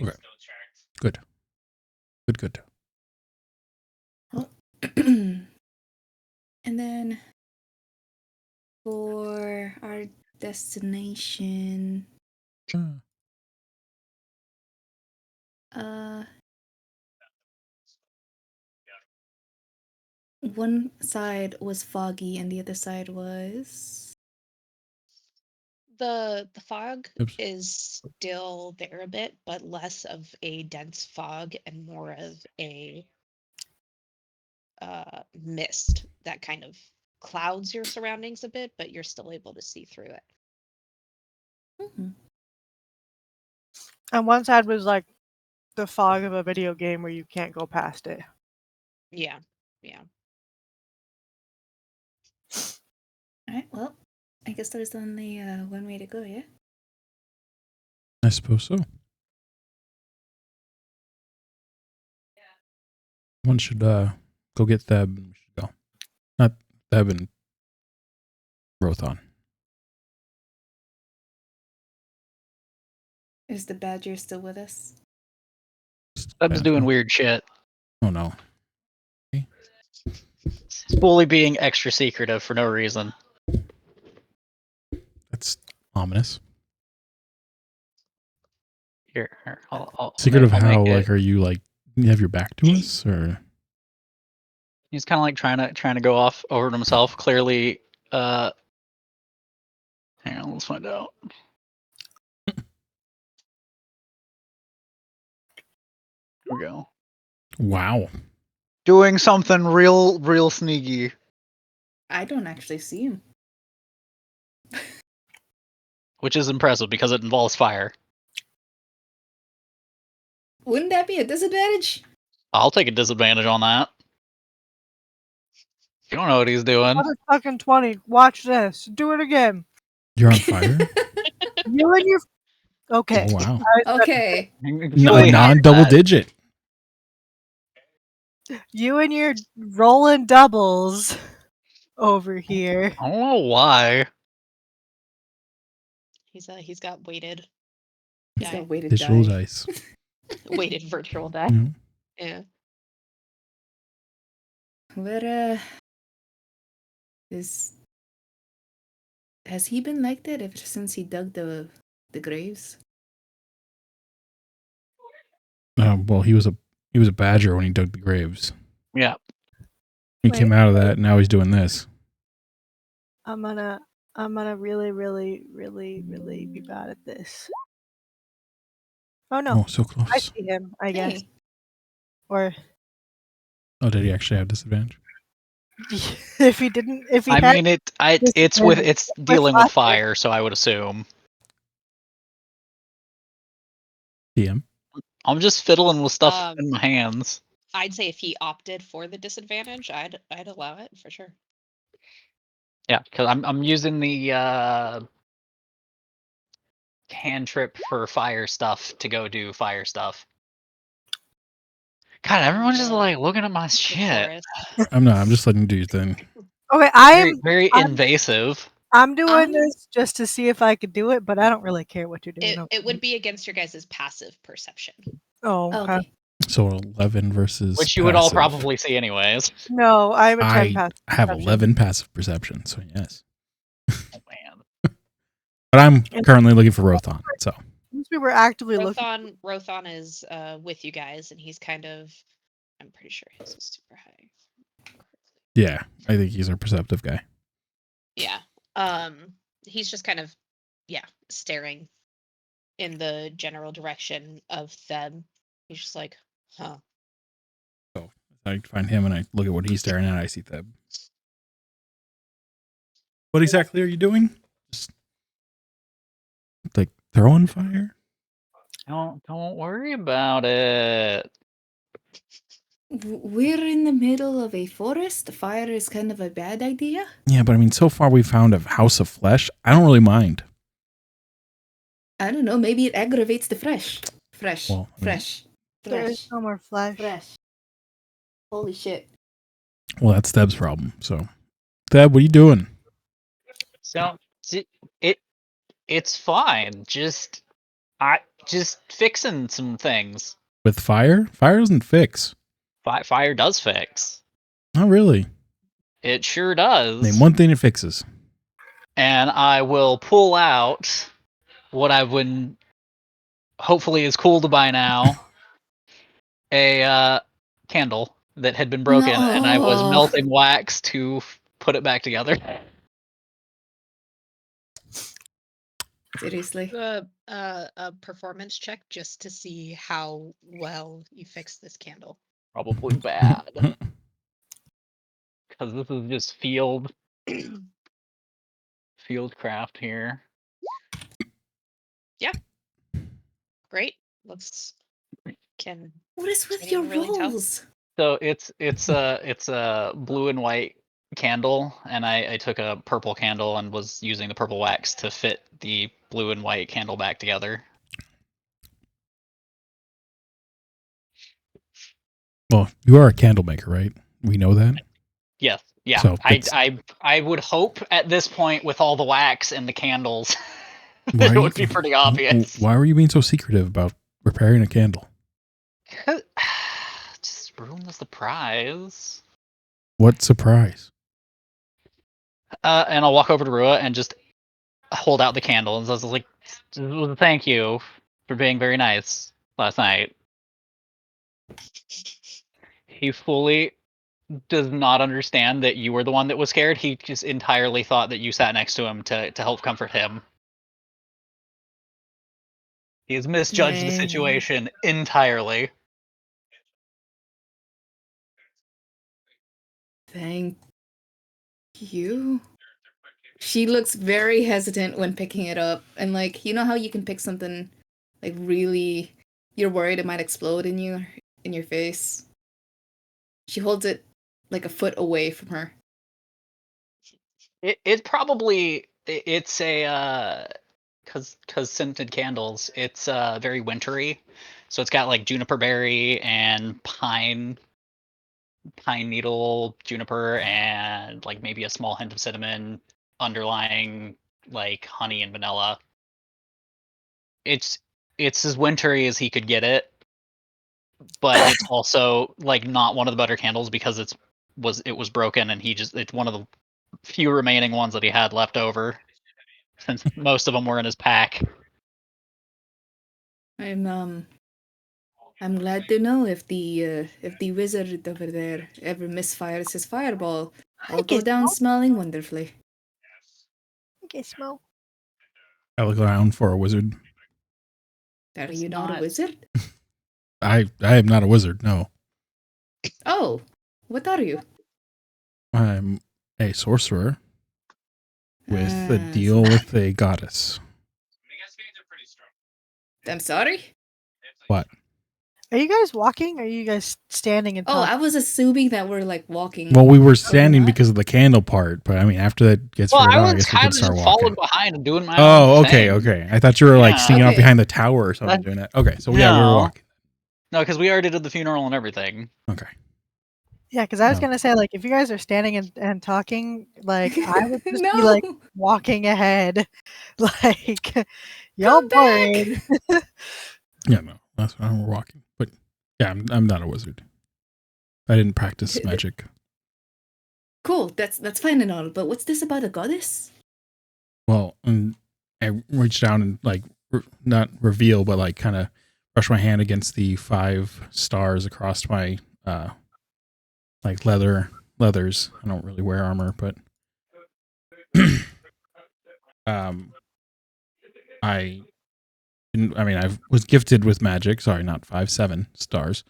Okay. Good. Good. Oh. And then for our destination, one side was foggy and the other side was The fog Oops. is still there a bit, but less of a dense fog and more of a mist that kind of clouds your surroundings a bit, but you're still able to see through it. Mm-hmm. And one side was like the fog of a video game where you can't go past it. Yeah. Alright, well, I guess there's only one way to go, yeah? I suppose so. One should go get Theb and we should go. Not Theb and Rothon. Is the badger still with us? Theb's doing weird shit. Oh no. He's fully being extra secretive for no reason. That's ominous. Here, I'll Secretive I'll how? make Like, it. are you like you have your back to us, or He's kind of like trying to go off over himself. Clearly, hang on, let's find out. Here we go. wow? Doing something real sneaky. I don't actually see him. Which is impressive because it involves fire. Wouldn't that be a disadvantage? I'll take a disadvantage on that. You don't know what he's doing. What a fucking 20. Watch this. Do it again. You're on fire. You and your... Okay. Oh wow. Okay. Non-double digit. You and your rolling doubles over here. I don't know why. He's got weighted. He's got weighted Digital die. dice. Weighted virtual die. Mhm. Yeah. But has he been like that ever since he dug the graves? Well, he was a badger when he dug the graves. Yeah. He came out of that, and now he's doing this. I'm gonna really be bad at this. Oh no. Oh, so close. I see him, I guess. Hey. Or Oh, did he actually have disadvantage? if he didn't, if he I had, mean, it's dealing with fire, so I would assume. DM. I'm just fiddling with stuff in my hands. I'd say if he opted for the disadvantage, I'd allow it for sure. Yeah, because I'm using the cantrip for fire stuff to go do fire stuff. God, everyone's just like looking at my shit. I'm not. I'm just letting you do your thing. okay, Very invasive. I'm doing this just to see if I could do it, but I don't really care what you're doing. It would be against your guys' passive perception. Oh, okay. So 11 versus Which you would all passive. probably see anyways. No, I have a 10 passive I have perception. 11 passive perception, so yes. Oh, man. But I'm currently looking for Rothon, so. Since we were actively looking. Rothon is with you guys, and he's kind of, I'm pretty sure his is super high. Yeah, I think he's a perceptive guy. Yeah. He's just kind of, staring in the general direction of them. He's just like, huh. So I find him and I look at what he's staring at. I see Theb. What exactly are you doing? Just like throwing fire? Don't worry about it. We're in the middle of a forest. Fire is kind of a bad idea. Yeah, but I mean, so far we've found a house of flesh. I don't really mind. I don't know. Maybe it aggravates the fresh. Well, There is no more flesh. Holy shit. Well, that's Theb's problem. So, Theb, what are you doing? So it's fine. Just just fixing some things. With fire? Fire doesn't fix. Fire does fix. Not really. It sure does. Name one thing it fixes. And I will pull out what I would hopefully is cooled by now. A candle that had been broken, and I was No. melting wax to put it back together. Seriously. A performance check just to see how well you fix this candle. Probably bad, because this is just field craft here. Great. Can What is with anyone your really tell? rolls? So it's a blue and white candle, and I took a purple candle and was using the purple wax to fit the blue and white candle back together. Well, you are a candle maker, right? We know that. Yes, yeah. So it's- I would hope at this point, with all the wax and the candles, Why it are would be pretty obvious. Why were you being so secretive about repairing a candle? Just ruin the surprise. What surprise? And I'll walk over to Rua and just hold out the candle, and I was like, "Thank you for being very nice last night." He fully does not understand that you were the one that was scared. He just entirely thought that you sat next to him to help comfort him. He has misjudged the Dang. situation entirely. Thank you. She looks very hesitant when picking it up. And like, you know how you can pick something like really you're worried it might explode in your face? She holds it like a foot away from her. It probably it's a because scented candles, it's very wintry, so it's got like juniper berry and pine needle, juniper, and like maybe a small hint of cinnamon underlying like honey and vanilla. It's as wintry as he could get it, but it's also like not one of the better candles because it was broken, and it's one of the few remaining ones that he had left over, since most of them were in his pack. I'm glad to know if the wizard over there ever misfires his fireball, I'll go down smelling wonderfully. Gizmo. I look around for a wizard. Are It's you not a not- wizard? I am not a wizard. No, Oh, what are you? I'm a sorcerer with a Ah, deal with a goddess. I'm sorry? What? Are you guys walking? Or are you guys standing and Oh, talking? I was assuming that we're like walking. Well, we were standing not? because of the candle part, but I mean, after that gets Well, figured I out, I was guess we kind can of start just walking. following behind and doing my Oh, own okay, thing. okay. I thought you were like Yeah. sneaking out Okay. behind the tower or something, doing that. Okay, so yeah, we were No. walking. No, because we already did the funeral and everything. Okay. Yeah, because I was No. gonna say, like, if you guys are standing and talking, like, I would just no. be like walking ahead, like, y'all Come back. boring. Yeah, no, that's why we're walking. But yeah, I'm not a wizard. I didn't practice magic. Cool, that's fine and all, but what's this about a goddess? Well, and I reached down and like not reveal, but like kind of brush my hand against the 5 stars across my like leathers. I don't really wear armor, but I was gifted with magic. Sorry, not 5, 7 stars.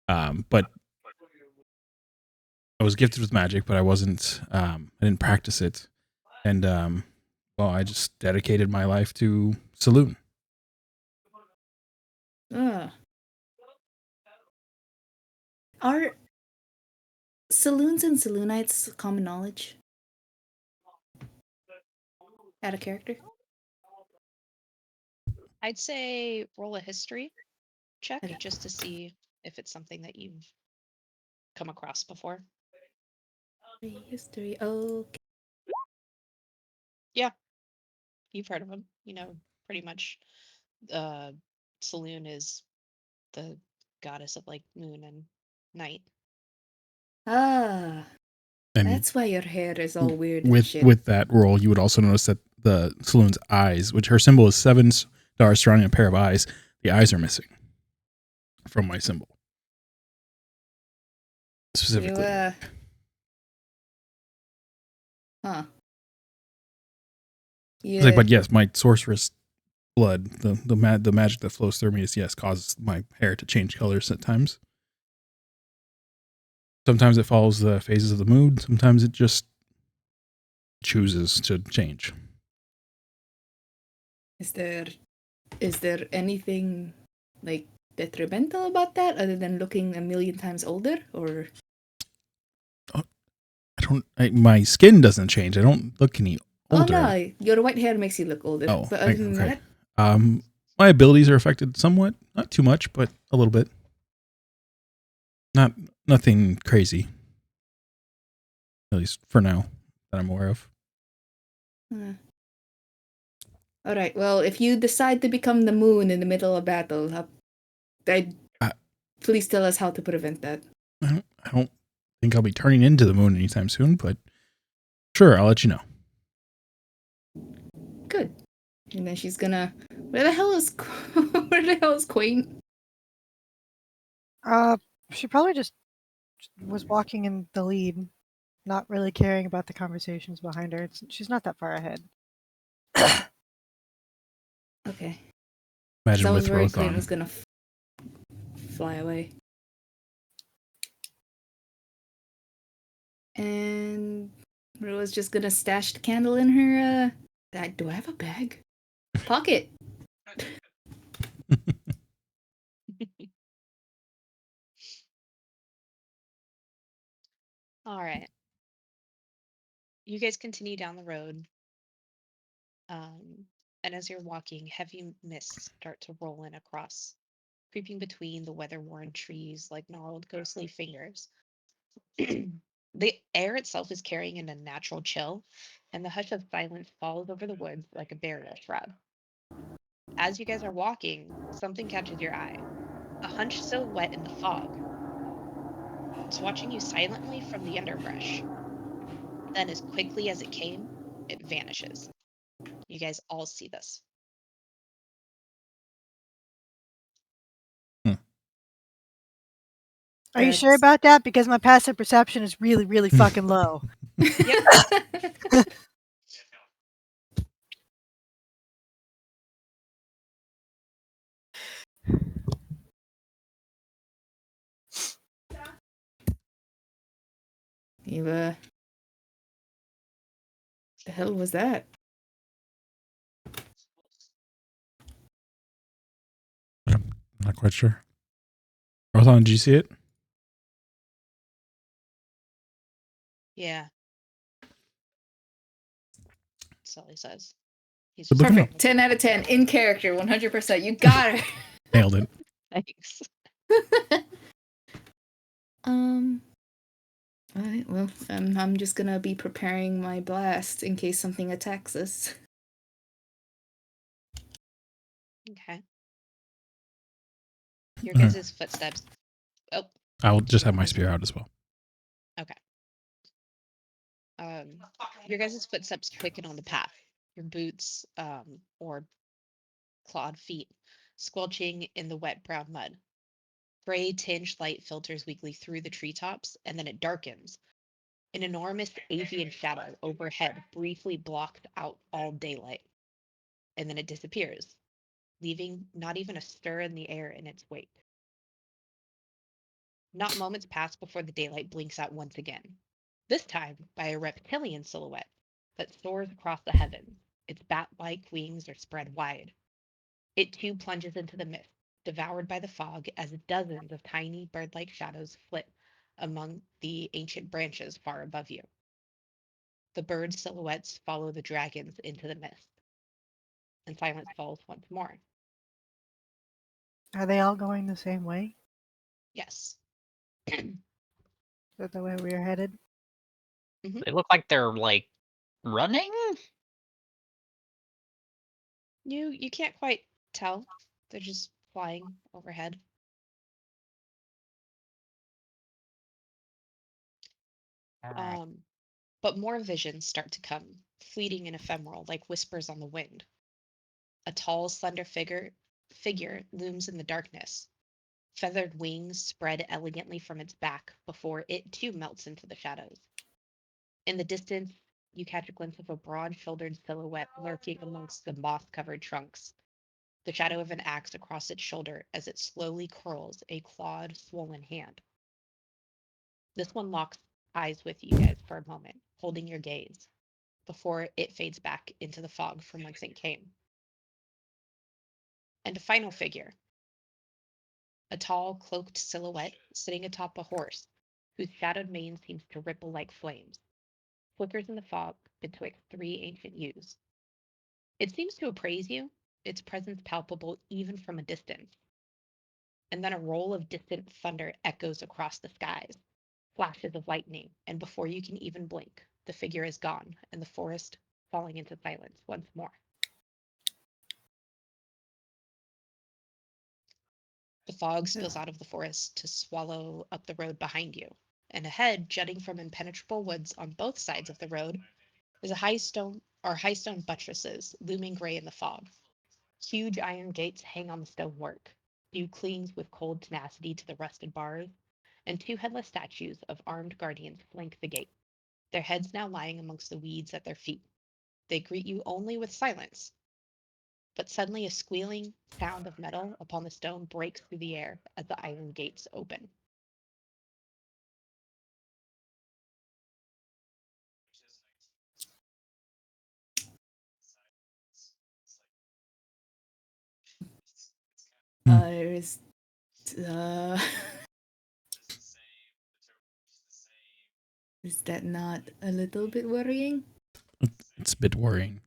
But I was gifted with magic, but I wasn't. I didn't practice it, and well, I just dedicated my life to saloon. Are saloons and saloonites common knowledge? Out of character? I'd say roll a history check Okay. just to see if it's something that you've come across before. History. Okay. Yeah, you've heard of them. You know, pretty much Saloon is the goddess of like moon and night. Ah, And that's why your hair is all weird and with shit. with that roll, you would also notice that the saloon's eyes, which her symbol is 7 stars surrounding a pair of eyes, the eyes are missing from my symbol. Specifically. Huh. It's like, Yeah. but yes, my sorceress blood, the magic that flows through me is, yes, causes my hair to change colors at times. Sometimes it follows the phases of the mood. Sometimes it just chooses to change. Is there anything like detrimental about that other than looking a million times older? Or My skin doesn't change. I don't look any older. oh no, your white hair makes you look older. Oh, but other than okay. that, My abilities are affected somewhat, not too much, but a little bit. Nothing crazy. At least for now that I'm aware of. all right. Well, if you decide to become the moon in the middle of battle, please tell us how to prevent that. I don't think I'll be turning into the moon anytime soon, but sure, I'll let you know. Good. And then she's gonna. Where the hell is Queen? She probably just was walking in the lead, not really caring about the conversations behind her. She's not that far ahead. Okay. Imagine I was with worried Queen Rothon. was gonna fly away. And Rua's just gonna stash the candle in her. Do I have a bag? Pocket. All right. You guys continue down the road. And as you're walking, heavy mists start to roll in across, creeping between the weather-worn trees like gnarled, ghostly fingers. The air itself is carrying in a natural chill, and the hush of silence falls over the woods like a burial shroud. As you guys are walking, something catches your eye. A hunched silhouette in the fog. It's watching you silently from the underbrush. Then, as quickly as it came, it vanishes. You guys all see this. Are you sure about that? Because my passive perception is really, really fucking low. Yep. Eva. The hell was that? I'm not quite sure. Rothon, did you see it? Yeah. Sully says. He's Good looking Perfect. 10 out of 10. In character. 100%. You got her. Nailed it. Thanks. All right. Well, I'm just gonna be preparing my blast in case something attacks us. Okay. Your guys' footsteps. Oh. I'll just have my spear out as well. Okay. Your guys' footsteps quicken on the path. Your boots, or clawed feet, squelching in the wet brown mud. Gray tinged light filters weakly through the treetops, and then it darkens. An enormous avian shadow overhead briefly blocked out all daylight, and then it disappears, leaving not even a stir in the air in its wake. Not moments pass before the daylight blinks out once again, this time by a reptilian silhouette that soars across the heavens. Its bat-like wings are spread wide. It too plunges into the mist, devoured by the fog as dozens of tiny bird-like shadows flit among the ancient branches far above you. The bird silhouettes follow the dragons into the mist, and silence falls once more. Are they all going the same way? Yes. Is that the way we are headed? They look like they're like running. You can't quite tell. They're just flying overhead. But more visions start to come, fleeting and ephemeral, like whispers on the wind. A tall, slender figure looms in the darkness. Feathered wings spread elegantly from its back before it too melts into the shadows. In the distance, you catch a glimpse of a broad-shouldered silhouette lurking amongst the moss-covered trunks, the shadow of an axe across its shoulder as it slowly curls a clawed, swollen hand. This one locks eyes with you guys for a moment, holding your gaze, before it fades back into the fog from whence it came. And a final figure, a tall, cloaked silhouette sitting atop a horse, whose shadowed mane seems to ripple like flames, flickers in the fog betwixt three ancient yews. It seems to appraise you, its presence palpable even from a distance. And then a roll of distant thunder echoes across the skies, flashes of lightning, and before you can even blink, the figure is gone, and the forest falling into silence once more. The fog spills out of the forest to swallow up the road behind you, and ahead, jutting from impenetrable woods on both sides of the road, is a high stone buttresses looming gray in the fog. Huge iron gates hang on the stonework. Dew clings with cold tenacity to the rusted bars, and two headless statues of armed guardians flank the gate, their heads now lying amongst the weeds at their feet. They greet you only with silence, but suddenly a squealing sound of metal upon the stone breaks through the air as the iron gates open. Is is that not a little bit worrying? It's a bit worrying.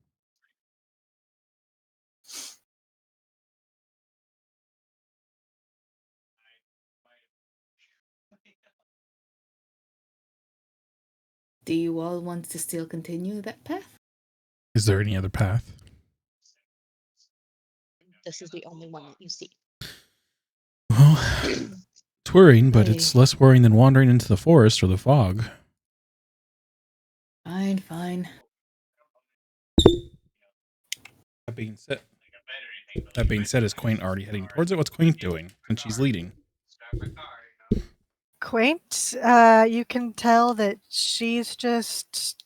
Do you all want to still continue that path? Is there any other path? This is the only one that you see. Well, it's worrying, but it's less worrying than wandering into the forest or the fog. Fine, fine. That being said, is Quaint already heading towards it? What's Quaint doing? And she's leading. Quaint, you can tell that she's just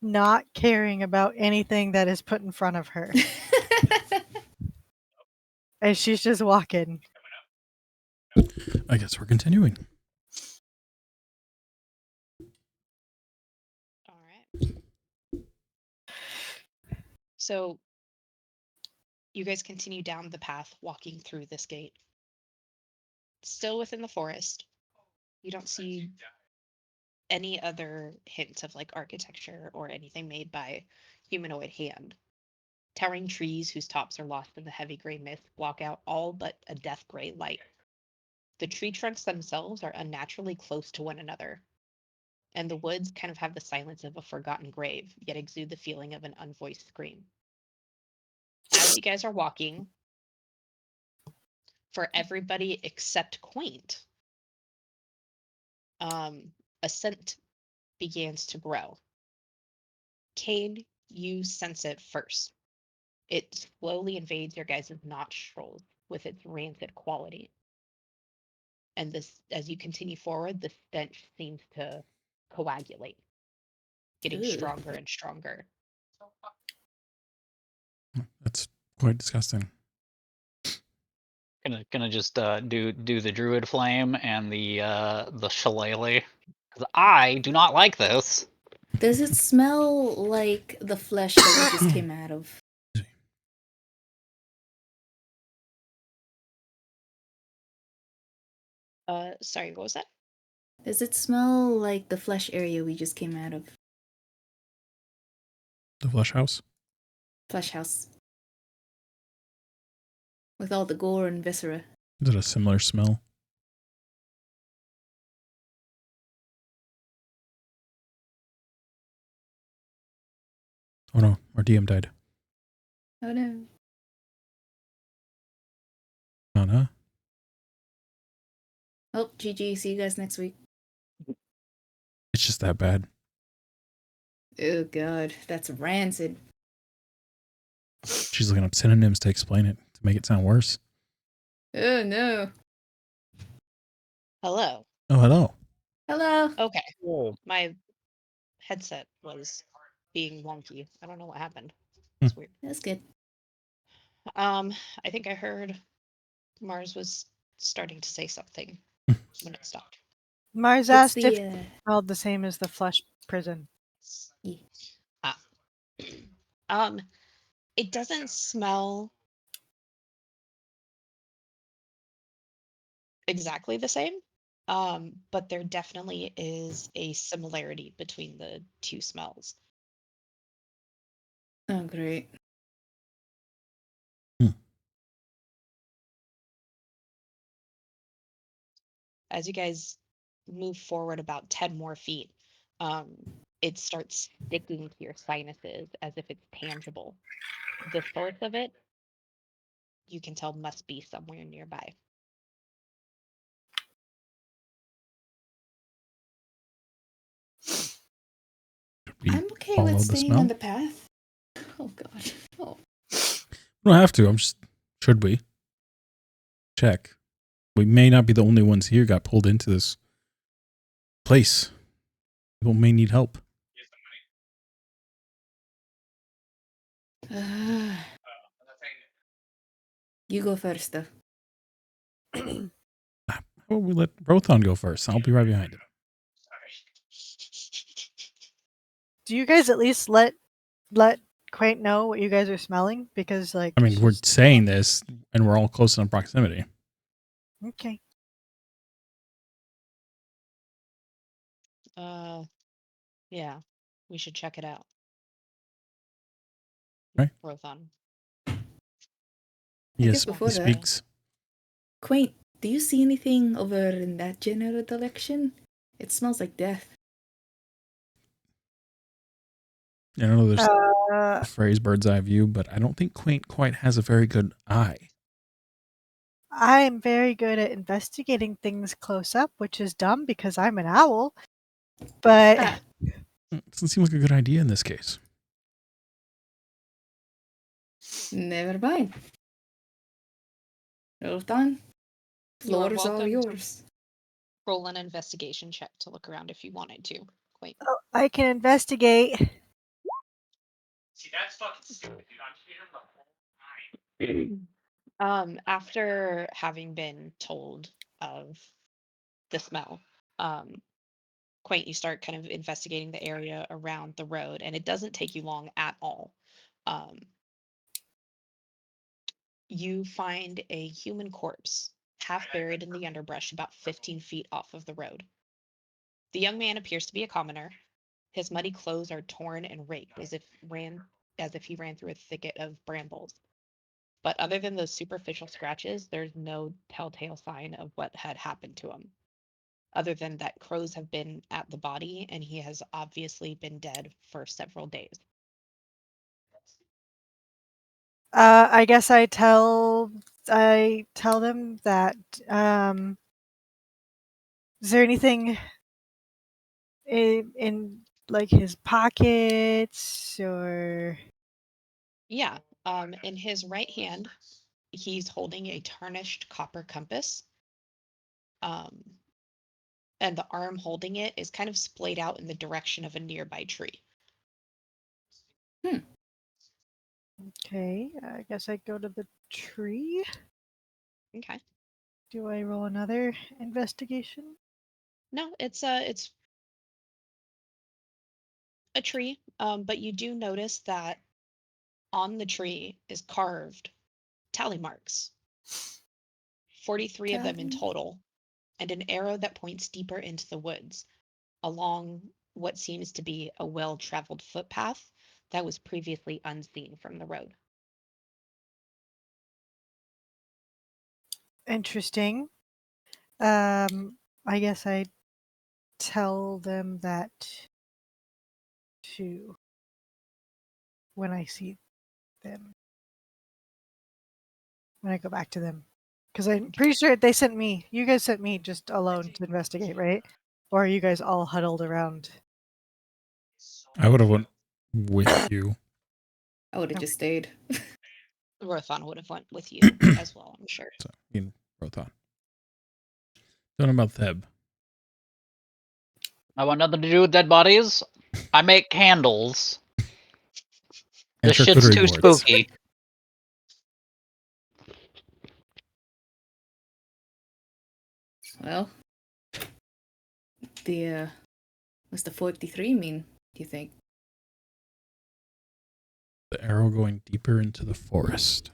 not caring about anything that is put in front of her. And she's just walking. I guess we're continuing. All right. So you guys continue down the path, walking through this gate. Still within the forest. You don't see any other hint of like architecture or anything made by humanoid hand. Towering trees whose tops are lost in the heavy gray mist block out all but a death gray light. The tree trunks themselves are unnaturally close to one another, and the woods kind of have the silence of a forgotten grave, yet exude the feeling of an unvoiced scream. As you guys are walking, for everybody except Quaint, a scent begins to grow. Cade, you sense it first. It slowly invades your guys' nostrils with its rancid quality. And this, as you continue forward, the stench seems to coagulate, getting Ugh. stronger and stronger. That's quite disgusting. Gonna just do the druid flame and the shillelagh, because I do not like this. Does it smell like the flesh that we just came out of? Sorry, what was that? Does it smell like the flesh area we just came out of? The flesh house? Flesh house. With all the gore and viscera. Is it a similar smell? Oh no, our DM died. Oh no. on, huh? Oh, GG. See you guys next week. It's just that bad. Oh god, that's rancid. She's looking up synonyms to explain it to make it sound worse. Oh no. Hello. Oh, hello. Hello. Okay. Oh. My headset was being wonky. I don't know what happened. Hmm. It's weird. That's good. I think I heard Mars was starting to say something when it stopped. Mars It's asked if the it smelled the same as the flesh prison. Ah. It doesn't smell exactly the same. But there definitely is a similarity between the two smells. oh great. As you guys move forward about 10 more feet, it starts sticking to your sinuses as if it's tangible. The source of it, you can tell must be somewhere nearby. We I'm okay follow with the staying smell. on the path. Oh god. Oh. We don't have to. I'm just. Should we? Check. We may not be the only ones here got pulled into this place. People may need help. You go first though. How about we let Rothon go first? I'll be right behind him. Do you guys at least let Quaint know what you guys are smelling? Because like I mean, we're she's- saying this, and we're all close in proximity. okay. Yeah, we should check it out. Right. Rothon. I guess Yes, before he that- speaks. Quaint, do you see anything over in that general direction? It smells like death. I know there's Uh, the phrase bird's eye view, but I don't think Quaint quite has a very good eye. I'm very good at investigating things close up, which is dumb because I'm an owl. But Ah, It doesn't seem like a good idea in this case. never mind. Rotan, You are floor is all welcome to yours. roll an investigation check to look around if you wanted to. Quaint. oh, I can investigate. See, that's fucking stupid, dude. I'm here the whole time. After having been told of the smell, Quaint, you start kind of investigating the area around the road, and it doesn't take you long at all. Um, you find a human corpse, half buried in the underbrush, about 15 feet off of the road. The young man appears to be a commoner. His muddy clothes are torn and raked as if he ran through a thicket of brambles. But other than those superficial scratches, there's no telltale sign of what had happened to him, other than that crows have been at the body and he has obviously been dead for several days. I guess I tell them that. Is there anything in like his pockets or? Yeah, in his right hand, he's holding a tarnished copper compass. Um, and the arm holding it is kind of splayed out in the direction of a nearby tree. Okay, I guess I go to the tree. Okay. Do I roll another investigation? No, it's a tree. But you do notice that on the tree is carved tally marks, 43 of them in Tally. total, and an arrow that points deeper into the woods along what seems to be a well-traveled footpath that was previously unseen from the road. Interesting. I guess I tell them that too when I see them. When I go back to them, Because I'm pretty sure they sent me. You guys sent me just alone to investigate, right? Or are you guys all huddled around? I would have went with you. I would have just stayed. Rothon would have went with you as well, I'm sure. So, you wrote on. Don't know about Theb. I want nothing to do with dead bodies. I make candles. And This shit's charcuterie too boards. spooky. Well, the what's the 43 mean? Do you think? The arrow going deeper into the forest.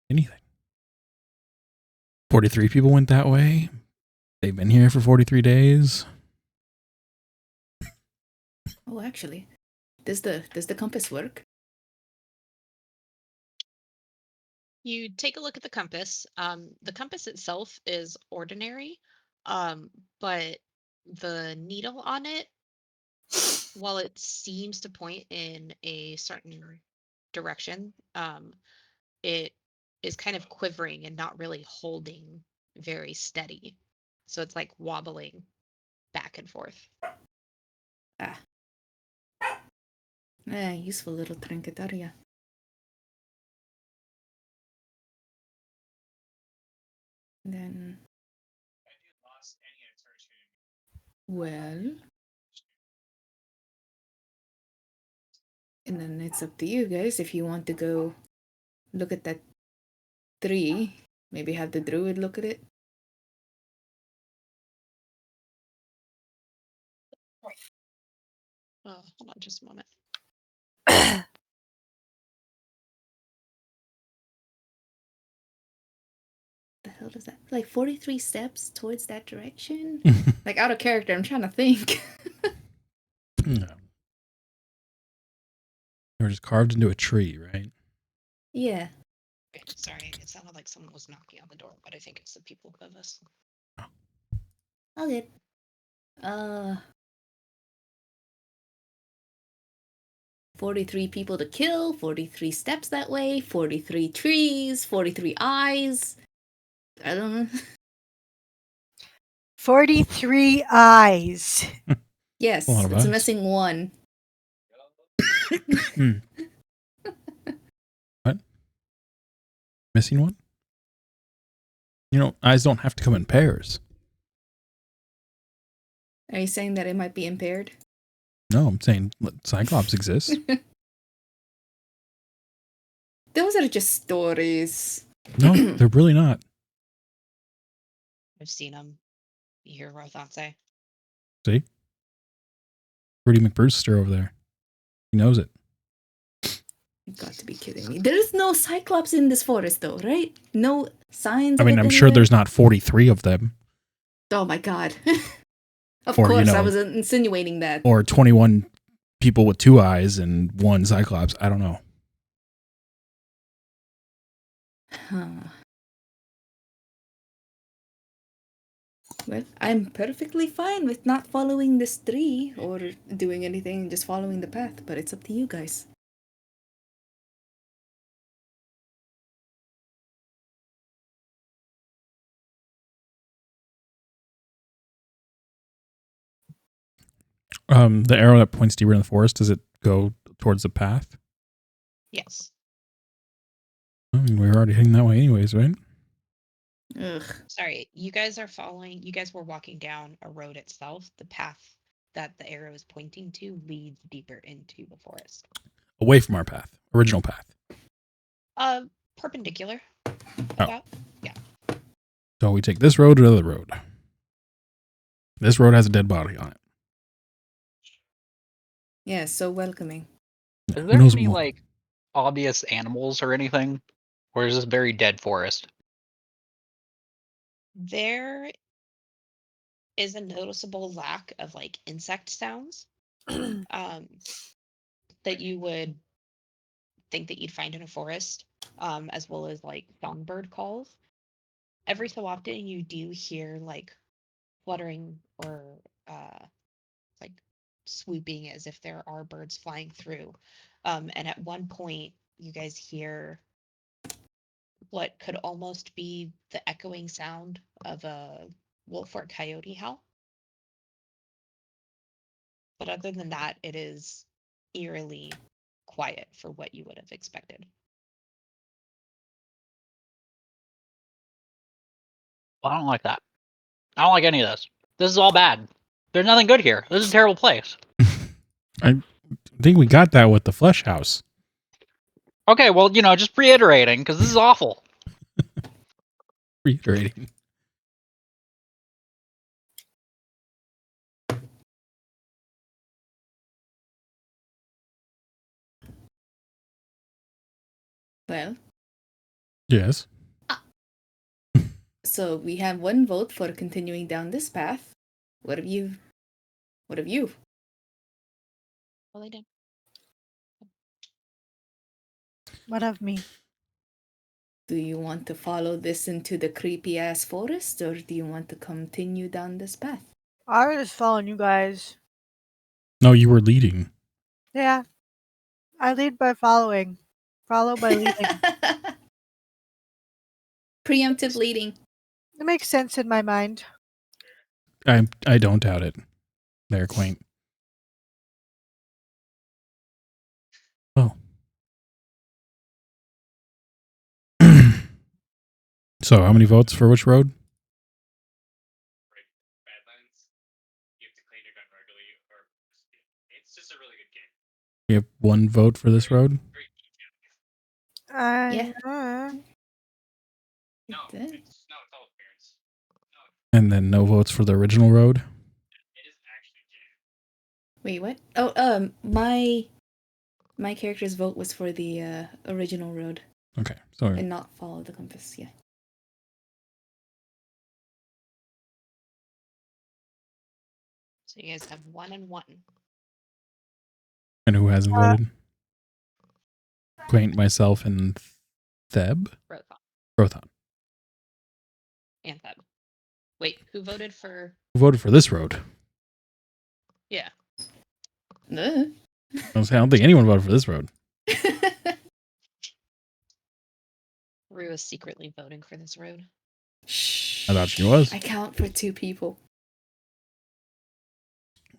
Anything. 43 people went that way. They've been here for 43 days. Oh, actually, does the compass work? You take a look at the compass. The compass itself is ordinary, but the needle on it, while it seems to point in a certain direction, it is kind of quivering and not really holding very steady. So it's like wobbling back and forth. Useful little trinketaria. Then, well, and then it's up to you guys if you want to go look at that tree. Maybe have the druid look at it. Hold on just a moment. The hell does that? Like 43 steps towards that direction? Like out of character, I'm trying to think. No. They were just carved into a tree, right? Yeah. Okay, sorry, it sounded like someone was knocking on the door, but I think it's the people above us. All good. 43 people to kill, 43 steps that way, 43 trees, 43 eyes. I don't know. 43 eyes. Yes, A lot of it's eyes. missing one. What? Missing one? You know, eyes don't have to come in pairs. Are you saying that it might be impaired? No, I'm saying Cyclops exists. Those are just stories. No, they're really not. I've seen them. You hear Rothon say? See? Rudy McBrewster over there. He knows it. You've got to be kidding me. There's no Cyclops in this forest, though, right? No signs I of mean, it I'm sure anywhere? there's not 43 of them. Oh my god. Of Or, you course, I know, was insinuating that. Or 21 people with 2 eyes and 1 Cyclops. I don't know. Huh. Well, I'm perfectly fine with not following this tree or doing anything, just following the path, but it's up to you guys. The arrow that points deeper in the forest, does it go towards the path? Yes. I mean, we were already heading that way anyways, right? Ugh. Sorry, you guys were walking down a road itself. The path that the arrow is pointing to leads deeper into the forest. Away from our path. Original path. Perpendicular. Oh. About. So we take this road or the other road. This road has a dead body on it. Yeah, so welcoming. Is Who there knows any more? like obvious animals or anything? Or is this very dead forest? There is a noticeable lack of like insect sounds that you would think that you'd find in a forest, as well as like songbird calls. Every so often you do hear like fluttering or like swooping as if there are birds flying through. And at one point you guys hear what could almost be the echoing sound of a wolf or coyote howl. But other than that, it is eerily quiet for what you would have expected. Well, I don't like that. I don't like any of this. This is all bad. There's nothing good here. This is a terrible place. I think we got that with the flesh house. Okay, well, just reiterating, because this is awful. Reiterating. Well, Yes. so we have one vote for continuing down this path. What of you? What of you? Well, they did. What of me? Do you want to follow this into the creepy ass forest, or do you want to continue down this path? I was just following you guys. No, you were leading. Yeah. I lead by following. Follow by leading. Preemptive leading. It makes sense in my mind. I don't doubt it. They're quaint. Well. So, how many votes for which road? You have one vote for this road? Yeah. And then no votes for the original road? Wait, what? Oh, my character's vote was for the original road Okay. So, and not follow the compass. Yeah. So you guys have 1 and 1. and who hasn't voted? Quaint, myself, and Theb? Rothon Rothon. and Theb. Wait, who voted for? Who voted for this road? Yeah. I don't think anyone voted for this road. Rue is secretly voting for this road. Shh. I thought she was. I count for 2 people.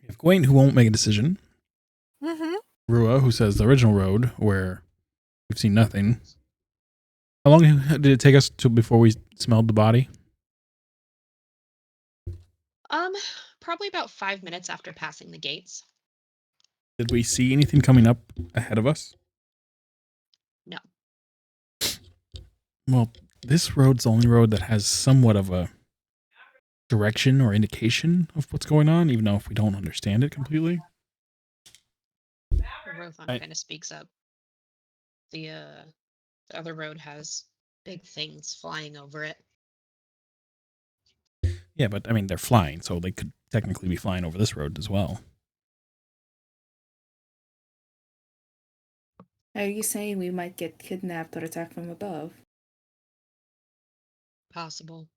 We have Quaint, who won't make a decision. Mm-hmm. Rua, who says the original road, where we've seen nothing. How long did it take us before we smelled the body? Probably about 5 minutes after passing the gates. Did we see anything coming up ahead of us? No. Well, this road's the only road that has somewhat of a direction or indication of what's going on, even though if we don't understand it completely. Rothon kind of speaks up. The other road has big things flying over it. Yeah, but I mean, they're flying, so they could technically be flying over this road as well. Are you saying we might get kidnapped or attacked from above? Possible.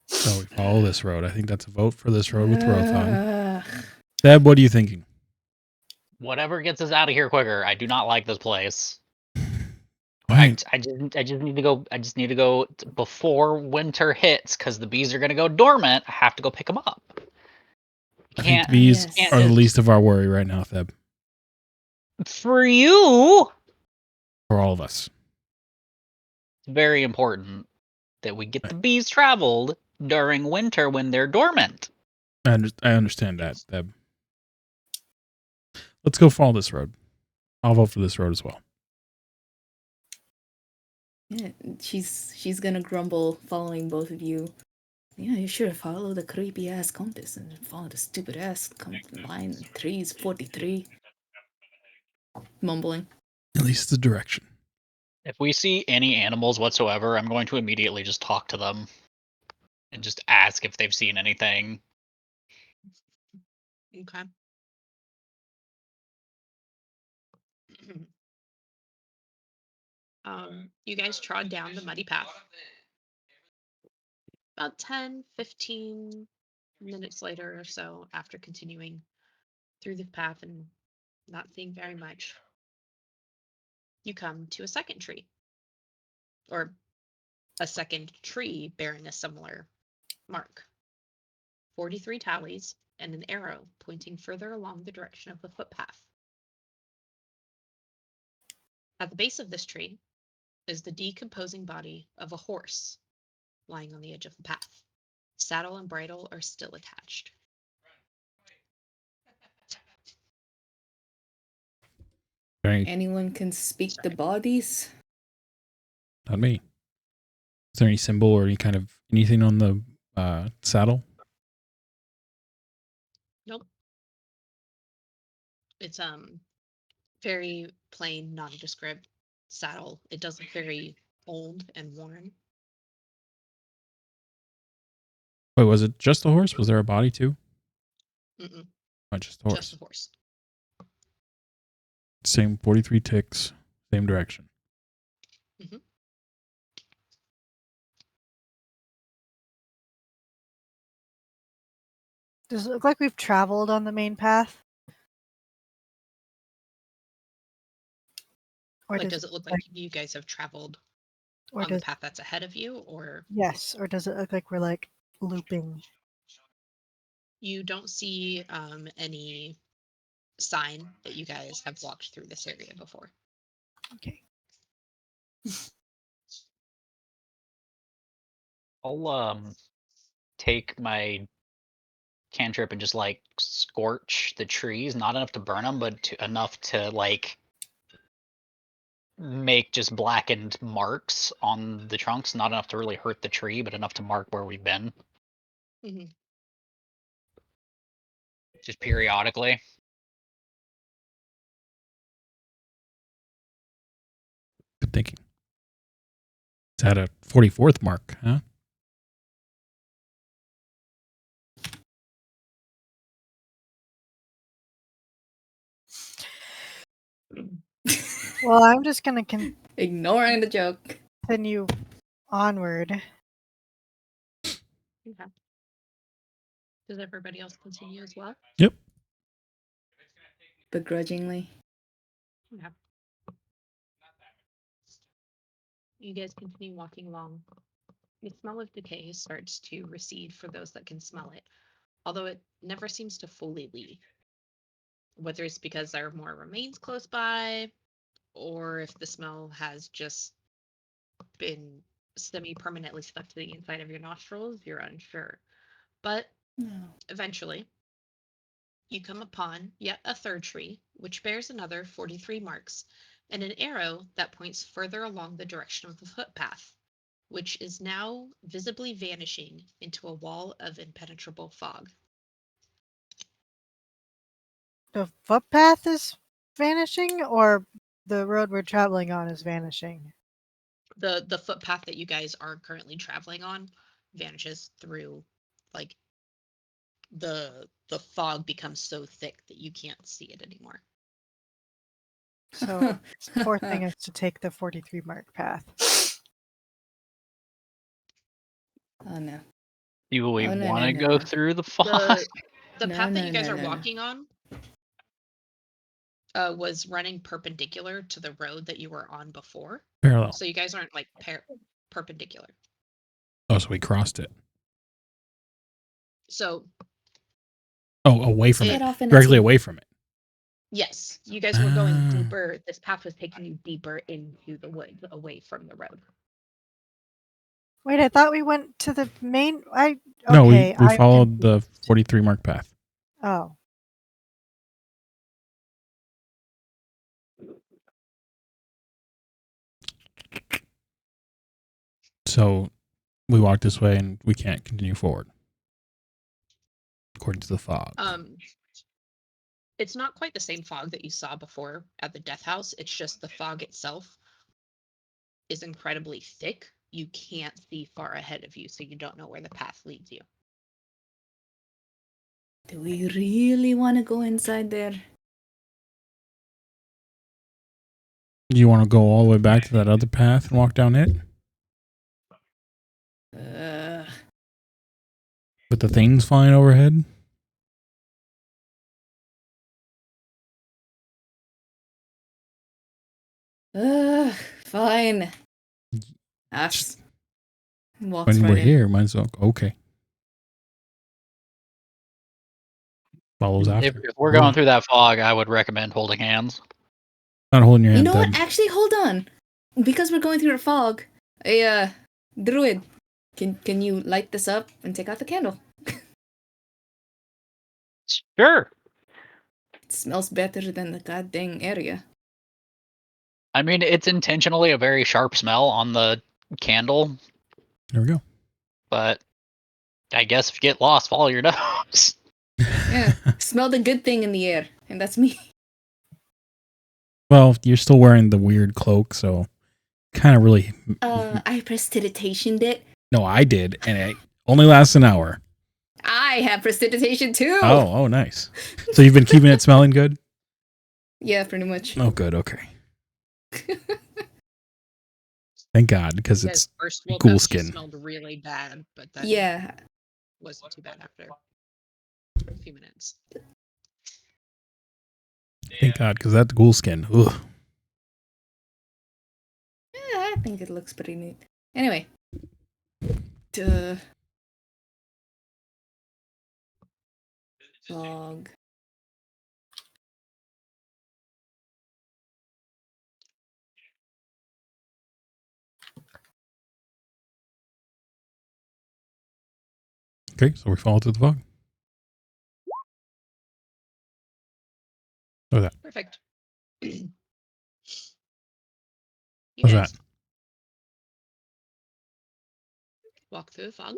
So we follow this road. I think that's a vote for this road with Rothon. Ugh. Deb, what are you thinking? Whatever gets us out of here quicker. I do not like this place. Right. I just need to go. I just need to go before winter hits because the bees are going to go dormant. I have to go pick them up. I think Can't these Yes. are the least of our worry right now, Theb. for you. For all of us. It's very important that we get the bees traveled during winter when they're dormant. I understand that, Theb. Let's go follow this road. I'll vote for this road as well. Yeah, she's gonna grumble following both of you. Yeah, you should follow the creepy ass compass and follow the stupid ass line 3's 43. Mumbling. At least the direction. If we see any animals whatsoever, I'm going to immediately just talk to them and just ask if they've seen anything. Okay. You guys trod down the muddy path. About 10, 15 minutes later or so, after continuing through the path and not seeing very much, you come to a second tree. or a second tree bearing a similar mark. 43 tallies and an arrow pointing further along the direction of the footpath. At the base of this tree is the decomposing body of a horse lying on the edge of the path. Saddle and bridle are still attached. Anyone can speak the bodies? Not me. Is there any symbol or any kind of anything on the saddle? Nope. It's very plain, nondescript saddle. It does look very old and worn. Wait, was it just the horse? Was there a body too? Mm-mm, Not just the horse. just a horse. Same 43 ticks, same direction. Mhm. Does it look like we've traveled on the main path? Or Like, does it look like you guys have traveled or on the does path that's ahead of you, or yes, or does it look like we're like looping? you don't see any sign that you guys have walked through this area before? Okay. I'll take my cantrip and just like scorch the trees, not enough to burn them, but enough to like make just blackened marks on the trunks, not enough to really hurt the tree, but enough to mark where we've been. Mhm. Just periodically. Good thinking. It's at a 44th mark, huh? Well, I'm just gonna Ignoring the joke. continue onward. Okay. Does everybody else continue as well? Yep. Begrudgingly. Okay. You guys continue walking along. The smell of decay starts to recede for those that can smell it, although it never seems to fully leave. Whether it's because there are more remains close by, or if the smell has just been semi-permanently stuck to the inside of your nostrils, you're unsure. But No. eventually, you come upon yet a third tree, which bears another 43 marks, and an arrow that points further along the direction of the footpath, which is now visibly vanishing into a wall of impenetrable fog. The footpath is vanishing, or the road we're traveling on is vanishing? The footpath that you guys are currently traveling on vanishes through, like, the fog becomes so thick that you can't see it anymore. So it's forcing us to take the 43 mark path. Oh no. Do we Oh, no, want no, to no, go no. through the fog? The No, path that no, you guys no, are no, no. walking on was running perpendicular to the road that you were on before. Parallel. So you guys aren't like perpendicular. Oh, so we crossed it. So Oh, away from It- it. off in a Directly team. away from it. yes, you guys were going Ah. deeper. This path was taking you deeper into the woods, away from the road. Wait, I thought we went to the main. No, we I'm followed the confused. 43 mark path. Oh, So we walked this way and we can't continue forward. According to the fog. It's not quite the same fog that you saw before at the death house. It's just the fog itself is incredibly thick. You can't see far ahead of you, so you don't know where the path leads you. Do we really want to go inside there? Do you want to go all the way back to that other path and walk down it? With the things flying overhead? Fine. Us. Walks When right we're in. here, might as well. Okay. Follows after. If we're going through that fog, I would recommend holding hands. Not holding your You hand, know what? Deb. Actually, hold on. Because we're going through the fog, a druid, can you light this up and take out the candle? Sure. It smells better than the goddamn area. I mean, it's intentionally a very sharp smell on the candle, There we go. but I guess if you get lost, follow your nose. Yeah, smell the good thing in the air, and that's me. Well, you're still wearing the weird cloak, so kind of really. I prestidigitationed it. No, I did, and it only lasts an hour. I have prestidigitation too. Oh, nice. So you've been keeping it smelling good? Yeah, pretty much. Oh, good. Okay. Thank God, because You guys it's first woke ghoul up, she skin. smelled really bad, but then Yeah. wasn't too bad after a few minutes. Thank God, because that's ghoul skin. Ugh. Yeah, I think it looks pretty neat. Anyway. Duh. Fog. Okay, so we fall through the fog. Look at that. Perfect. You What's guys that? walk through the fog.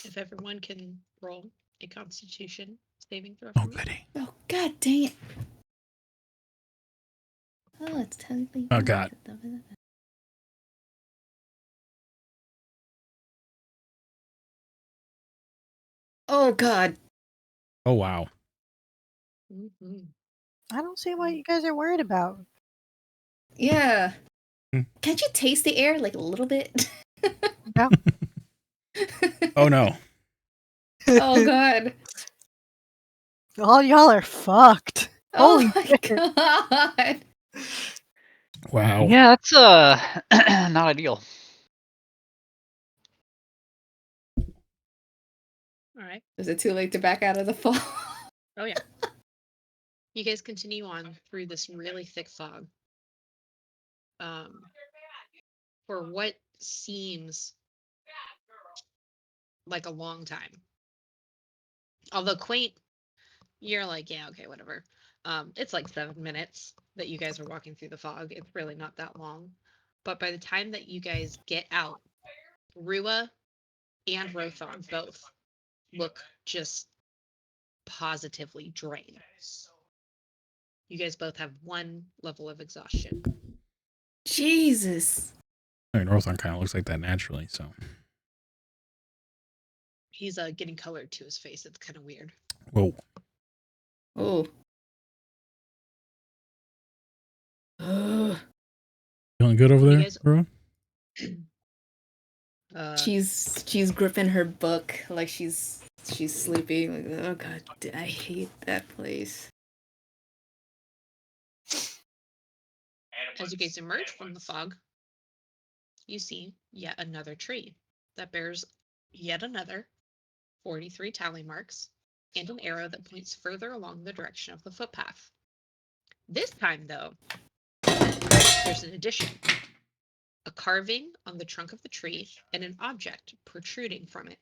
If everyone can roll a Constitution saving throw Oh, for me. goody. Oh, god dang it. Oh, it's technically. Oh, God. Oh, god. Oh, wow. Mm-hmm. I don't see what you guys are worried about. Yeah. Hmm. Can't you taste the air like a little bit? No. Oh, no. Oh, god. All y'all are fucked. Oh, Holy my shit. god. Wow. Yeah, that's not ideal. All right. Is it too late to back out of the fog? Oh yeah. You guys continue on through this really thick fog. For what seems like a long time. Although quaint, you're like, yeah, okay, whatever. It's like 7 minutes that you guys are walking through the fog. It's really not that long. But by the time that you guys get out, Rua and Rothon both look just positively drained. You guys both have 1 level of exhaustion. Jesus. I mean, Rothon kind of looks like that naturally, so. He's getting color to his face. It's kind of weird. Whoa. Oh. Ugh. Feeling good over You there, guys- bro? She's gripping her book like she's sleepy. Like, oh god, I hate that place. As you guys emerge from the fog, you see yet another tree that bears yet another 43 tally marks and an arrow that points further along the direction of the footpath. This time, though, there's an addition. A carving on the trunk of the tree and an object protruding from it.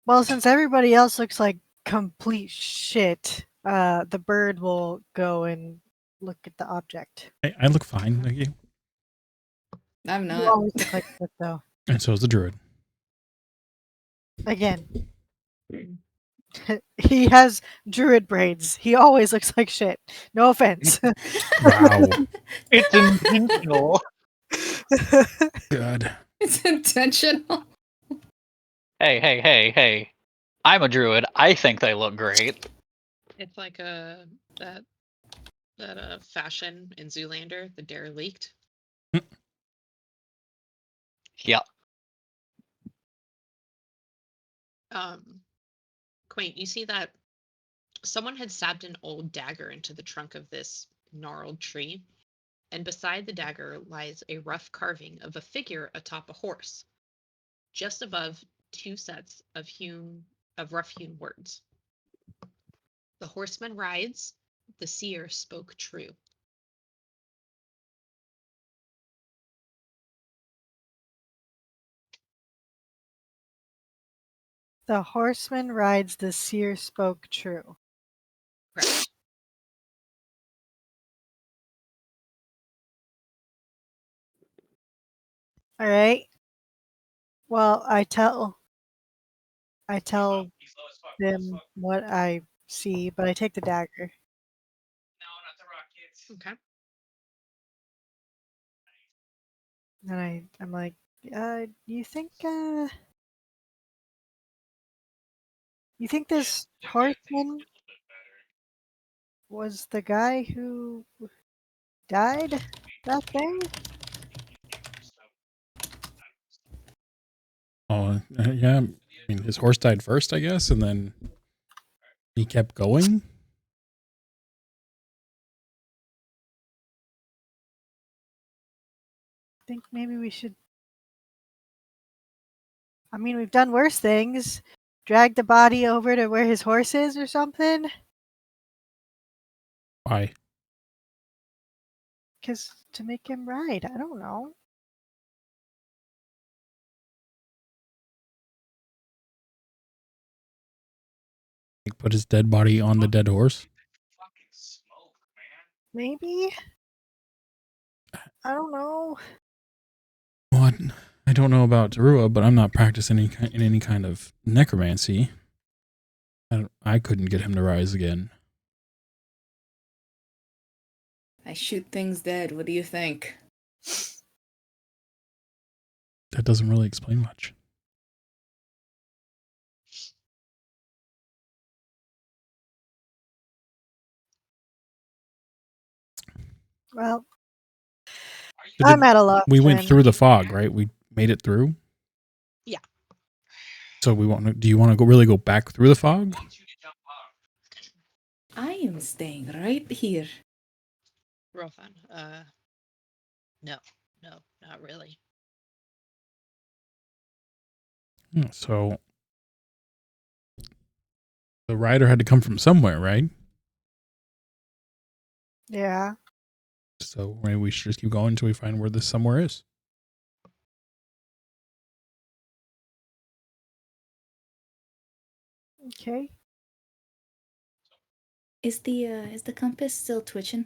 Well, since everybody else looks like complete shit, the bird will go and look at the object. Hey, I look fine, thank you. I'm You not. always look like shit, though. And so is the druid. Again. He has druid braids. He always looks like shit. No offense. Wow. It's intentional. God. It's intentional. Hey. I'm a druid. I think they look great. It's like that fashion in Zoolander, the derelict. Yeah. Quaint, you see that Someone had stabbed an old dagger into the trunk of this gnarled tree, and beside the dagger lies a rough carving of a figure atop a horse, just above two sets of rough-hewn words. The horseman rides, the seer spoke true. The horseman rides, the seer spoke true. Correct. All right. Well, I tell them what I see, but I take the dagger. Okay. And I'm like, you think this horseman was the guy who died that thing? Oh, yeah. I mean, his horse died first, I guess, and then he kept going. I think maybe we should. I mean, we've done worse things. Drag the body over to where his horse is or something. Why? Because to make him ride. I don't know. Like, put his dead body on the dead horse? Maybe? I don't know. What? I don't know about Tarua, but I'm not practicing in any kind of necromancy. I couldn't get him to rise again. I shoot things dead. What do you think? That doesn't really explain much. Well, So I'm at a loss. we went then. through the fog, right? We made it through. Yeah. So do you want to really go back through the fog? I am staying right here. Rothan, no, not really. So the rider had to come from somewhere, right? Yeah. So maybe we should just keep going until we find where this somewhere is. Okay. Is the compass still twitching?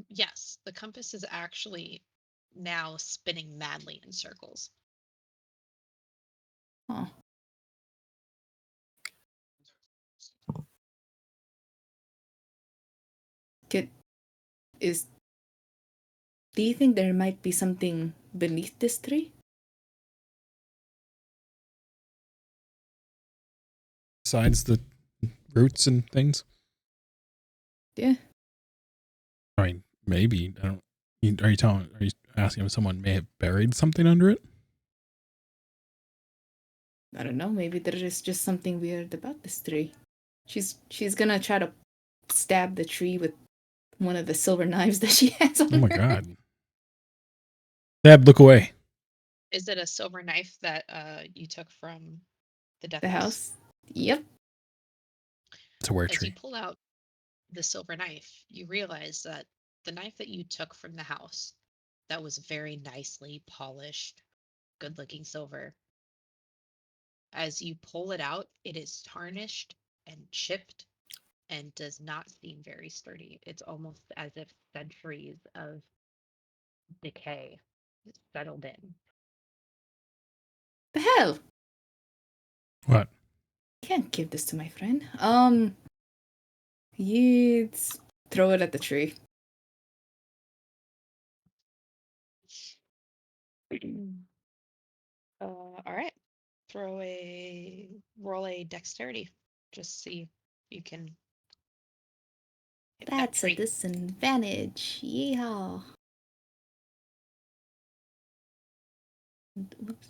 Yes, the compass is actually now spinning madly in circles. Oh. Could is Do you think there might be something beneath this tree? Besides the roots and things? Yeah. I mean, maybe. Are you asking if someone may have buried something under it? I don't know. Maybe there is just something weird about this tree. She's gonna try to stab the tree with one of the silver knives that she has on Oh my her. god. Dab, look away. Is it a silver knife that you took from the death The house. Yep. It's a weird As you tree. pull out the silver knife, you realize that the knife that you took from the house, that was very nicely polished, good-looking silver. As you pull it out, it is tarnished and chipped and does not seem very sturdy. It's almost as if centuries of decay settled in. The hell? What? Can't give this to my friend. Let's throw it at the tree. All right. Roll a dexterity. Just see if you can hit that That's a tree. disadvantage. Yeehaw. Whoops.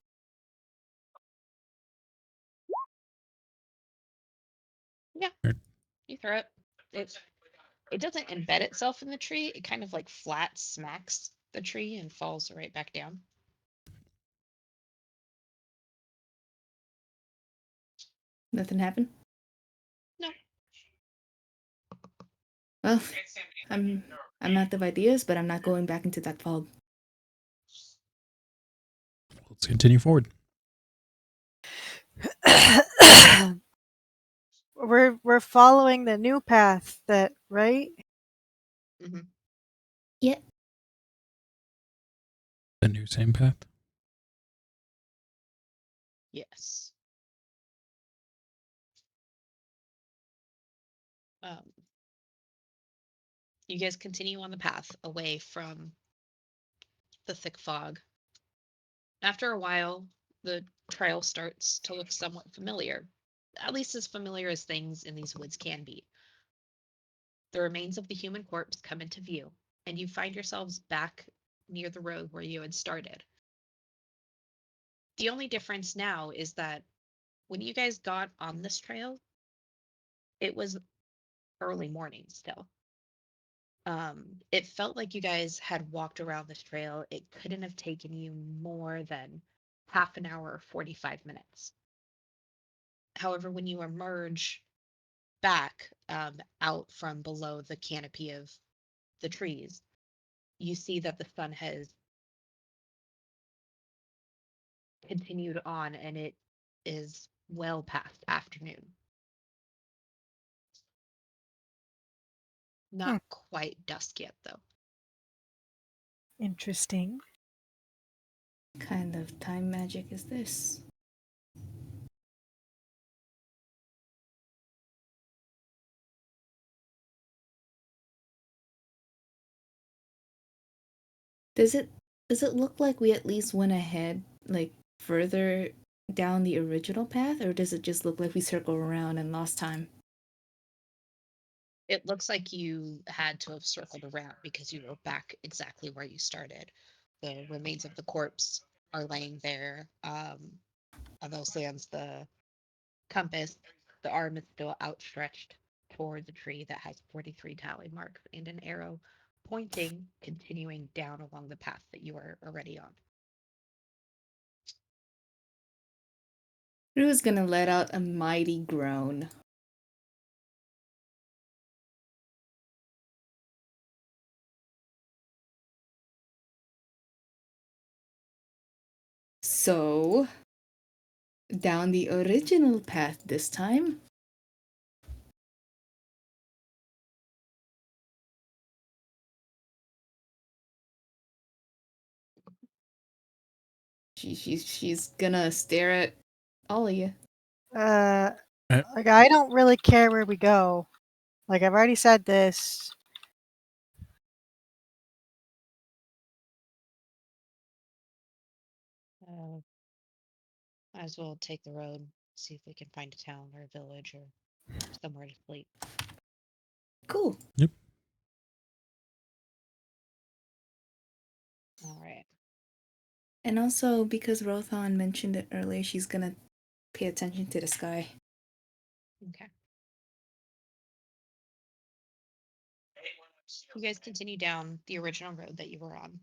You throw it. It doesn't embed itself in the tree. It kind of like flat smacks the tree and falls right back down. Nothing happened? No. Well, I'm out of ideas, but I'm not going back into that fog. Let's continue forward. we're following the new path, that right? Mm-hmm. Yeah. The new same path. Yes. You guys continue on the path away from the thick fog. After a while, the trail starts to look somewhat familiar, at least as familiar as things in these woods can be. The remains of the human corpse come into view, and you find yourselves back near the road where you had started. The only difference now is that when you guys got on this trail, it was early morning still. It felt like you guys had walked around this trail. It couldn't have taken you more than half an hour or 45 minutes. However, when you emerge back out from below the canopy of the trees, you see that the sun has continued on and it is well past afternoon. Not quite dusk yet, though. Interesting. What kind of time magic is this? Does it look like we at least went ahead, like further down the original path, or does it just look like we circled around and lost time? It looks like you had to have circled around because you were back exactly where you started. The remains of the corpse are laying there. Although stands the compass, the arm is still outstretched toward the tree that has 43 tally marks and an arrow pointing, continuing down along the path that you are already on. Rue's gonna let out a mighty groan. So, down the original path this time? She's gonna stare at all of you. Like, I don't really care where we go. Like, I've already said this. Might as well take the road, see if we can find a town or a village or somewhere to sleep. Cool. Yep. All right. And also, because Rothan mentioned it earlier, she's gonna pay attention to the sky. Okay. You guys continue down the original road that you were on.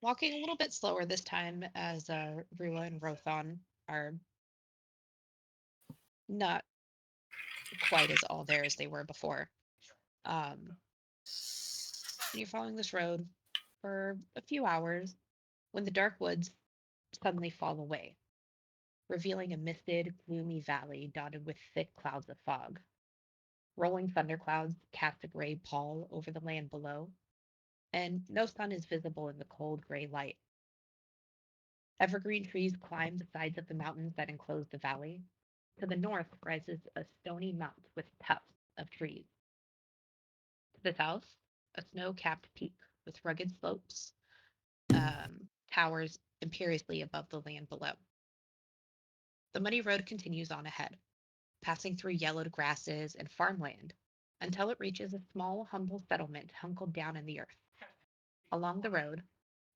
Walking a little bit slower this time as Rua and Rothan are not quite as all there as they were before. And you're following this road for a few hours when the dark woods suddenly fall away, revealing a misted, gloomy valley dotted with thick clouds of fog. Rolling thunderclouds cast a gray pall over the land below, and no sun is visible in the cold gray light. Evergreen trees climb the sides of the mountains that enclose the valley. To the north rises a stony mount with tufts of trees. To the south, a snow-capped peak with rugged slopes towers imperiously above the land below. The muddy road continues on ahead, passing through yellowed grasses and farmland until it reaches a small, humble settlement hunkered down in the earth. Along the road,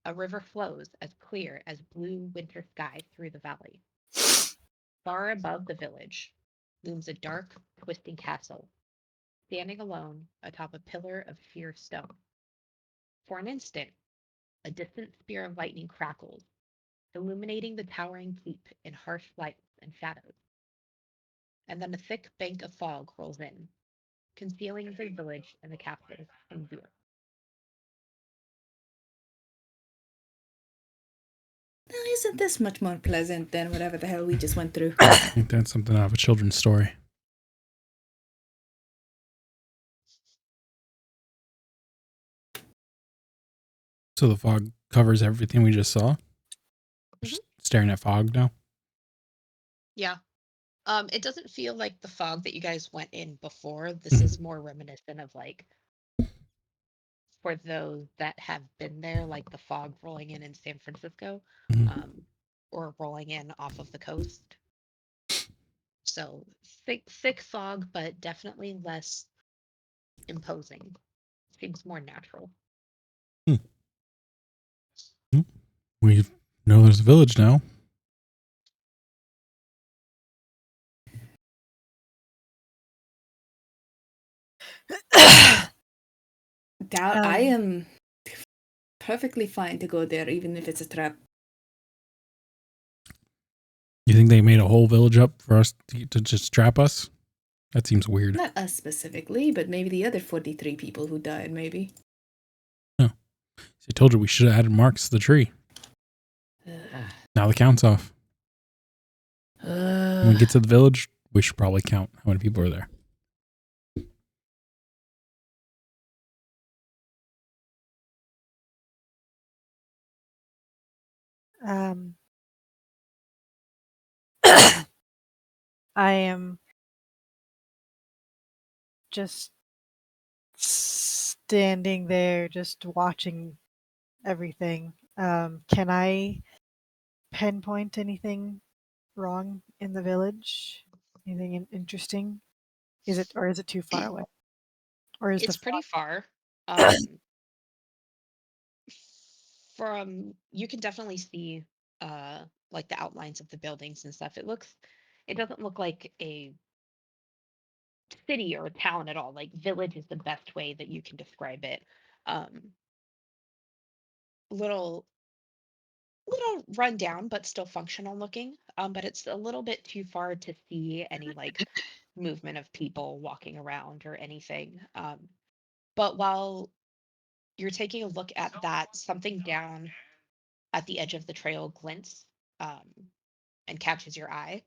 a river flows as clear as blue winter sky through the valley. Far above the village, looms a dark, twisting castle, standing alone atop a pillar of sheer stone. For an instant, a distant spear of lightning crackles, illuminating the towering keep in harsh lights and shadows. And then a thick bank of fog rolls in, concealing the village and the capital from view. Now, isn't this much more pleasant than whatever the hell we just went through? I think that's something out of a children's story. So the fog covers everything we just saw? Just staring at fog now? Yeah. It doesn't feel like the fog that you guys went in before. This is more reminiscent of like for those that have been there, like the fog rolling in San Francisco, Mhm. or rolling in off of the coast. So thick fog, but definitely less imposing. Seems more natural. We know there's a village now. Doubt I am perfectly fine to go there, even if it's a trap. You think they made a whole village up for us to just trap us? That seems weird. Not us specifically, but maybe the other 43 people who died, maybe. No. I told you we should have added marks to the tree. Now the count's off. When we get to the village, we should probably count how many people are there. I am just standing there, just watching everything. Can I pinpoint anything wrong in the village? Anything interesting? Is it too far away? Or is It's the pretty far. From you can definitely see like the outlines of the buildings and stuff. It doesn't look like a city or a town at all. Like village is the best way that you can describe it. Um little little run down but still functional looking. But it's a little bit too far to see any like movement of people walking around or anything. But while you're taking a look at that, something down at the edge of the trail glints, um, and catches your eye.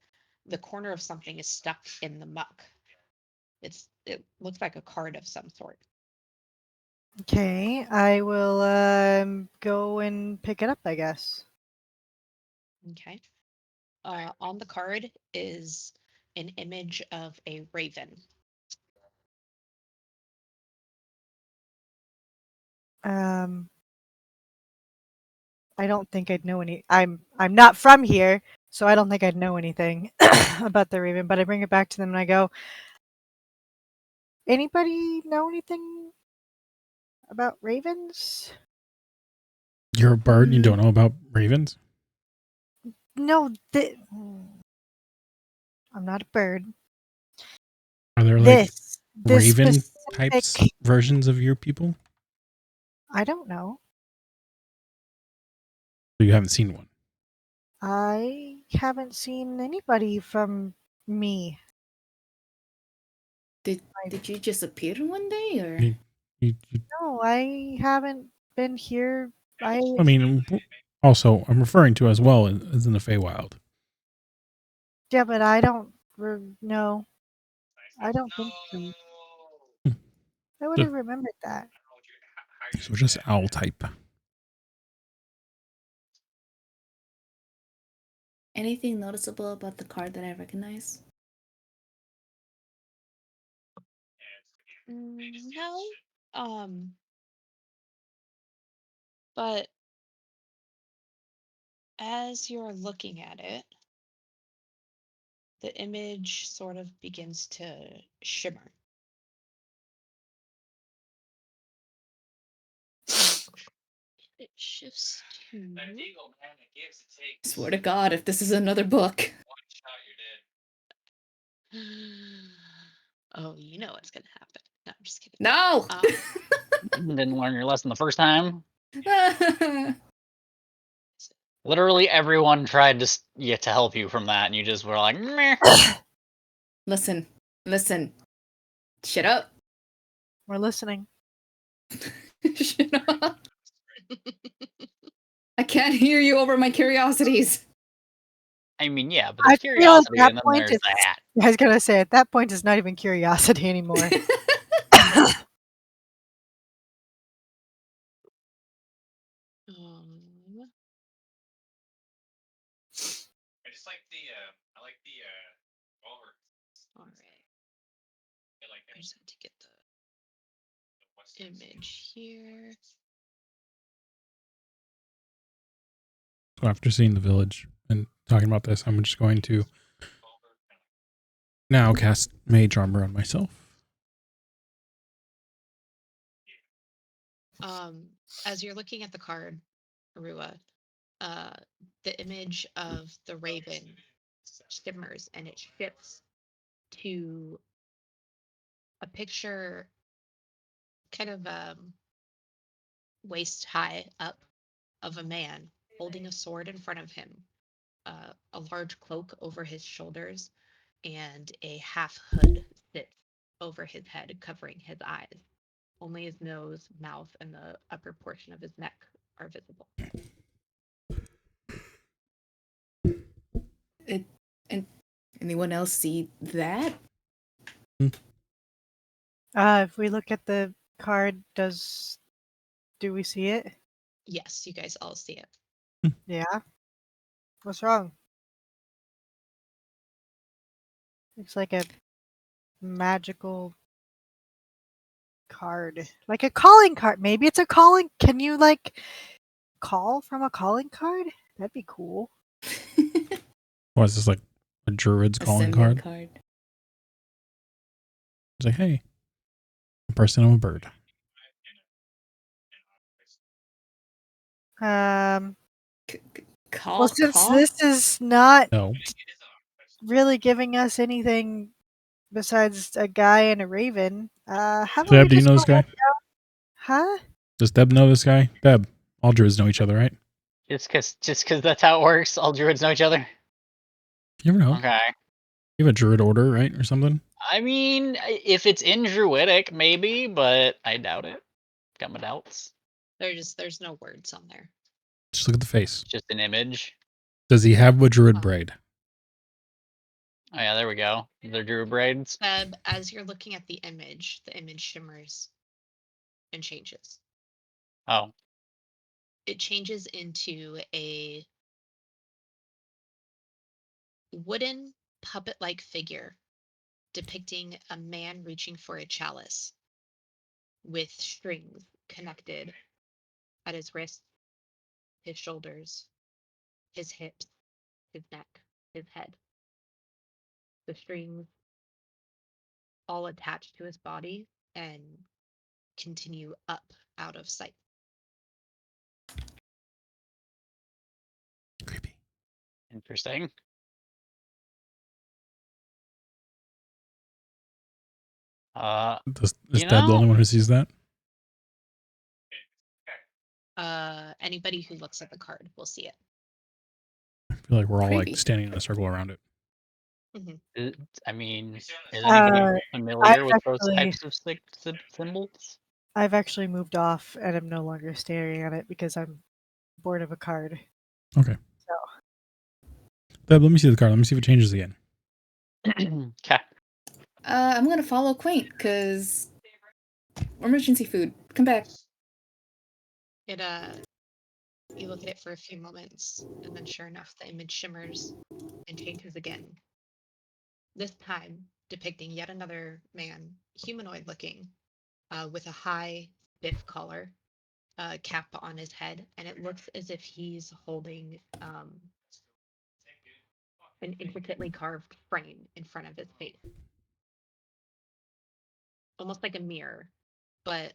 The corner of something is stuck in the muck. It looks like a card of some sort. Okay, I will go and pick it up, I guess. Okay. On the card is an image of a raven. I don't think I'd know any. I'm not from here, so I don't think I'd know anything about the raven. But I bring it back to them and I go, "Anybody know anything about ravens?" You're a bird and you don't know about ravens? No, I'm not a bird. Are there like This raven specific, types versions of your people? I don't know. So you haven't seen one? I haven't seen anybody from me. Did you just appear one day, or? No, I haven't been here. I mean, also, I'm referring to as well as in the Feywild. Yeah, but I don't know. I don't think so. I would have remembered that. So just owl type. Anything noticeable about the card that I recognize? No. But as you're looking at it, the image sort of begins to shimmer. It shifts to. Swear to God, if this is another book. what's gonna happen. No, I'm just kidding. No. Didn't learn your lesson the first time. Literally everyone tried to help you from that, and you just were like, meh. Listen. Shut up. We're listening. Shut up. I can't hear you over my curiosities. I mean, yeah, but I there's feel at curiosity, that and then point there's it's. that. I was gonna say at that point it's not even curiosity anymore. I just like I like the Walrus. All right. I just have to get the image here. So after seeing the village and talking about this, I'm just going to now cast Mage Armor on myself. As you're looking at the card, Arua, the image of the raven shimmers and it shifts to a picture kind of waist high up of a man holding a sword in front of him, a large cloak over his shoulders, and a half hood sits over his head, covering his eyes. Only his nose, mouth, and the upper portion of his neck are visible. And anyone else see that? If we look at the card, do we see it? Yes, you guys all see it. Yeah. What's wrong? Looks like a magical card. Like a calling card. Maybe it's a calling. Can you call from a calling card? That'd be cool. Or is this like a druid's calling Ascendant card? It's like, hey, I'm a person, I'm a bird. Call. Well, since this is not No. really giving us anything besides a guy and a raven, how about Deb, we do you just know go this guy? Huh? Does Deb know this guy? Deb, all druids know each other, right? Just cause that's how it works. All druids know each other. You never know. Okay. You have a druid order, right? Or something? I mean, if it's in druidic, maybe, but I doubt it. Got my doubts. There's no words on there. Just look at the face. Just an image. Does he have a druid braid? Oh yeah, there we go. They're druid braids. As you're looking at the image shimmers and changes. Oh. It changes into a wooden puppet-like figure depicting a man reaching for a chalice with strings connected at his wrists, his shoulders, his hips, his neck, his head. The strings all attached to his body and continue up out of sight. Creepy. Interesting. Is Deb the only one who sees that? Anybody who looks at the card will see it. I feel like we're all Creepy. like standing in a circle around it. I mean, is anybody familiar with those types of symbols? I've actually moved off and I'm no longer staring at it because I'm bored of a card. Okay. So. Deb, let me see the card. Let me see if it changes again. Okay. I'm gonna follow Quaint because emergency food. Come back. You look at it for a few moments, and then sure enough, the image shimmers and changes again. This time, depicting yet another man, humanoid looking, with a high stiff collar, cap on his head, and it looks as if he's holding an intricately carved frame in front of his face. Almost like a mirror, but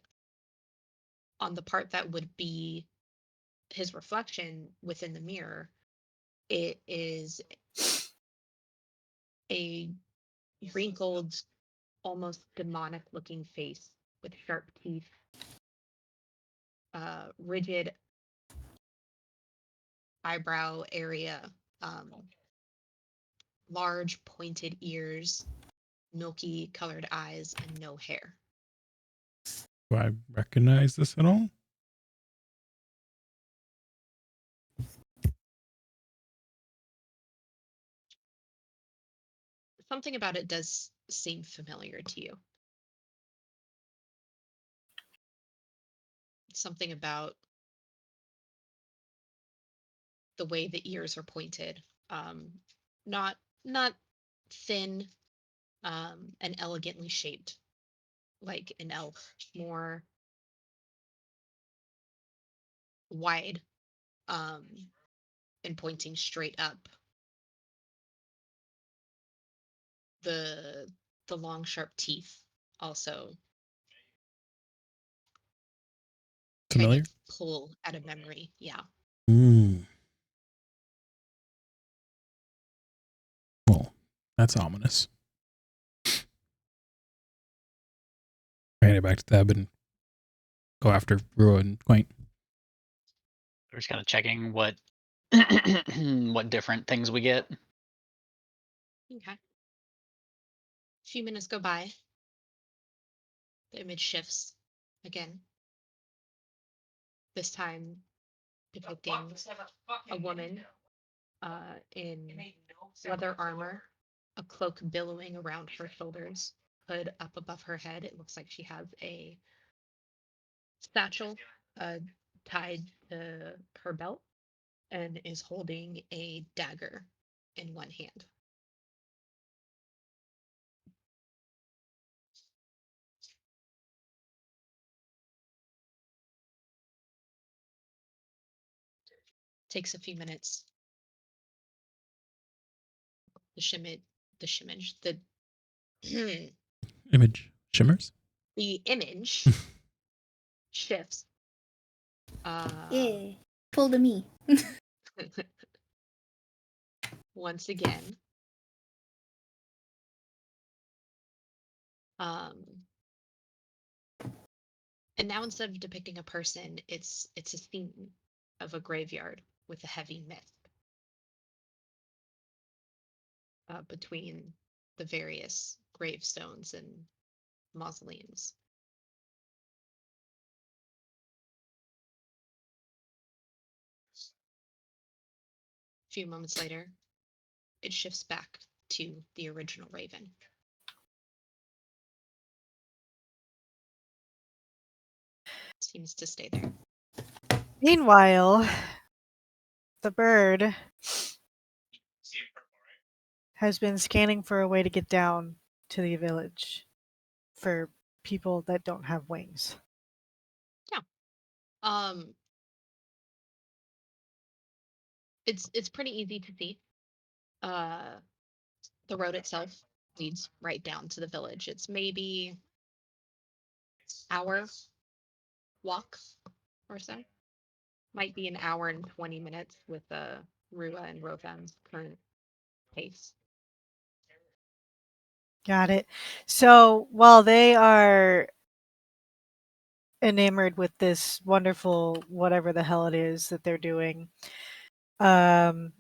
on the part that would be his reflection within the mirror, it is a wrinkled, almost demonic looking face with sharp teeth, rigid eyebrow area, um, large pointed ears, milky colored eyes, and no hair. Do I recognize this at all? Something about it does seem familiar to you. Something about the way the ears are pointed. Not not thin, and elegantly shaped like an elf, more wide, um, and pointing straight up. The the long sharp teeth also kind Familiar? of pull at a memory. Yeah. Mm. Well, that's ominous. Hand it back to Theb and go after Rua and Quaint. We're just kind of checking what what different things we get. Okay. A few minutes go by. The image shifts again. This time depicting a woman in leather armor, a cloak billowing around her shoulders, hood up above her head. It looks like she has a satchel uh, tied to her belt and is holding a dagger in one hand. Takes a few minutes. The shimage, the Image shimmers. the image shifts. Yeah. Pull to me. Once again. And now instead of depicting a person, it's a scene of a graveyard with a heavy mist between the various gravestones and mausoleums. A few moments later, it shifts back to the original raven. Seems to stay there. Meanwhile, the bird has been scanning for a way to get down to the village for people that don't have wings. Yeah. It's pretty easy to see. The road itself leads right down to the village. It's maybe hour walk or so. Might be an hour and 20 minutes with Rua and Rotham's current pace. Got it. So while they are enamored with this wonderful whatever the hell it is that they're doing, um,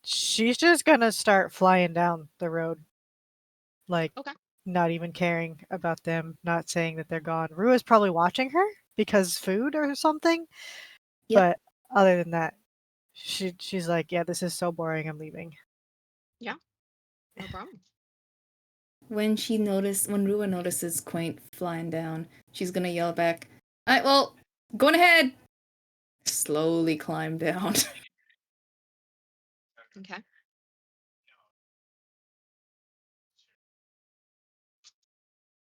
she's just gonna start flying down the road, like Okay. not even caring about them, not saying that they're gone. Rua's probably watching her because food or something. Yep. But other than that, she's like, yeah, this is so boring. I'm leaving. Yeah. No problem. When Rua notices Quaint flying down, she's gonna yell back, "Alright, well, going ahead." Slowly climb down. Okay.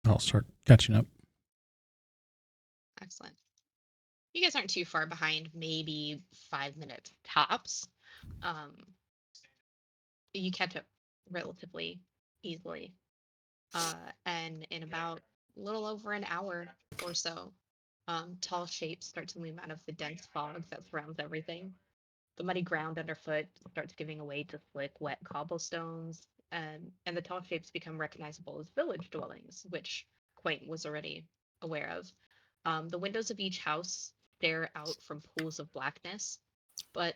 I'll start catching up. Excellent. You guys aren't too far behind, maybe 5 minutes tops. You catch up relatively easily. And in about a little over an hour or so, tall shapes start to loom out of the dense fog that surrounds everything. The muddy ground underfoot starts giving way to slick, wet cobblestones, and the tall shapes become recognizable as village dwellings, which Quaint was already aware of. The windows of each house stare out from pools of blackness, but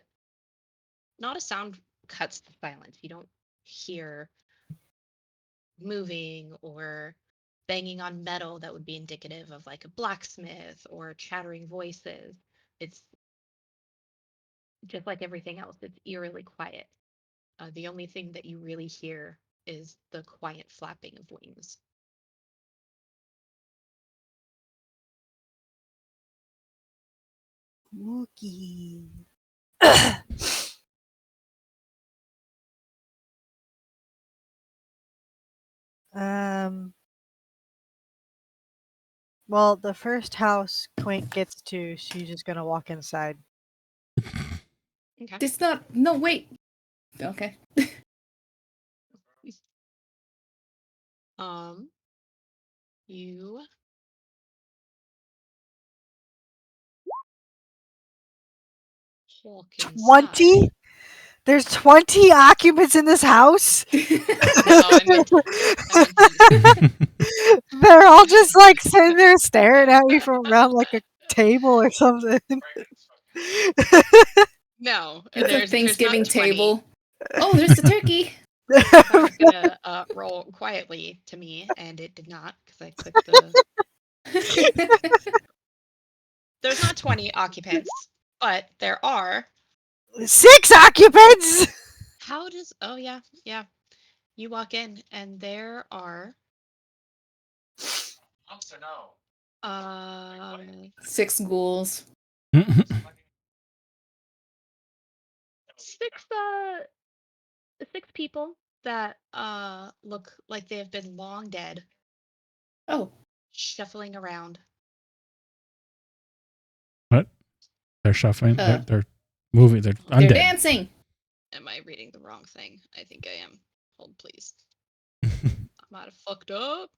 not a sound cuts the silence. You don't hear moving or banging on metal that would be indicative of like a blacksmith or chattering voices. It's just like everything else, it's eerily quiet. The only thing that you really hear is the quiet flapping of wings. Wookie. um. Well, the first house Quint gets to, she's just gonna walk inside. Okay. It's not. No, wait. Okay. You walk inside. 20? There's 20 occupants in this house? No, I meant you. They're all just like sitting there staring at me from around like a table or something. No, It's a there's Thanksgiving not 20. table. Oh, there's the turkey. I was gonna roll quietly to me, and it did not because I clicked the. There's not 20 occupants, but there are. 6 occupants! How does? Oh yeah. You walk in, and there are. Uh, 6 ghouls. six six people that look like they have been long dead, Oh, shuffling around. What? They're shuffling. Uh, They're moving. They're they're undead. dancing. Am I reading the wrong thing? I think I am. Hold, please. I might have fucked up.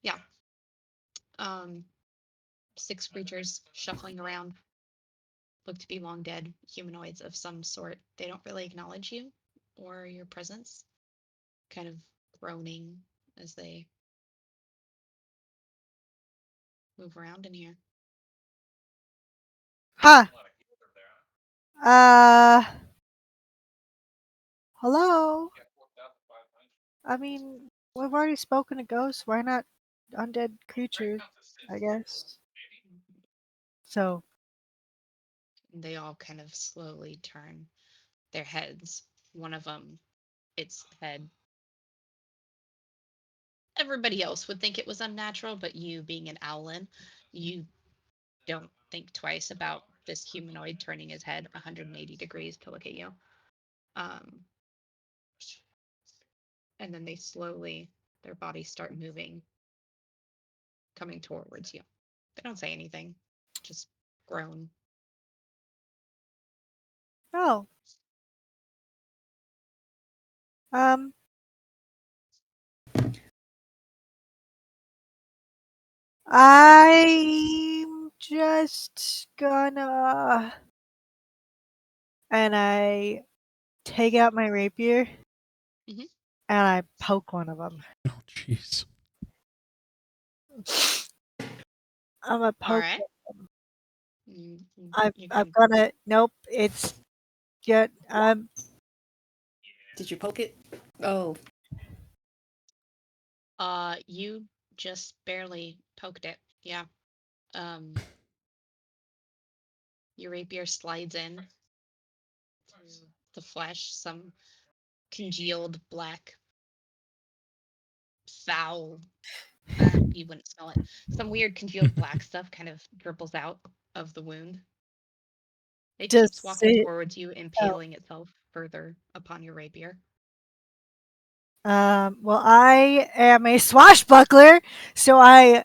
Yeah. Um, 6 creatures shuffling around. Look to be long dead humanoids of some sort. They don't really acknowledge you or your presence. Kind of groaning as they move around in here. Huh. Hello? I mean, we've already spoken to ghosts. Why not undead creatures, I guess? So, And they all kind of slowly turn their heads. One of them, its head. Everybody else would think it was unnatural, but you, being an owlin, you don't think twice about this humanoid turning his head 180 degrees to look at you. And then they slowly, their bodies start moving, coming towards you. They don't say anything, just groan. oh. Um, I'm just gonna. And I take out my rapier Mhm. and I poke one of them. Oh, jeez. I'm gonna All poke. right. You I've can, got to. Nope. It's good. Did you poke it? Oh, you just barely poked it. Yeah. Your rapier slides in through the flesh, some congealed black foul. You wouldn't smell it. Some weird congealed black stuff kind of dribbles out of the wound. It does keeps walking it. towards you, impaling itself further upon your rapier. Well, I am a swashbuckler, so I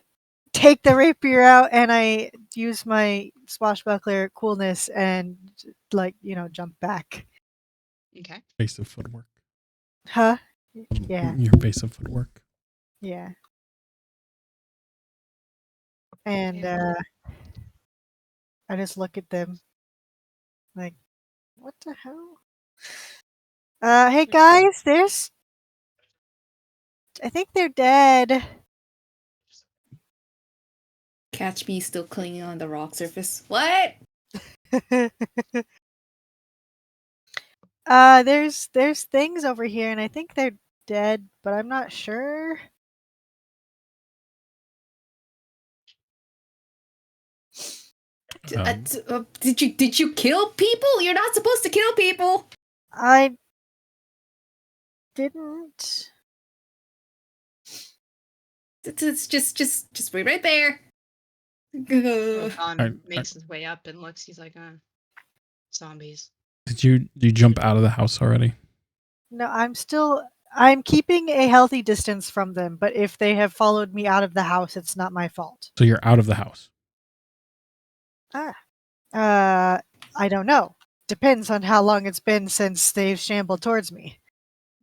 take the rapier out and I use my swashbuckler coolness and jump back. Okay. Basic footwork. Huh? Yeah. Your basic footwork. Yeah. And Yeah. I just look at them like, what the hell? Hey guys, I think they're dead. Catch me still clinging on the rock surface. What? There's things over here, and I think they're dead, but I'm not sure. Did you kill people? You're not supposed to kill people. I didn't. It's just wait right there. Don makes his way up and looks. He's like, zombies. Did you jump out of the house already? No, I'm keeping a healthy distance from them, but if they have followed me out of the house, it's not my fault. So you're out of the house. I don't know. Depends on how long it's been since they've shambled towards me.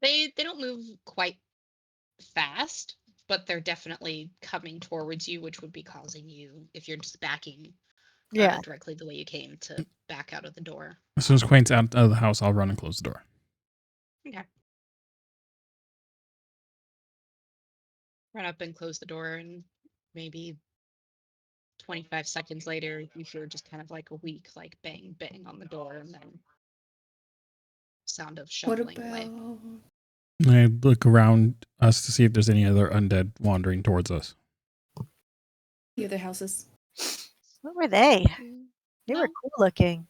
They don't move quite fast, but they're definitely coming towards you, which would be causing you, if you're just backing Yeah. directly the way you came, to back out of the door. As soon as Quaint's out of the house, I'll run and close the door. Okay. Run up and close the door, and maybe 25 seconds later, you hear just kind of like a weak, like bang, bang on the door, and then sound of What shuffling about away. I look around us to see if there's any other undead wandering towards us. the other houses? What were they? They were No, cool looking.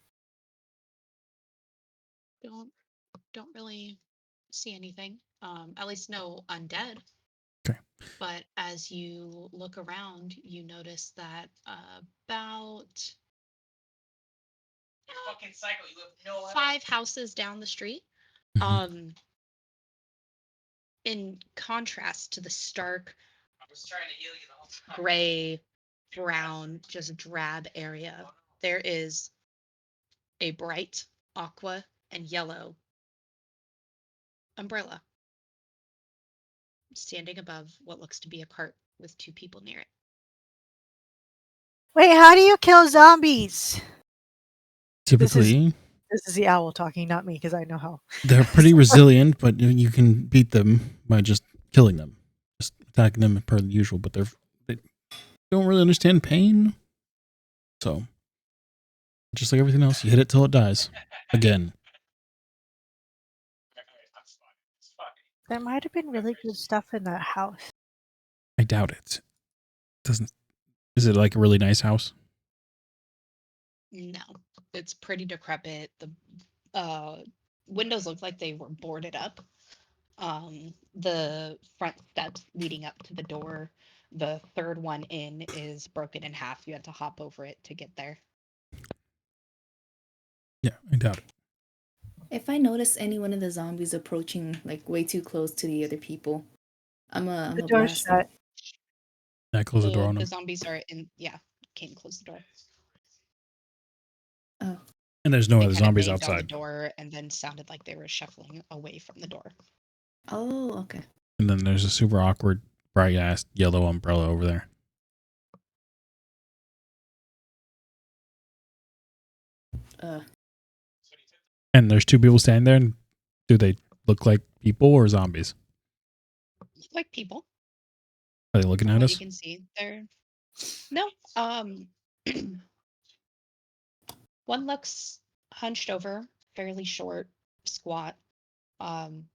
don't really see anything. At least no undead. Okay. But as you look around, you notice that about 5 houses down the street, Mhm. in contrast to the stark gray, brown, just drab area, there is a bright aqua and yellow umbrella standing above what looks to be a cart with 2 people near it. Wait, how do you kill zombies? Typically, This is the owl talking, not me, because I know how. they're pretty resilient, but you can beat them by just killing them, just attacking them per the usual. But they don't really understand pain, so just like everything else, you hit it till it dies. Again, There might have been really good stuff in that house. I doubt it. Doesn't. Is it like a really nice house? No, it's pretty decrepit. The windows look like they were boarded up. The front steps leading up to the door, the third one in, is broken in half. You had to hop over it to get there. Yeah, I doubt it. If I notice any one of the zombies approaching like way too close to the other people, I'm a The door's blast them. shut. I close the door on The them. zombies are in. Yeah, can't close the door. Oh, And there's no They other kind of zombies banged on the outside. door and then sounded like they were shuffling away from the door. oh, okay. And then there's a super awkward, bright ass yellow umbrella over there. And there's 2 people standing there. And do they look like people or zombies? Like people. Are they looking From at what us? you can see, they're no. One looks hunched over, fairly short, squat. And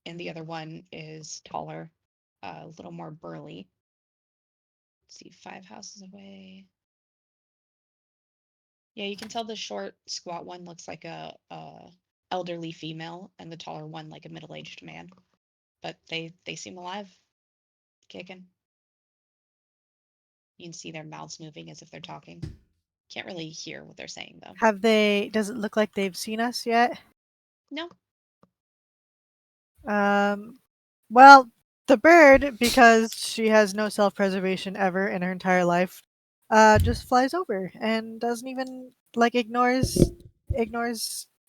the other one is taller, a little more burly. Let's see, 5 houses away. Yeah, you can tell the short, squat one looks like a elderly female, and the taller one like a middle-aged man. But they seem alive, kicking. You can see their mouths moving as if they're talking. Can't really hear what they're saying though. Does it look like they've seen us yet? No. Well, the bird, because she has no self-preservation ever in her entire life, just flies over and doesn't even ignores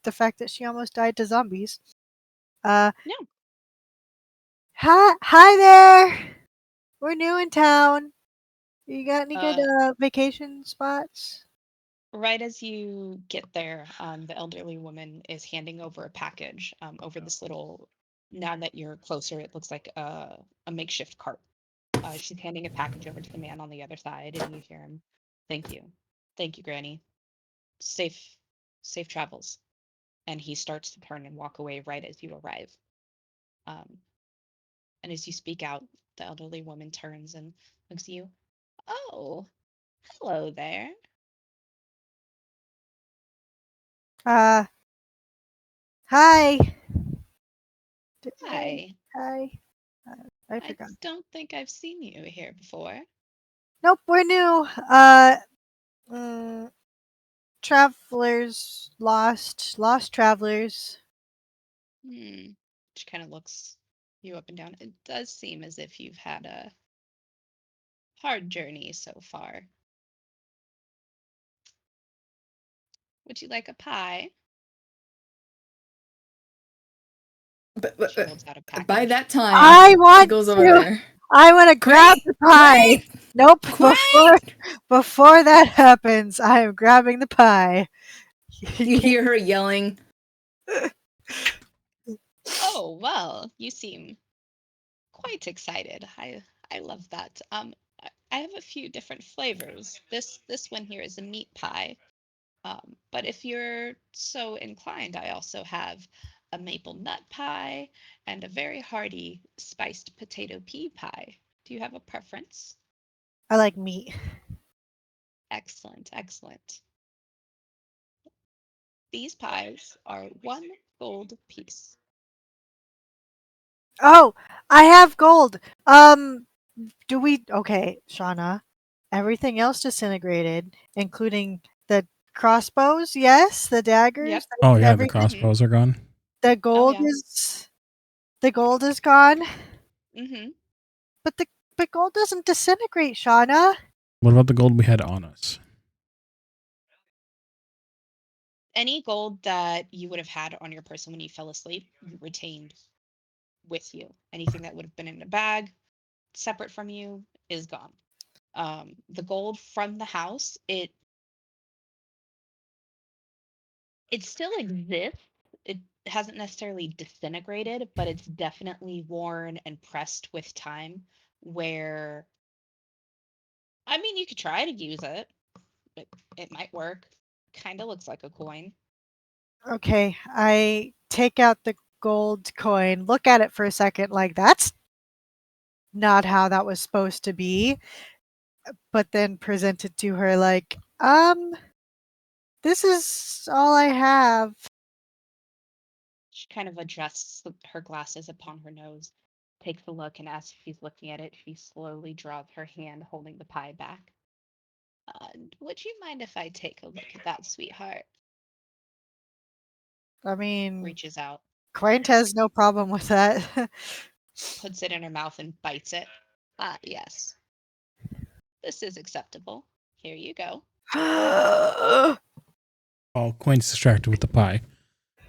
the fact that she almost died to zombies. No. Hi there. We're new in town. You got any good vacation spots? Right as you get there, the elderly woman is handing over a package over this little. Now that you're closer, it looks like a makeshift cart. She's handing a package over to the man on the other side, and you hear him, "Thank you, thank you, Granny. Safe travels." And he starts to turn and walk away right as you arrive. Um, and as you speak out, the elderly woman turns and looks at you. "Oh, hello there." Hi. "Hi. Hi. I I forgot. don't think I've seen you here before." Nope, we're new. Travelers, lost travelers. Hmm. She kind of looks you up and down. It does seem as if you've had a hard journey so far. Would you like a pie? But, She holds out a by package. that time, I he want goes over to. there. I want to grab the pie. Quaint! Nope. Quaint! Before that happens, I am grabbing the pie. You hear her yelling. Oh, well, you seem quite excited. I love that. I have a few different flavors. This one here is a meat pie. But if you're so inclined, I also have a maple nut pie and a very hearty spiced potato pea pie. Do you have a preference? I like meat. Excellent, excellent. These pies are 1 gold piece. Oh, I have gold. Do we? Okay, Shauna. Everything else disintegrated, including the crossbows. Yes, the daggers. Yep. Oh yeah, the Everything. crossbows are gone. The Oh gold yeah. is gone. Mm-hmm. But gold doesn't disintegrate, Shauna. What about the gold we had on us? Any gold that you would have had on your person when you fell asleep, you retained with you. Anything that would have been in a bag separate from you is gone. The gold from the house, it still exists. It hasn't necessarily disintegrated, but it's definitely worn and pressed with time. Where, I mean, you could try to use it. It might work. Kind of looks like a coin. Okay, I take out the gold coin, look at it for a second, like that's not how that was supposed to be, but then present it to her like, this is all I have. She kind of adjusts her glasses upon her nose, takes a look, and as she's looking at it, she slowly draws her hand holding the pie back. Would you mind if I take a look at that, sweetheart? I mean, Reaches out, Quaint has no problem with that. puts it in her mouth, and bites it. Yes. This is acceptable. Here you go. Oh, Quaint's distracted with the pie.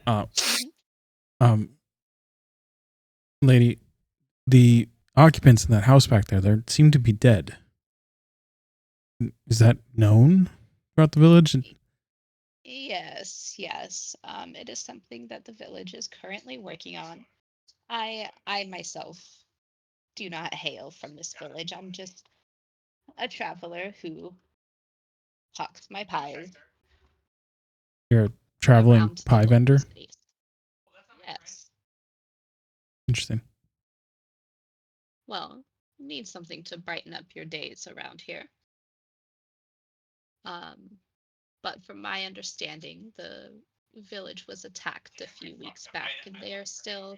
Mhm. Lady, the occupants in that house back there seem to be dead. Is that known throughout the village? Yes, yes. It is something that the village is currently working on. I myself do not hail from this village. I'm just a traveler who hawks my pies You're a traveling around the pie local vendor? cities. Yes. Interesting. Well, need something to brighten up your days around here. Um, but from my understanding, the village was attacked a few weeks back, and they are still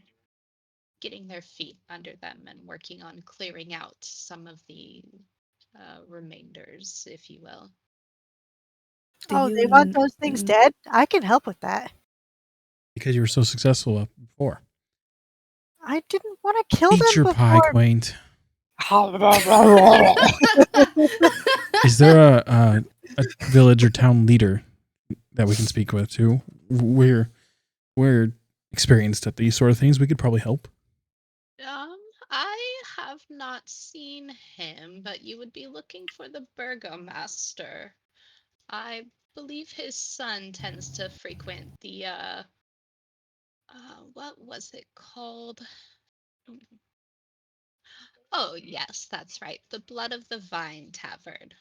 getting their feet under them and working on clearing out some of the remainders, if you will. Do Oh, they want those things dead? I can help with that. Because you were so successful before. I didn't want to kill Eat them your pie, before. Quaint. Is there a village or town leader that we can speak with too? We're experienced at these sort of things. We could probably help. I have not seen him, but you would be looking for the burgomaster. I believe his son tends to frequent the what was it called? Oh yes, that's right. The Blood of the Vine Tavern.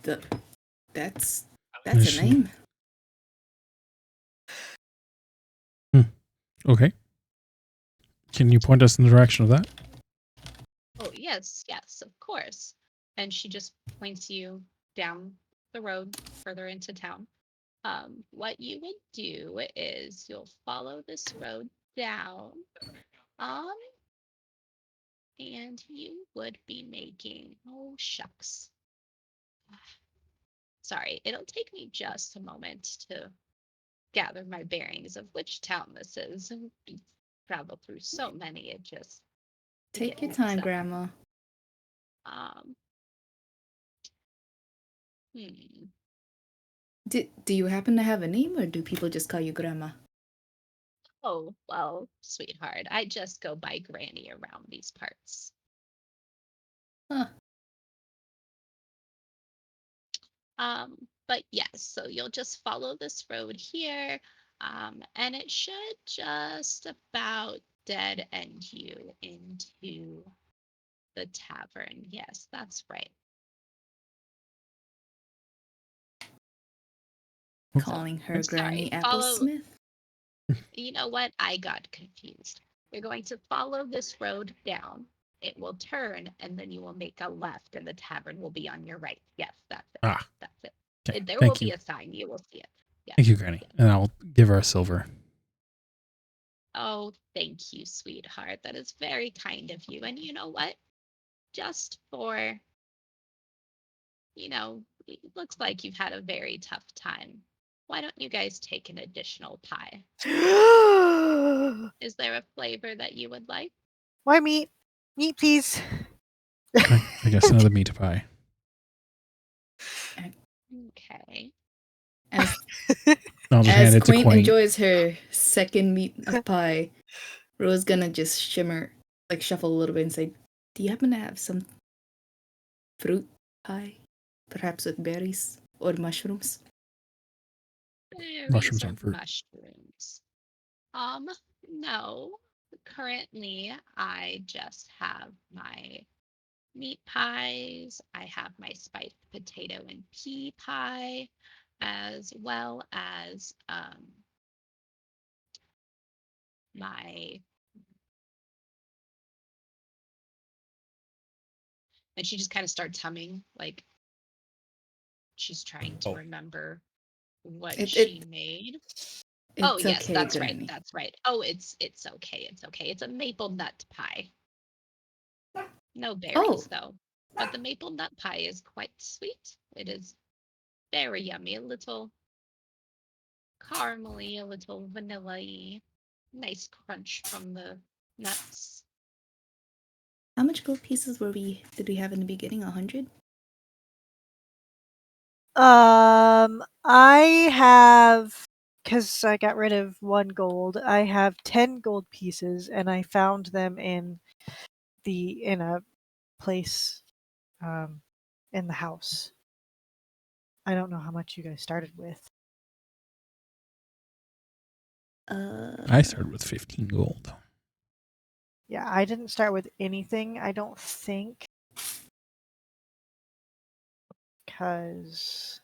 That's a Mission. name. Okay. Can you point us in the direction of that? Oh yes, of course. And she just points you down the road further into town. What you would do is you'll follow this road down. And you would be making, oh shucks. Sorry, it'll take me just a moment to gather my bearings of which town this is. And we travel through so many, it just Take get your mixed time, up. Grandma. Do you happen to have a name, or do people just call you Grandma? Oh, well, sweetheart, I just go by Granny around these parts. Huh. But yes, so you'll just follow this road here, and it should just about dead end you into the tavern. Yes, that's right. Calling her Granny Sorry, follow. Applesmith? You know what? I got confused. You're going to follow this road down. It will turn, and then you will make a left, and the tavern will be on your right. Yes, that's it. Ah. That's it. Okay. There Thank will you. be a sign. You will see it. Yes. Thank you, Granny. Yes. And I'll give her a silver. Oh, thank you, sweetheart. That is very kind of you. And you know what? Just for, it looks like you've had a very tough time. Why don't you guys take an additional pie? Is there a flavor that you would like? Why meat? Meat, please. I guess another meat pie. Okay. I'll just hand As it to Quaint Quaint. enjoys her second meat of pie, Rose gonna just shuffle a little bit and say, "Do you happen to have some fruit pie, perhaps with berries or mushrooms?" Mushrooms Berries or aren't fruit. mushrooms? No. Currently, I just have my meat pies. I have my spiced potato and pea pie, as well as my. And she just kind of starts humming, like she's trying to remember what she made. Oh yes, okay, that's right. Granny. That's right. Oh, it's okay. It's okay. It's a maple nut pie. No berries though. But the maple nut pie is quite sweet. It is very yummy. A little caramely, a little vanilla-y. Nice crunch from the nuts. How much gold pieces did we have in the beginning? 100? I have, because I got rid of 1 gold, I have 10 gold pieces, and I found them in a place in the house. I don't know how much you guys started with. I started with 15 gold. Yeah, I didn't start with anything, I don't think, because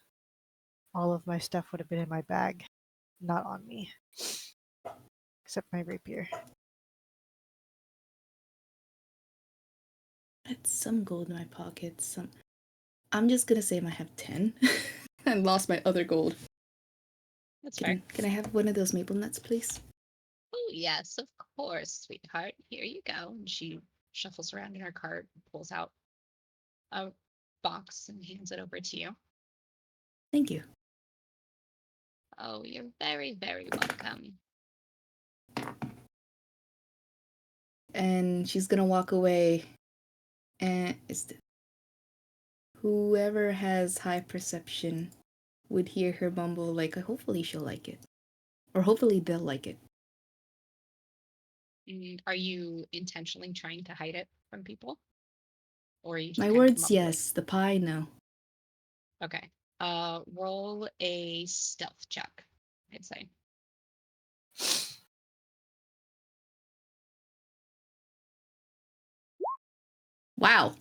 all of my stuff would have been in my bag, not on me, except my rapier. I had some gold in my pockets. I'm just gonna say I have 10. I lost my other gold. That's fair. Can I have one of those maple nuts, please? Oh yes, of course, sweetheart. Here you go. And she shuffles around in her cart, pulls out a box, and hands it over to you. Thank you. Oh, you're very, very welcome. And she's gonna walk away, and whoever has high perception would hear her mumble like, "Hopefully she'll like it," or "Hopefully they'll like it." Are you intentionally trying to hide it from people? Or are you just My kind of come words, up with- yes. The pie, no. Okay. Roll a stealth check, I'd say. Wow.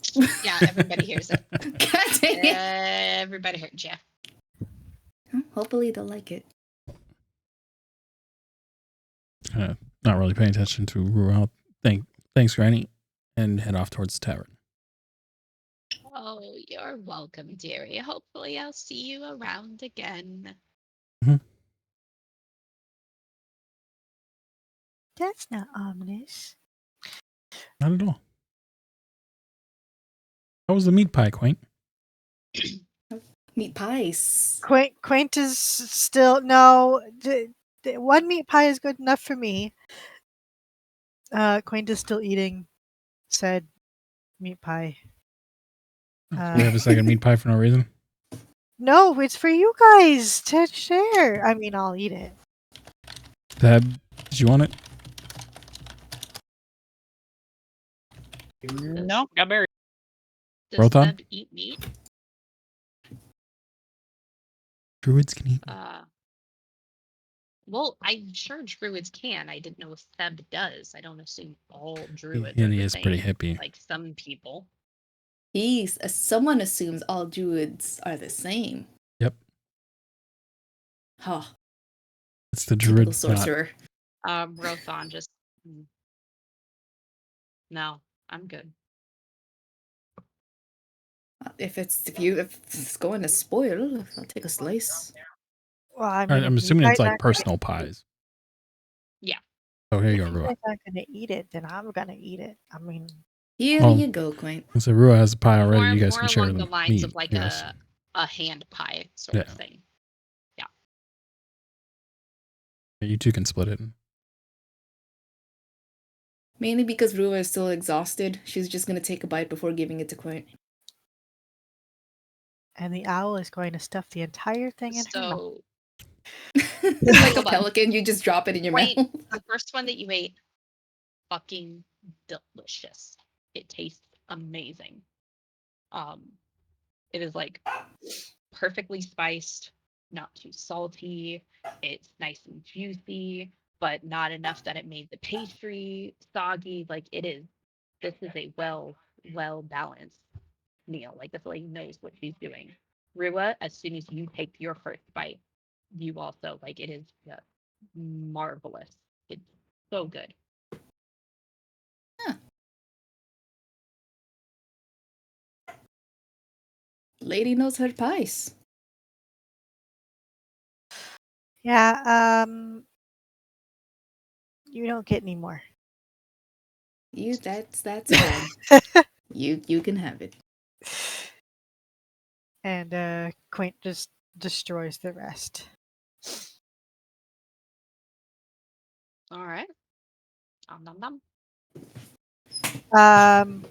Yeah, everybody hears it. God dang it. Everybody heard you. Hopefully they'll like it. Not really paying attention to Ruel. Thanks, Granny, and head off towards the tavern. Oh, you're welcome, dearie. Hopefully I'll see you around again. That's not ominous. Not at all. How was the meat pie, Quaint? Meat pies. Quaint is still no. One meat pie is good enough for me. Quaint is still eating said meat pie. We have a second meat pie for no reason. No, it's for you guys to share. I mean, I'll eat it. Dad, did you want it? No, got buried. Does Rothon? Seb eat meat? Druids can eat. Well, I'm sure druids can. I didn't know if Seb does. I don't assume all druids And are he the is same, pretty hippie. like some people. Someone assumes all druids are the same. Yep. Huh. It's the Typical druid god. sorcerer. Rothon just... No, I'm good. If it's going to spoil, I'll take a slice. Well, I mean, I'm if you assuming it's guys like aren't personal pies. Yeah. Oh, here you if go, you Rua. guys aren't gonna eat it, then I'm gonna eat it. I mean, Here Well, you go, Quaint. So Rua has a pie already. You guys more can share along the the lines meat. of like Yes. a hand pie sort of Yeah. thing. You two can split it. Mainly because Rua is still exhausted. She's just going to take a bite before giving it to Quaint. and the owl is going to stuff the entire thing in her mouth. So Like a Hold on. pelican, you just drop it in your Quaint, mouth. the first one that you ate, fucking delicious. It tastes amazing. It is like perfectly spiced, not too salty. It's nice and juicy, but not enough that it made the pastry soggy. Like this is a well balanced meal. Like this lady knows what she's doing. Rua, as soon as you take your first bite, you also like it is just marvelous. It's so good. Lady knows her pies. Yeah. You don't get any more. That's fine. You can have it. And Quaint just destroys the rest. All right. Nom nom.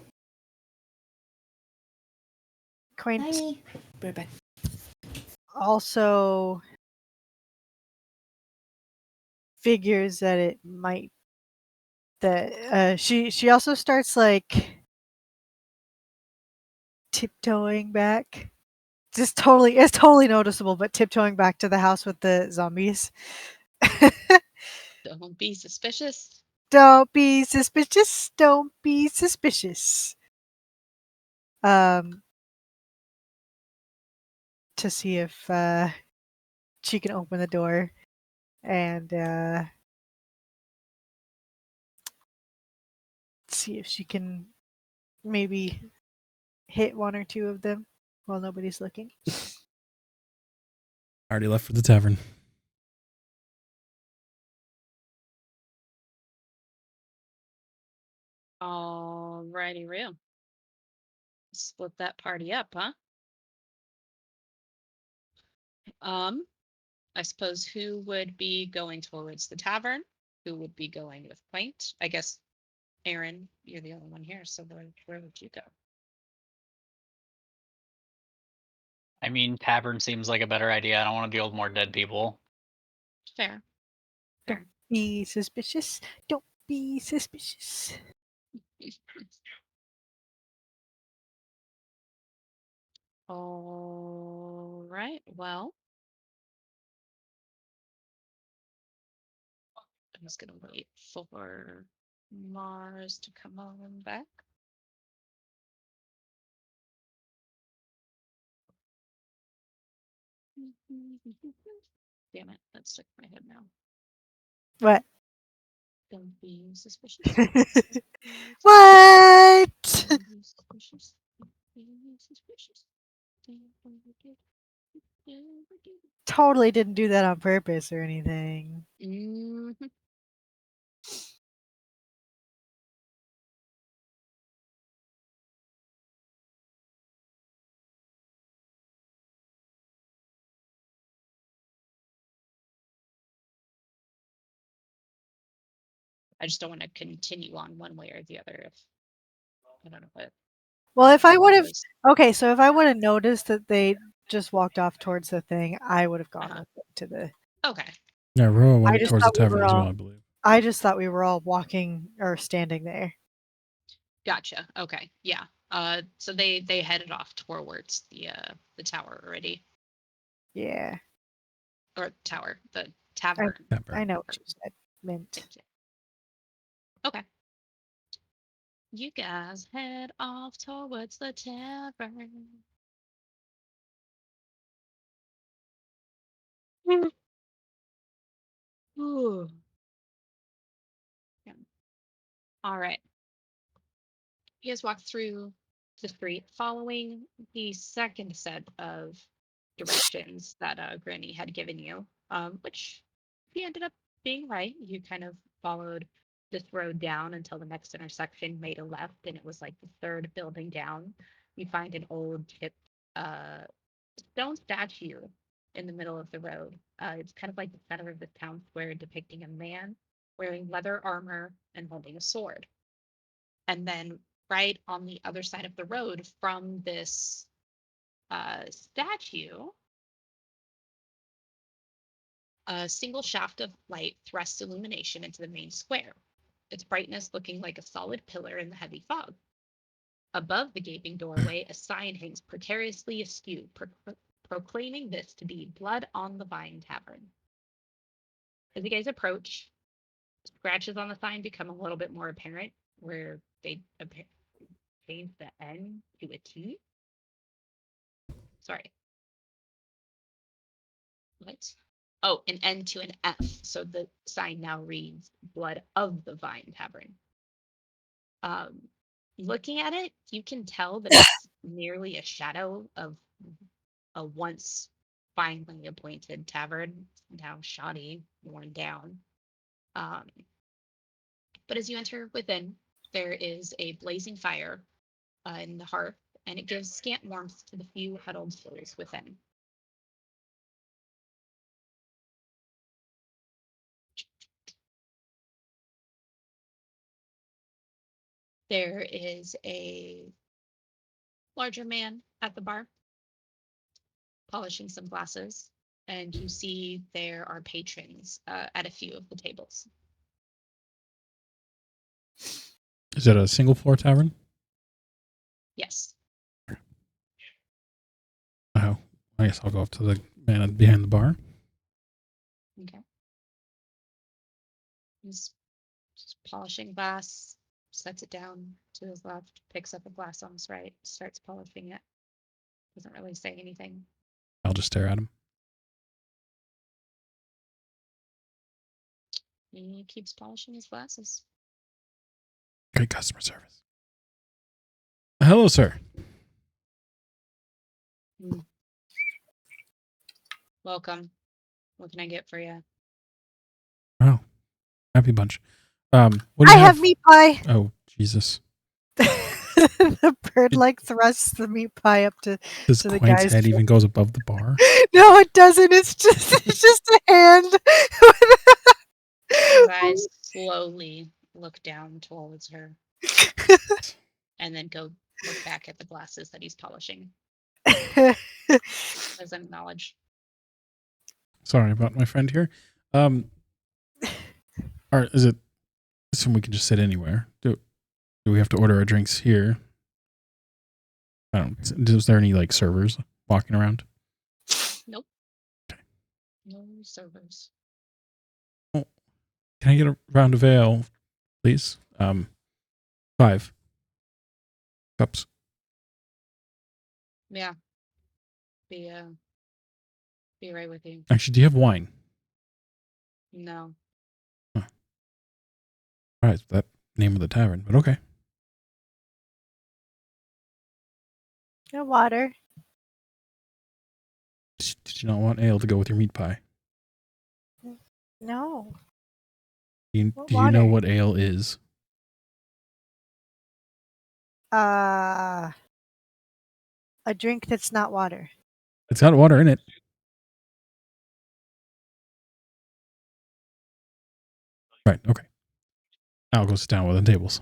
Quaint Bye. We're back. also figures that it might she also starts like tiptoeing back. It's totally noticeable, but tiptoeing back to the house with the zombies. Don't be suspicious. Don't be suspicious. Don't be suspicious. To see if she can open the door and see if she can maybe hit one or two of them while nobody's looking. Already left for the tavern. Alrighty, real. Split that party up, huh? I suppose who would be going towards the tavern? Who would be going with Quaint? I guess Aaron, you're the only one here, so where would you go? I mean, tavern seems like a better idea. I don't want to deal with more dead people. Fair. Be suspicious. Don't be suspicious. All right. Well, I'm just gonna wait for Mars to come on back. Damn it, that stuck in my head now. What? Don't be suspicious. What? Don't be suspicious. Don't be suspicious. Totally didn't do that on purpose or anything. Mhm. I just don't want to continue on one way or the other if I don't know what. Well, if I would have, was. okay, so if I would have noticed that they just walked off towards the thing, I would have gone Uh-huh. with them to the. Okay. Yeah, Roa I went just towards the thought we tavern were as well, all. I believe. I just thought we were all walking or standing there. Gotcha. Okay. Yeah. So they headed off towards the tower already. Yeah, Or tower, the I, tavern. I know what you said. Mint. Thank you. Okay. You guys head off towards the tavern. Ooh. Yeah. All right. You guys walk through the street following the second set of directions that Granny had given you, which he ended up being right. You kind of followed this road down until the next intersection made a left, and it was like the third building down. You find an old chipped uh, stone statue in the middle of the road. It's kind of like the center of the town square, depicting a man wearing leather armor and holding a sword. And then right on the other side of the road from this statue, a single shaft of light thrusts illumination into the main square, its brightness looking like a solid pillar in the heavy fog. Above the gaping doorway, a sign hangs precariously askew, proclaiming this to be Blood on the Vine Tavern. As you guys approach, scratches on the sign become a little bit more apparent, where they change the N to a T. Sorry. What? Oh, an N to an F. So the sign now reads Blood of the Vine Tavern. Looking at it, you can tell that it's merely a shadow of a once finely appointed tavern, now shoddy, worn down. Um, but as you enter within, there is a blazing fire in the hearth, and it gives scant warmth to the few huddled souls within. There is a larger man at the bar polishing some glasses, and you see there are patrons at a few of the tables. Is it a single floor tavern? Yes. Oh, I guess I'll go up to the man behind the bar. Okay. He's just polishing glass, sets it down to his left, picks up a glass on his right, starts polishing it. Doesn't really say anything. I'll just stare at him. He keeps polishing his glasses. Great customer service. Hello, sir. Welcome. What can I get for you? Oh, happy bunch. What do I you have meat pie. Oh, Jesus. The bird like thrusts the meat pie up to This the coin's guy's head throat. even goes above the bar. No, it doesn't. It's just a hand. You guys slowly look down towards her and then go look back at the glasses that he's polishing. As an knowledge. Sorry about my friend here. Or is it? Assume we can just sit anywhere. Do we have to order our drinks here? Is there any like servers walking around? Nope. No servers. Can I get a round of ale, please? 5 cups. Yeah. Be right with you. Actually, do you have wine? No. All right, that name of the tavern, but okay. No water. Did you not want ale to go with your meat pie? No. Do What you know water? what ale is? A drink that's not water. It's got water in it. Right, okay. I'll go sit down with the tables.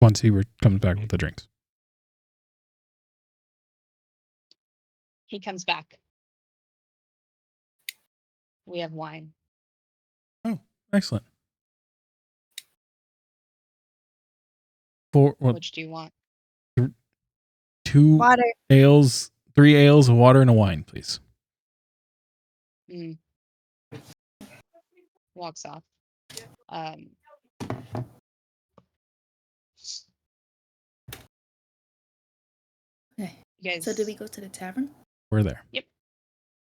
Once he comes back with the drinks. He comes back. We have wine. Oh, excellent. Well, Which do you want? 2 Water. ales, 3 ales, a water, and a wine, please. Walks off. Okay. You guys. So do we go to the tavern? We're there. Yep.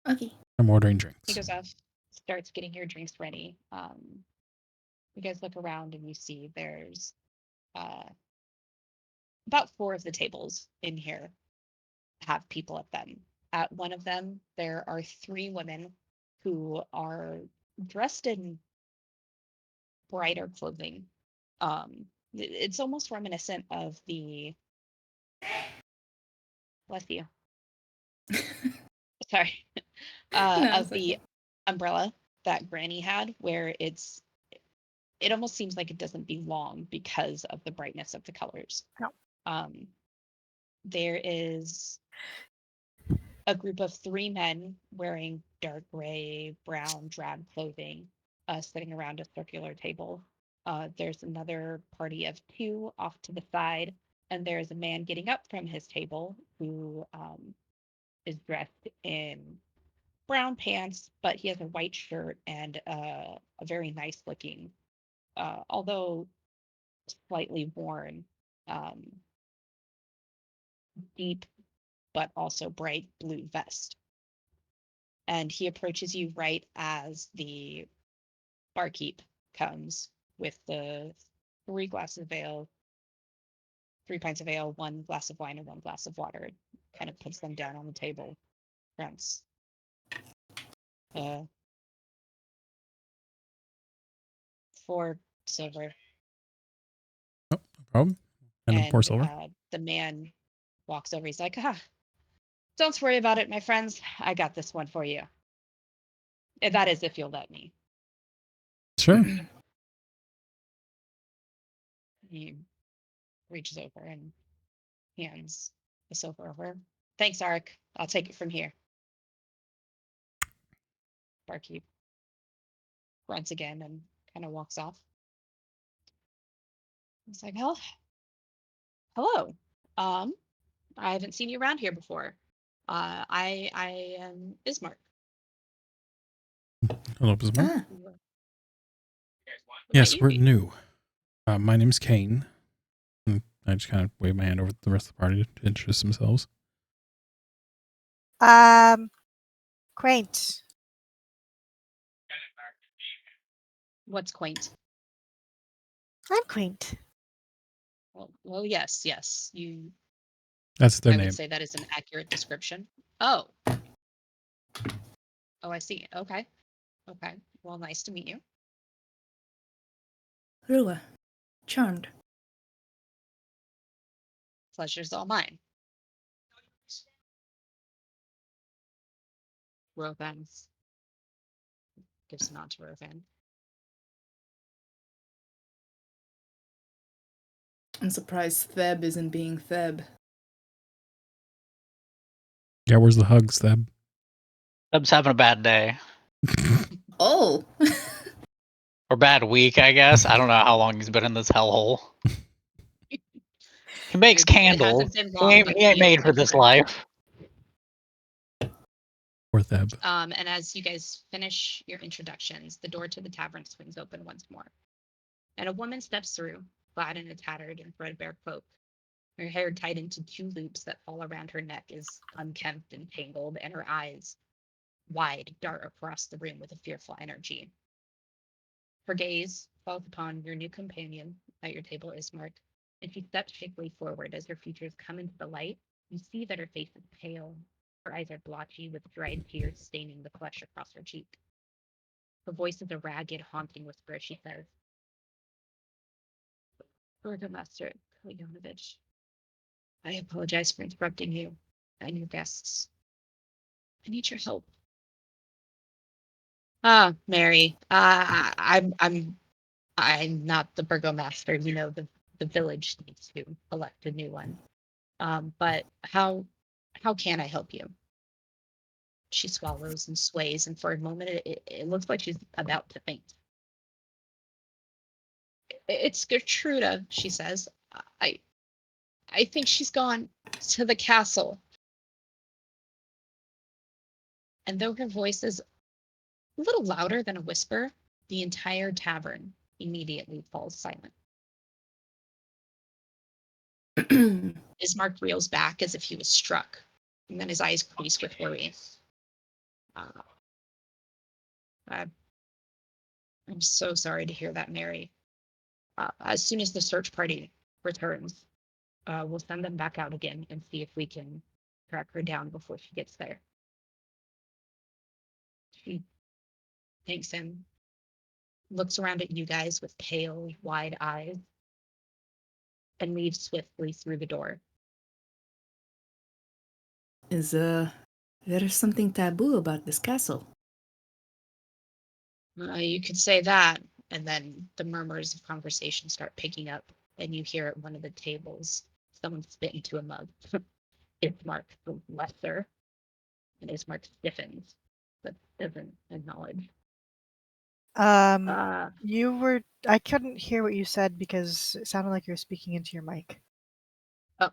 Okay. I'm ordering He drinks. goes off, starts getting your drinks ready. You guys look around and you see there's about 4 of the tables in here have people at them. At one of them, there are 3 women who are dressed in brighter clothing. It's almost reminiscent of the. Bless you. Sorry. No, Of it's the okay. umbrella that Granny had, where it almost seems like it doesn't belong because of the brightness of the colors. No. There is a group of 3 men wearing dark gray, brown, drab clothing, sitting around a circular table. There's another party of 2 off to the side, and there's a man getting up from his table who is dressed in brown pants, but he has a white shirt and a very nice looking, although slightly worn, deep but also bright blue vest. And he approaches you right as the barkeep comes with the 3 glasses of ale, 3 pints of ale, 1 glass of wine, and 1 glass of water. Kind of puts them down on the table. Grunts. 4 silver. Oh, no problem. And 4 silver. The man walks over. He's like, don't worry about it, my friends. I got this one for you. That is, if you'll let me. Sure. He reaches over and hands the silver over. Thanks, Arik. I'll take it from here. Barkeep grunts again and kind of walks off. He's like, hello. I haven't seen you around here before. I am Ismark. Hello, Bismarck. Ah, Yes, we're new. My name's Kane. And I just kind of wave my hand over to the rest of the party to introduce themselves. Quaint. What's quaint? I'm quaint. Well, yes. You. That's their I name. would say that is an accurate description. Oh, I see. Okay. Well, nice to meet you. Rua. Charmed. Pleasure's all mine. Rothan gives a nod to Rothan. I'm surprised Theb isn't being Theb. Yeah, where's the hugs, Theb? Theb's having a bad day. Oh! Or bad week, I guess. I don't know how long he's been in this hellhole. He makes It candles. hasn't been He long, ain't, but he ain't feels made for like this forever. life. Or Theb. And as you guys finish your introductions, the door to the tavern swings open once more, and a woman steps through, clad in a tattered and threadbare cloak. Her hair tied into 2 loops that fall around her neck is unkempt and tangled, and her eyes, wide, dart across the room with a fearful energy. Her gaze falls upon your new companion at your table, Ismark, and she steps shakily forward. As her features come into the light, you see that her face is pale. Her eyes are blotchy, with dried tears staining the flesh across her cheek. Her voice is a ragged, haunting whisper as she says, Burgomaster Kalyanovich, I apologize for interrupting you and your guests. I need your help. Ah, Mary. I'm not the burgomaster. You know, the village needs to elect a new one. But how can I help you? She swallows and sways, and for a moment it looks like she's about to faint. It's Gertruda, she says. I I think she's gone to the castle. And though her voice is a little louder than a whisper, the entire tavern immediately falls silent. Ismark reels back as if he was struck, and then his eyes crease with worry. Uh, I'm so sorry to hear that, Mary. As soon as the search party returns, we'll send them back out again and see if we can track her down before she gets there. She thanks him, looks around at you guys with pale, wide eyes, and leaves swiftly through the door. Is there something taboo about this castle? You could say that, and then the murmurs of conversation start picking up, and you hear at one of the tables someone spit into a mug. Ismark the Lesser, and Ismark stiffens, but doesn't acknowledge. I couldn't hear what you said because it sounded like you were speaking into your mic. Oh,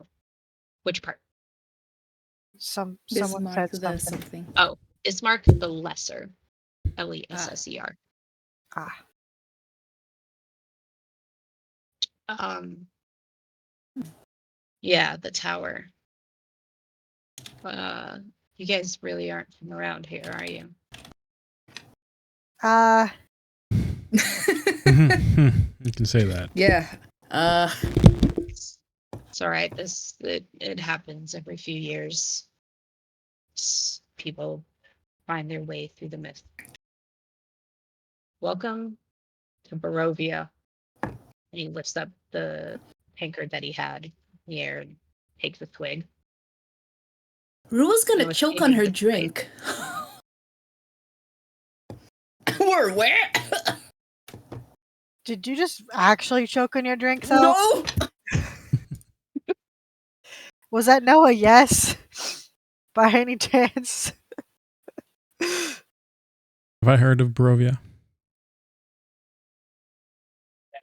which part? Someone Bismarck said the something. something. Oh, Ismark the Lesser, Lesser. Ah. Yeah, the tower. You guys really aren't from around here, are you? You can say that. Yeah. It's all right. It happens every few years. People find their way through the mist. Welcome to Barovia. And he lifts up the tankard that he had in the air and takes a swig. Rua's gonna No choke on escaping her this place. drink. Or where? Did you just actually choke on your drink, though? No! Was that no a yes? By any chance? Have I heard of Barovia?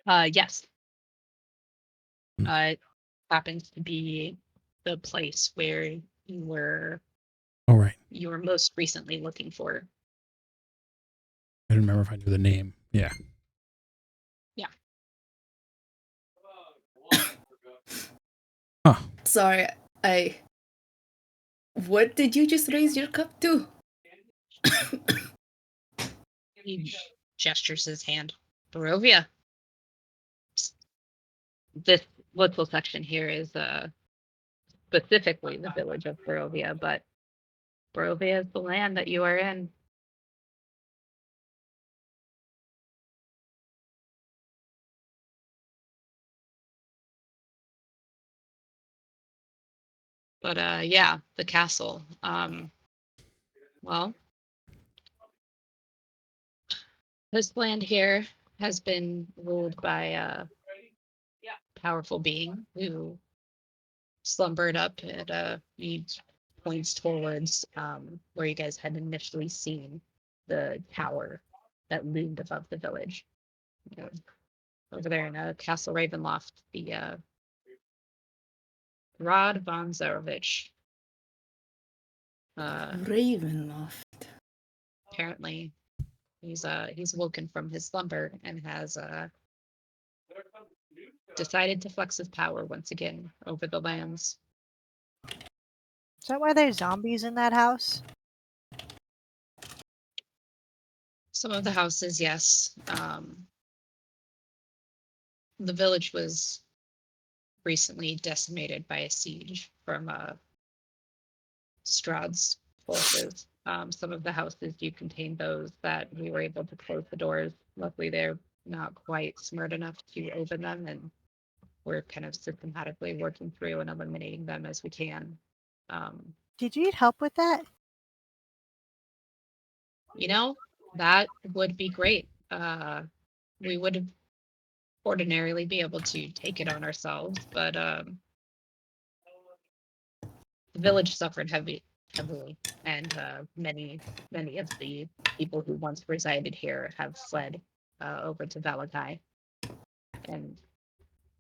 Yes. It happens to be the place where you were Oh, right. most recently looking for. I don't remember if I knew the name. Yeah. Yeah. Huh. Sorry, what did you just raise your cup to? He gestures his hand. Barovia. This little section here is specifically the village of Barovia, but Barovia is the land that you are in. But yeah, the castle. Well, this land here has been ruled by a powerful being who slumbered up at he points towards where you guys had initially seen the tower that loomed above the village. You know, over there in Castle Ravenloft, Strahd von Zarovich. Ravenloft. Apparently, he's woken from his slumber and has decided to flex his power once again over the lands. Is that why there's zombies in that house? Some of the houses, yes. The village was recently decimated by a siege from Strahd's forces. Some of the houses do contain those that we were able to close the doors. Luckily, they're not quite smart enough to open them, and we're kind of systematically working through and eliminating them as we can. Did you need help with that? You know, that would be great. We would ordinarily be able to take it on ourselves, but the village suffered heavily, and many of the people who once resided here have fled over to Valakai, and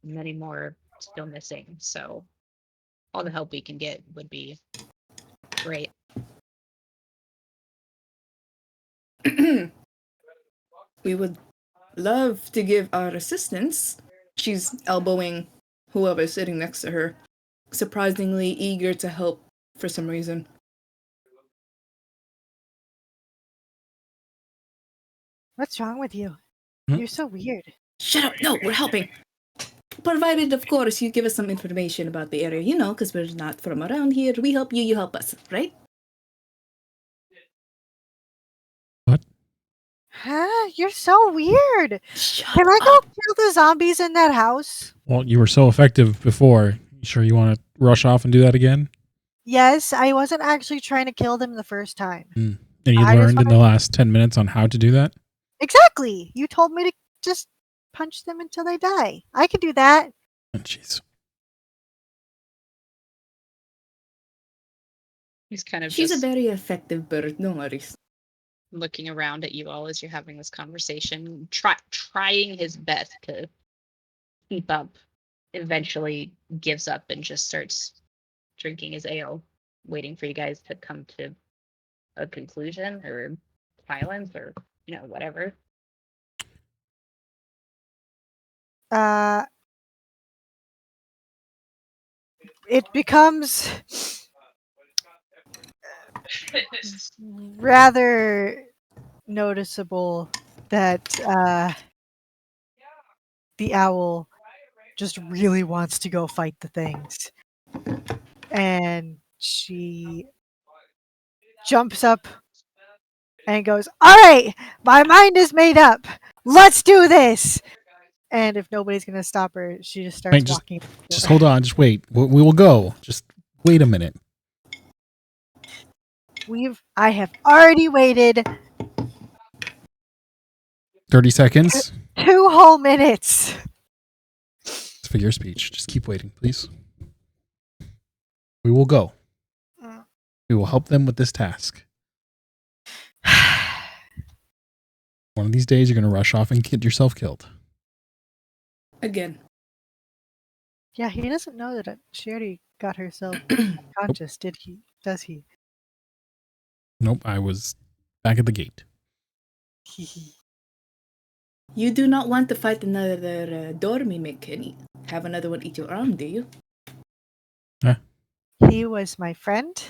many more still missing. So all the help we can get would be great. We would love to give our assistance. She's elbowing whoever's sitting next to her, surprisingly eager to help for some reason. What's wrong with you? Hmm? You're so weird. Shut up! No, we're helping! Provided, of course, you give us some information about the area, you know, because we're not from around here. We help you, you help us, right? What? Huh? You're so weird. Shut Can I go up! kill the zombies in that house? Well, you were so effective before. You sure you want to rush off and do that again? Yes, I wasn't actually trying to kill them the first time. And you I just learned in the last 10 minutes on how to do that? Exactly. You told me to just punch them until they die. I could do that. Oh, jeez. He's kind of She's just a very effective bird, no worries. looking around at you all as you're having this conversation, trying his best to keep up. Eventually gives up and just starts drinking his ale, waiting for you guys to come to a conclusion or silence or whatever. It becomes rather noticeable that the owl just really wants to go fight the things. And she jumps up and goes, "All right, my mind is made up. Let's do this." And if nobody's going to stop her, she just starts Wait, walking. Just hold on. Just wait. We will go. Just wait a minute. I have already waited 30 seconds. 2 whole minutes. It's figure of speech. Just keep waiting, please. We will go. We will help them with this task. One of these days, you're going to rush off and get yourself killed. Again. Yeah, he doesn't know that she already got herself conscious, did he? Does he? Nope, I was back at the gate. You do not want to fight another door mimic and have another one eat your arm, do you? He was my friend.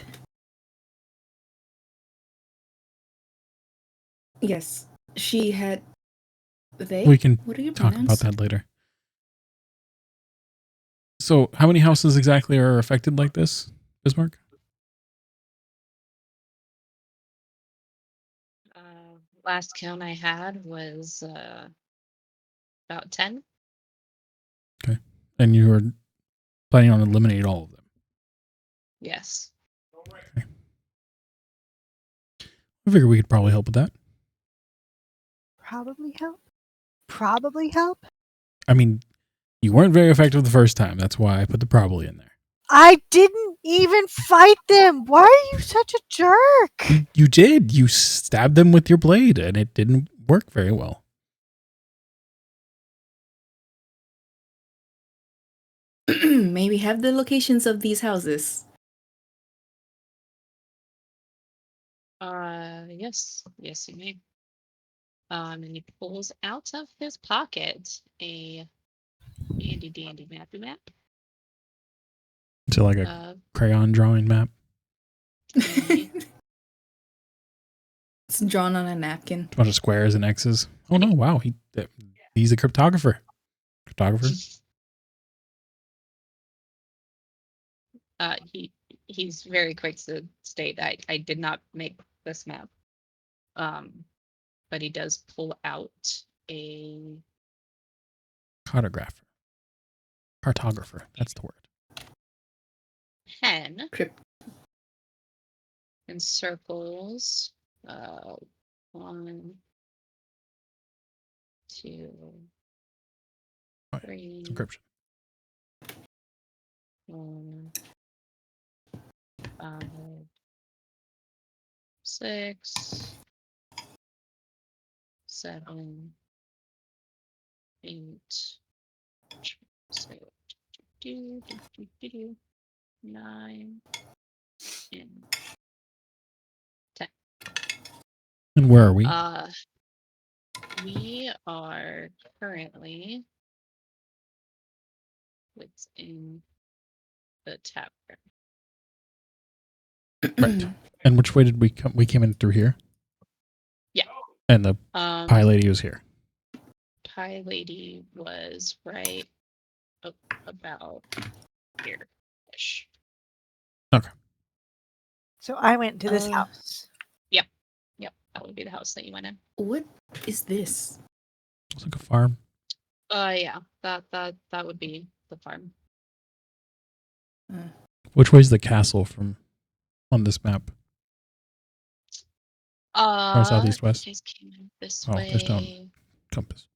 Yes. She had... They? We can What are your talk pronouns? about that later. So, how many houses exactly are affected like this, Bismarck? Last count I had was about 10. Okay. And you were planning on eliminating all of them? Yes. Okay. I figure we could probably help with that. Probably help. Probably help. I mean, you weren't very effective the first time. That's why I put the probably in there. I didn't even fight them. Why are you such a jerk? You did. You stabbed them with your blade, and it didn't work very well. May we have the locations of these houses? Yes, you may. And he pulls out of his pocket a handy dandy map. So like a Of crayon drawing map. the It's drawn on a napkin. A bunch of squares and X's. Oh no! Wow, he's a cryptographer. He's very quick to state I did not make this map. But he does pull out a Cartographer. That's the word. pen Crypt. and circles 1, 2, Oh, yeah. 3, Encryption. 4, 5, 6, 7, 8, 9, and 10. And where are we? We are currently within the tavern. Right. And which way did we come? We came in through here. Yeah. And the pie lady was here. Pie lady was right about here-ish. Okay. So I went to this house. Yep, that would be the house that you went in. What is this? It's like a farm. Yeah, that would be the farm. Which way's the castle from on this map? Or southeast, west? You guys came in this Oh, way. there's no compass.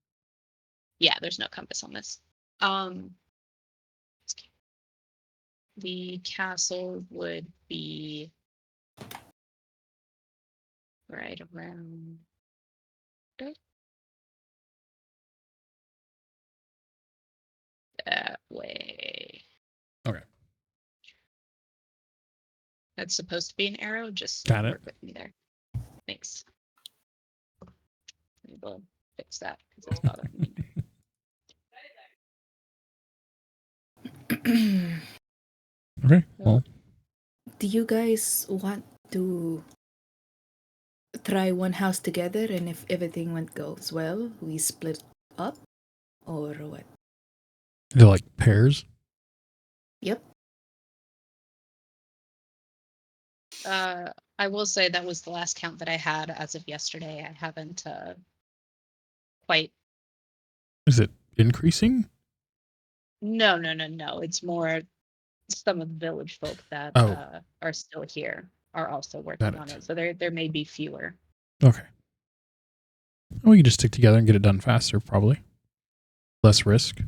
Yeah, there's no compass on this. The castle would be right around that way. Okay. That's supposed to be an arrow. Just Got it. work with me there. Thanks. We'll fix that because it's bothering me. Okay. Well, Do you guys want to try one house together, and if everything goes well, we split up, or what? they're like pairs. Yep. I will say that was the last count that I had as of yesterday. I haven't quite. Is it increasing? No. It's more some of the village folk that are still here are also working on it. So there may be fewer. Okay. We can just stick together and get it done faster, probably. Less risk.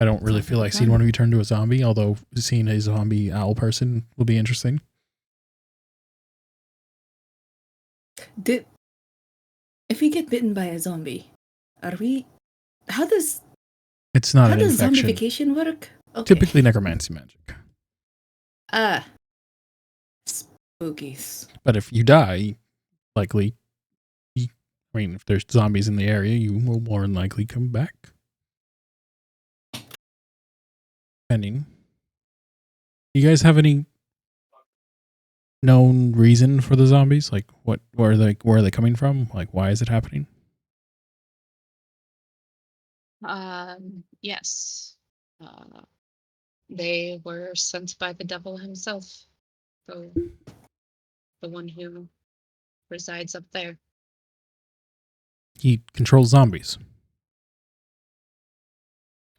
I don't really feel like seeing one of you turn to a zombie, although seeing a zombie owl person will be interesting. If we get bitten by a zombie, are we? How does? It's not How an does infection. zombification work? Okay. Typically necromancy magic. Spookies. But if you die, likely, if there's zombies in the area, you will more than likely come back. Depending. You guys have any known reason for the zombies? Like, where are they coming from? Like, why is it happening? Yes. They were sent by the devil himself. The one who resides up there. He controls zombies.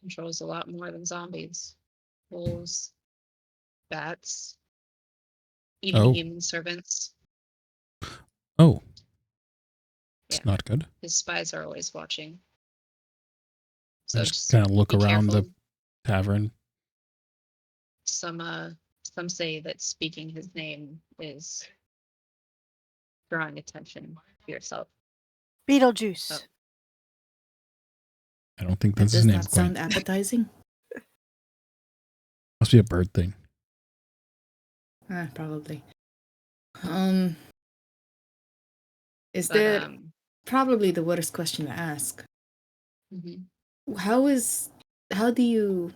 Controls a lot more than zombies. Wolves, bats, even human servants. Oh. It's not good. His spies are always watching. So I just kind of look around the tavern. Some say that speaking his name is drawing attention to yourself. Beetlejuice. I don't think that's his name. Does not sound appetizing. Must be a bird thing. Probably. Is But that probably the worst question to ask? mhm. How do you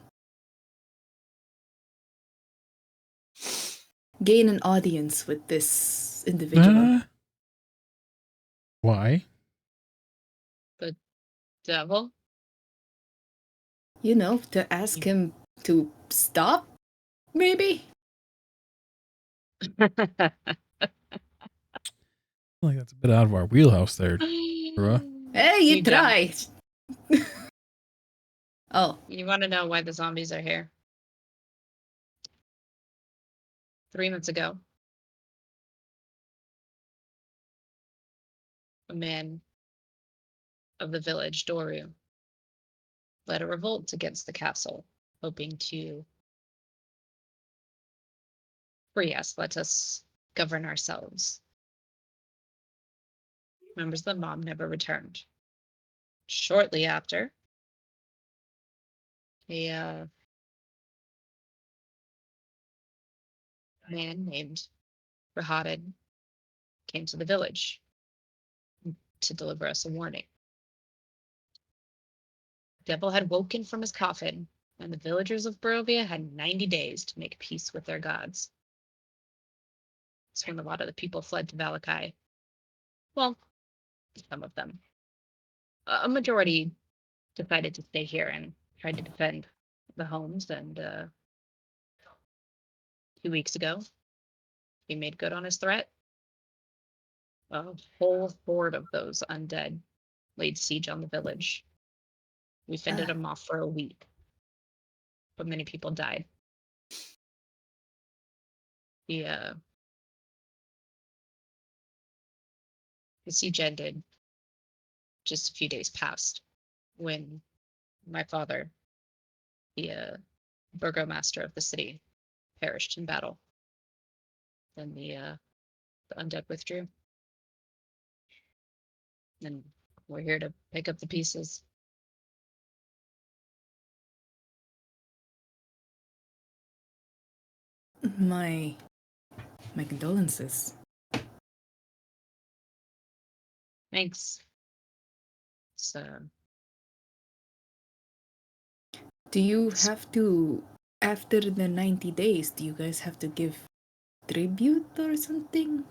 gain an audience with this individual? Why? The devil. You know, to ask him to stop, maybe? Like that's a bit out of our wheelhouse there. Bruh. Hey, you You don't. try. Oh, You want to know why the zombies are here? 3 months ago, a man of the village, Doru, led a revolt against the castle, hoping to free us, let us govern ourselves. Members of the mob never returned. Shortly after, a man named Rahadin came to the village to deliver us a warning. The devil had woken from his coffin, and the villagers of Barovia had 90 days to make peace with their gods. That's when a lot of the people fled to Valakai. Well, some of them. A majority decided to stay here and tried to defend the homes. And 2 weeks ago, he made good on his threat. A whole horde of those undead laid siege on the village. We fended them off for a week, but many people died. The siege ended just a few days past when my father, the burgomaster of the city, perished in battle. Then the undead withdrew. And we're here to pick up the pieces. my condolences. Thanks. So Do you have to, after the 90 days, do you guys have to give tribute or something?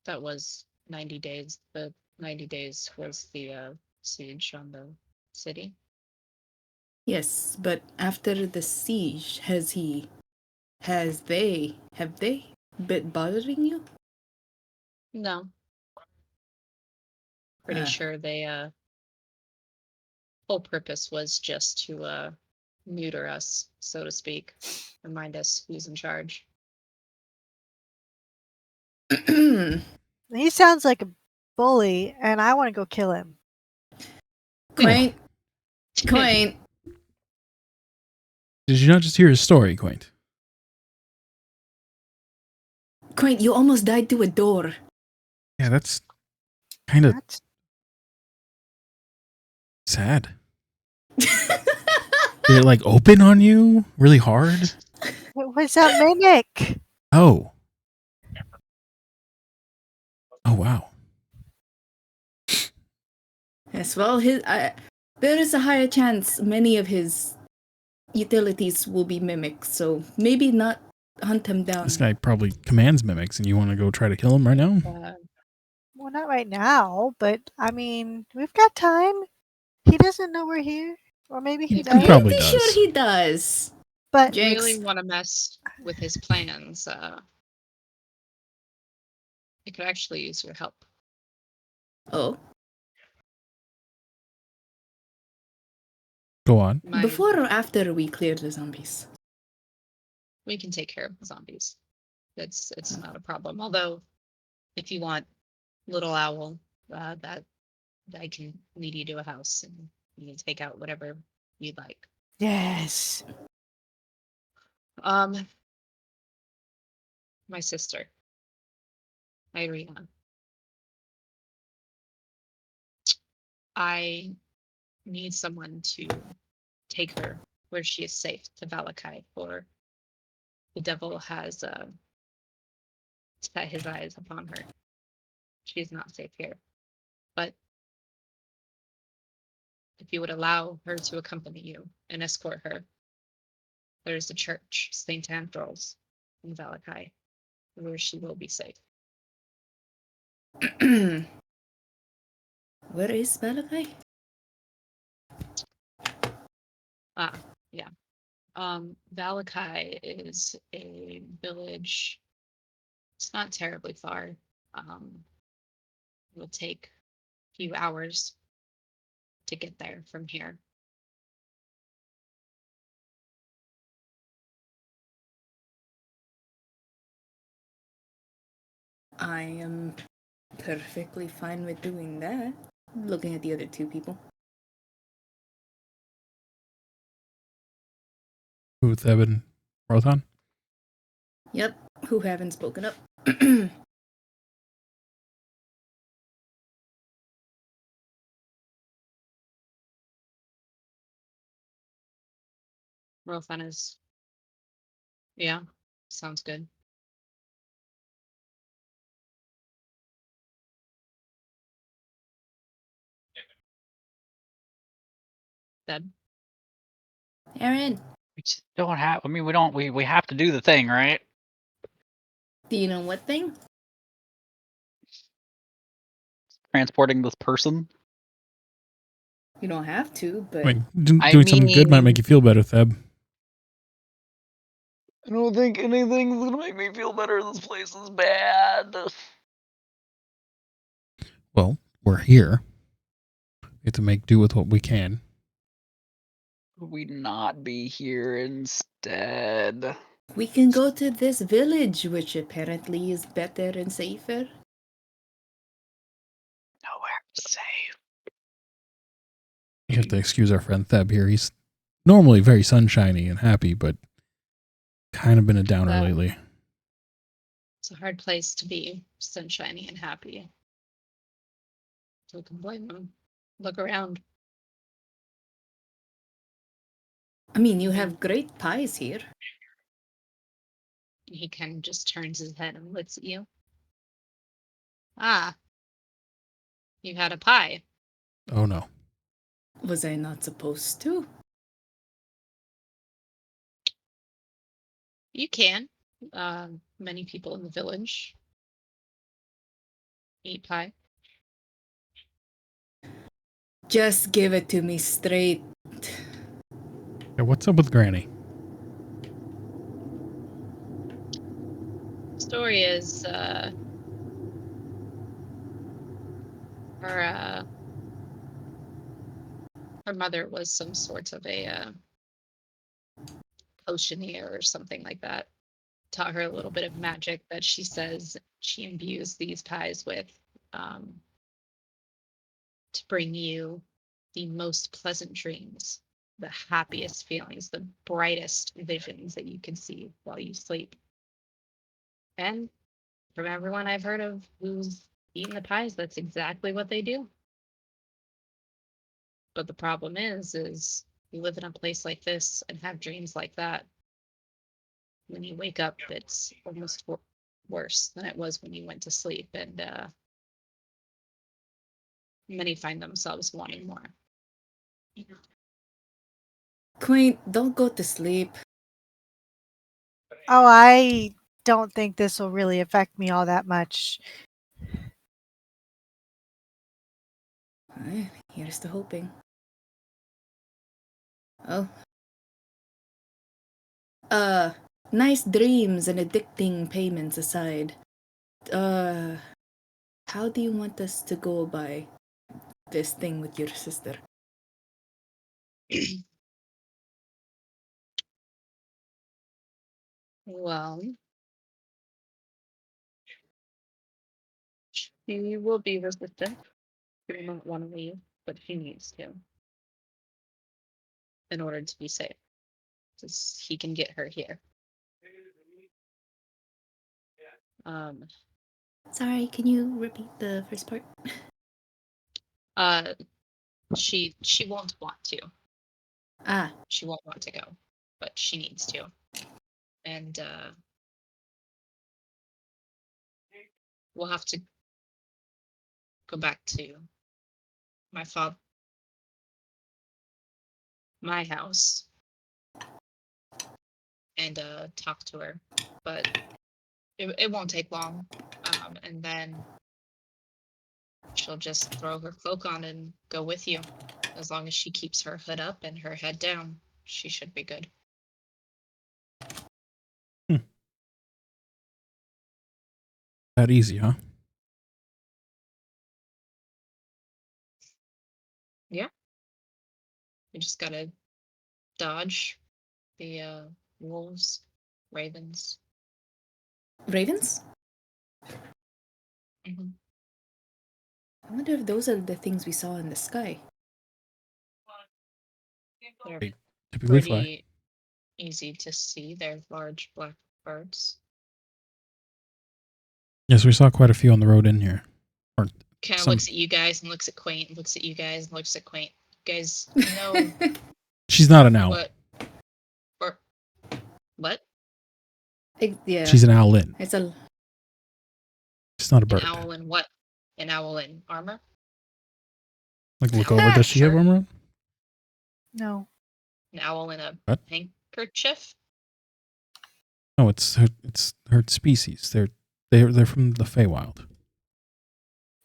that was 90 days. The 90 days was the siege on the city. Yes, but after the siege, have they been bothering you? No, pretty sure they whole purpose was just to neuter us, so to speak, remind us who's in charge. He sounds like a bully, and I want to go kill him. Quaint. Quaint. Did you not just hear his story, Quaint? Quaint, you almost died to a door. Yeah, that's kind of What? sad. Did it like open on you really hard? What was that mimic? Oh. Oh wow. Yes, well, there is a higher chance many of his utilities will be mimics, so maybe not hunt him down. This guy probably commands mimics, and you want to go try to kill him right now? Well, not right now, but I mean, we've got time. He doesn't know we're here, or maybe he He does. probably Pretty does. sure he does. But Jinx. Really want to mess with his plans. It could actually use your help. Oh, Go on. before or after we clear the zombies? We can take care of the zombies. It's not a problem. Although, if you want Little Owl, that I can lead you to a house and you can take out whatever you'd like. yes, My sister, Irina. I need someone to take her where she is safe to Valakai, for the devil has set his eyes upon her. She is not safe here. But if you would allow her to accompany you and escort her, there's a church, St. Andrew's, in Valakai, where she will be safe. Where is Malachi? Yeah. Valakai is a village. It's not terribly far. It will take a few hours to get there from here. I am perfectly fine with doing that. Looking at the other two people. Who, Theb and Rothan? Yep, who haven't spoken up. Rothan is, yeah, sounds good. Deb? Aaron, We just don't have. I mean, we don't. We have to do the thing, right? do you know what thing? Transporting this person. You don't have to, but I mean, doing something good might make you feel better, Theb. I don't think anything's gonna make me feel better. This place is bad. Well, we're here. We have to make do with what we can. Could we not be here instead? we can go to this village, which apparently is better and safer. Nowhere safe. You have to excuse our friend Theb here. He's normally very sunshiny and happy, but kind of been a downer lately. It's a hard place to be, sunshiny and happy. Who can blame him? Look around. I mean, you have great pies here. He kind of just turns his head and looks at you. Ah, you had a pie. Oh no. Was I not supposed to? You can. Many people in the village eat pie. Just give it to me straight. Yeah, what's up with Granny? Story is her mother was some sort of a potioneer or something like that. Taught her a little bit of magic that she says she imbues these pies with, to bring you the most pleasant dreams, the happiest feelings, the brightest visions that you can see while you sleep. And from everyone I've heard of who's eaten the pies, that's exactly what they do. But the problem is you live in a place like this and have dreams like that. When you wake up, it's almost worse than it was when you went to sleep, and many find themselves wanting more. Quaint, don't go to sleep. Oh, I don't think this will really affect me all that much. Here's to hoping. Oh. Nice dreams and addicting payments aside. How do you want us to go by this thing with your sister? Well, she will be resistant. She will not want to leave, but she needs to in order to be safe. Because he can get her here. Sorry, can you repeat the first part? She won't want to. Ah, She won't want to go, but she needs to. And we'll have to go back to my house, and talk to her. But it won't take long. And then she'll just throw her cloak on and go with you. As long as she keeps her hood up and her head down, she should be good. That easy, huh? Yeah. You just gotta dodge the wolves, ravens. ravens? Mm-hmm. I wonder if those are the things we saw in the sky. They're They typically fly. pretty easy to see. They're large black birds. Yes, we saw quite a few on the road in here. Or Kind of some. looks at you guys and looks at Quaint, looks at you guys and looks at Quaint. You guys know She's not an owl. What? Yeah. She's an owlet. It's a She's not a bird. An owl in what? An owl in armor? Like, look over. Does she have Sure. armor on? No. An owl in a What? handkerchief? No, it's her species. They're from the Feywild.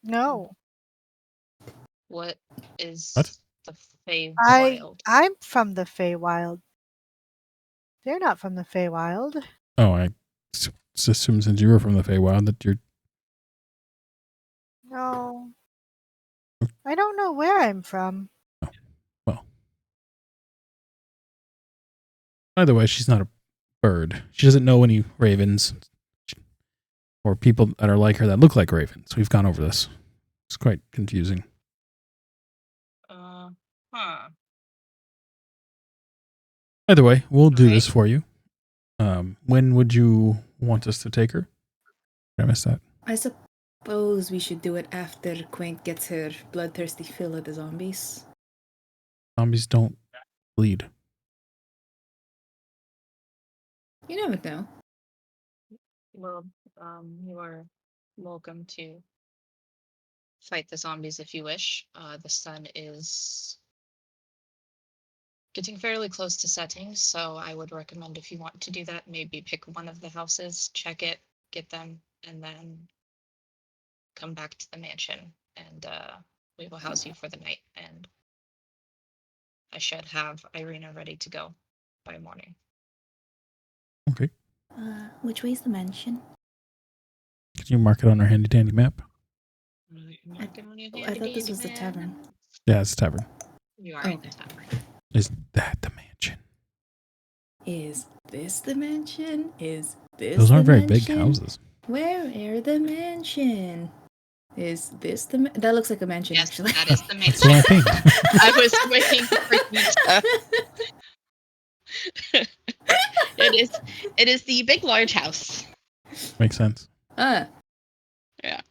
No. What is What? the Feywild? I'm from the Feywild. They're not from the Feywild. Oh, I assume since you were from the Feywild that you're. No. I don't know where I'm from. Well. Either way, she's not a bird. She doesn't know any ravens or people that are like her that look like ravens. We've gone over this. It's quite confusing. Huh. Either way, we'll do Alright. this for you. When would you want us to take her? Did I miss that? I suppose we should do it after Quaint gets her bloodthirsty fill of the zombies. Zombies don't bleed. You never know. Well, you are welcome to fight the zombies if you wish. The sun is getting fairly close to setting, so I would recommend, if you want to do that, maybe pick one of the houses, check it, get them, and then come back to the mansion, and we will house you for the night, and I should have Irina ready to go by morning. Okay. Which way's the mansion? Can you mark it on our handy dandy map? I thought this was the tavern. Yeah, it's a tavern. You are in the tavern. Is that the mansion? Is this the mansion? Is this Those the aren't very big mansion? houses. Where are the mansion? Is this the that looks like a mansion, Yes, actually. that is the mansion. That's what I think. I was waiting for you to. It is the big large house. Makes sense. Ah, Yeah.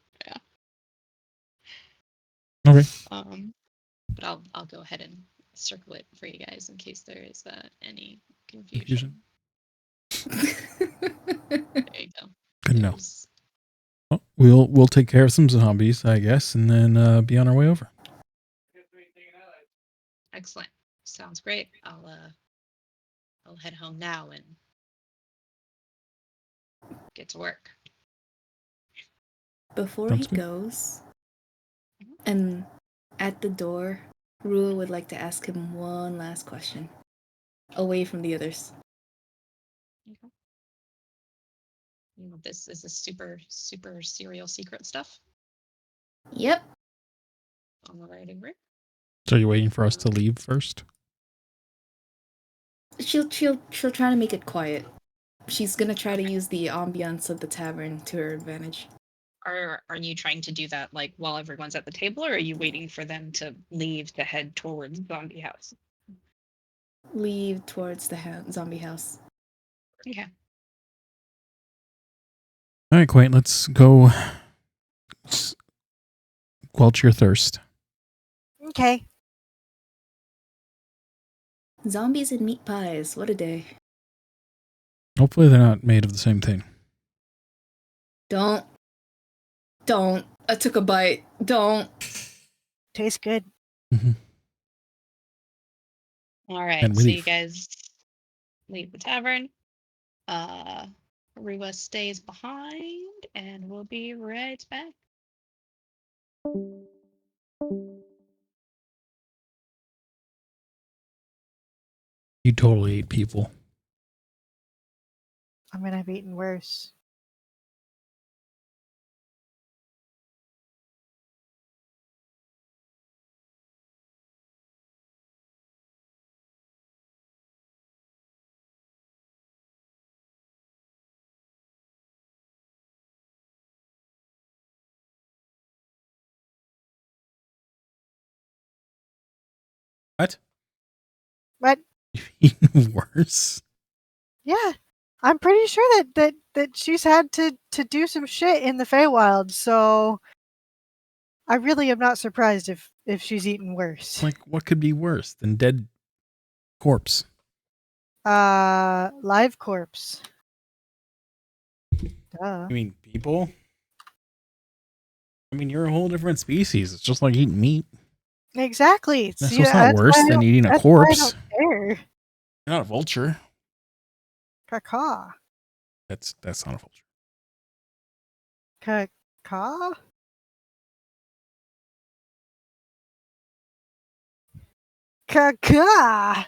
Okay. But I'll go ahead and circle it for you guys in case there is any confusion. There you go. Good to know. Well, we'll take care of some zombies, I guess, and then be on our way over. Excellent. Sounds great. I'll head home now and get to work. Before Sounds he good. goes, and at the door, Rua would like to ask him one last question, away from the others. Okay. This is a super serial secret stuff. Yep. On the writing room. So you're waiting for us to leave first? She'll try to make it quiet. She's gonna try to use the ambiance of the tavern to her advantage. Are you trying to do that like while everyone's at the table, or are you waiting for them to leave to head towards zombie house? Leave towards the zombie house. Okay. All right, Quaint, let's go quench your thirst. Okay. Zombies and meat pies. What a day. Hopefully they're not made of the same thing. Don't. I took a bite. Don't. Tastes good. Mm-hmm. All right, And so we you guys leave the tavern. Rua stays behind, and we'll be right back. You totally ate people. I mean, I've eaten worse. What? But You've eaten worse? yeah, I'm pretty sure that she's had to do some shit in the Feywild, so I really am not surprised if she's eaten worse. Like, what could be worse than dead corpse? Live corpse. Duh. You mean people? I mean, you're a whole different species. It's just like eating meat. Exactly. So See, it's not worse than eating a that's why I corpse. don't care. You're not a vulture. Caca. That's not a vulture. Caca? Caca!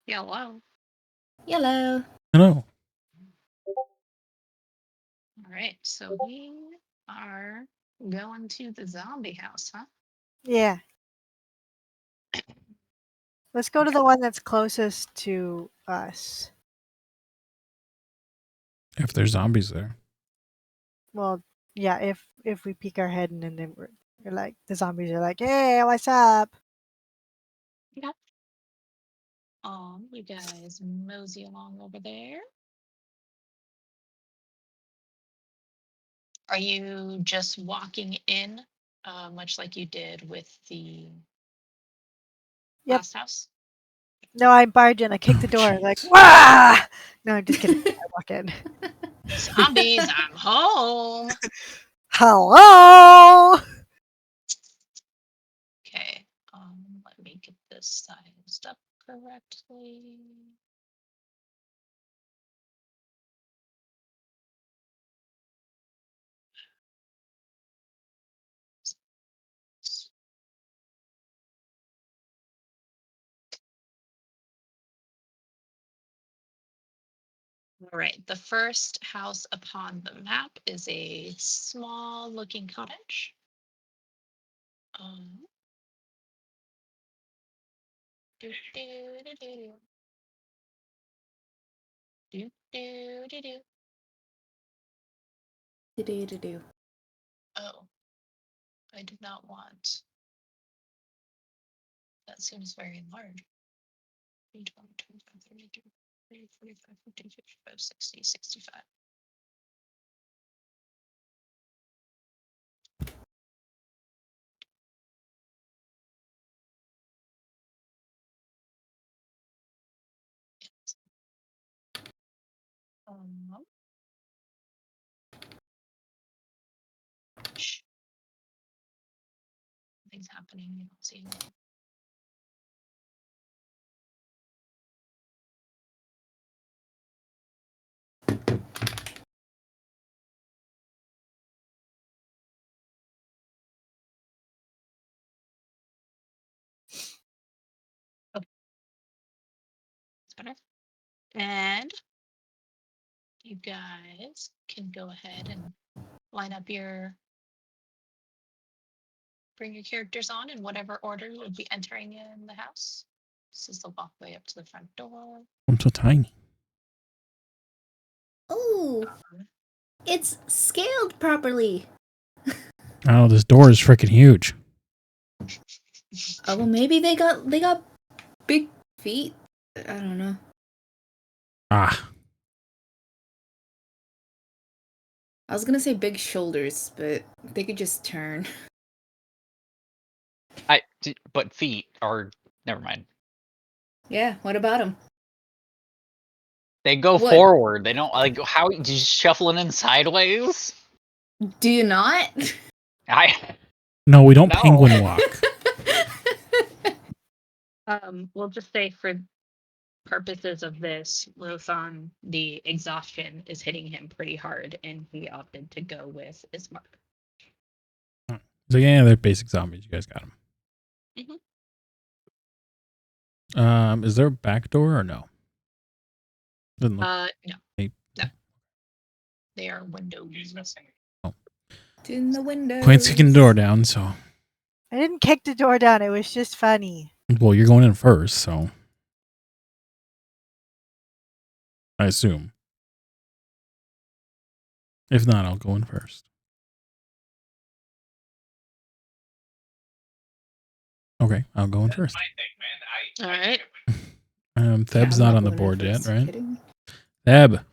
Hello. Hello. Hello. All right, so we are going to the zombie house, huh? Yeah. Let's go to the one that's closest to us. If there's zombies there. Well, yeah, if we peek our head and then we're like the zombies are like, "Hey, what's up?" Yeah. You guys mosey along over there. Are you just walking in, much like you did with the Yep. last house? No, I barge in. I kick the Oh, door. Like, jeez. "Wah!" No, I'm just kidding. I walk in. Zombies, I'm home. Hello. Okay. Let me get this sized up correctly. All right, the first house upon the map is a small looking cottage. Um, do, do, do, do, do, do, do, do. Do-do-do-do. Oh, I did not want. That seems very large. 20, 25, 32, 30, 45, 50, 55, 60, 65. Shh. Nothing's happening. You don't see anything. Okay. That's better. And you guys can go ahead and line up bring your characters on in whatever order you would be entering in the house. This is the walkway up to the front door. I'm so tiny. Oh, it's scaled properly. Oh, this door is freaking huge. Oh, well, maybe they got big feet. I don't know. Ah, I was gonna say big shoulders, but they could just turn. But feet are never mind. Yeah, what about them? They go What? forward. They don't like how you just shuffling in sideways. Do you not? no, we don't No. penguin walk. We'll just say for purposes of this, Rothan, the exhaustion is hitting him pretty hard, and he opted to go with Ismark. So yeah, they're basic zombies. You guys got them. Is there a back door or no? Doesn't look. No. Hey. No. They are windows. In the window. Quite's kicking the door down, so. I didn't kick the door down. It was just funny. Well, you're going in first, so. I assume. If not, I'll go in first. Okay, I'll go in first. All right. Theb's Yeah, I'm not on the going in board yet, first. right? Kidding. Theb.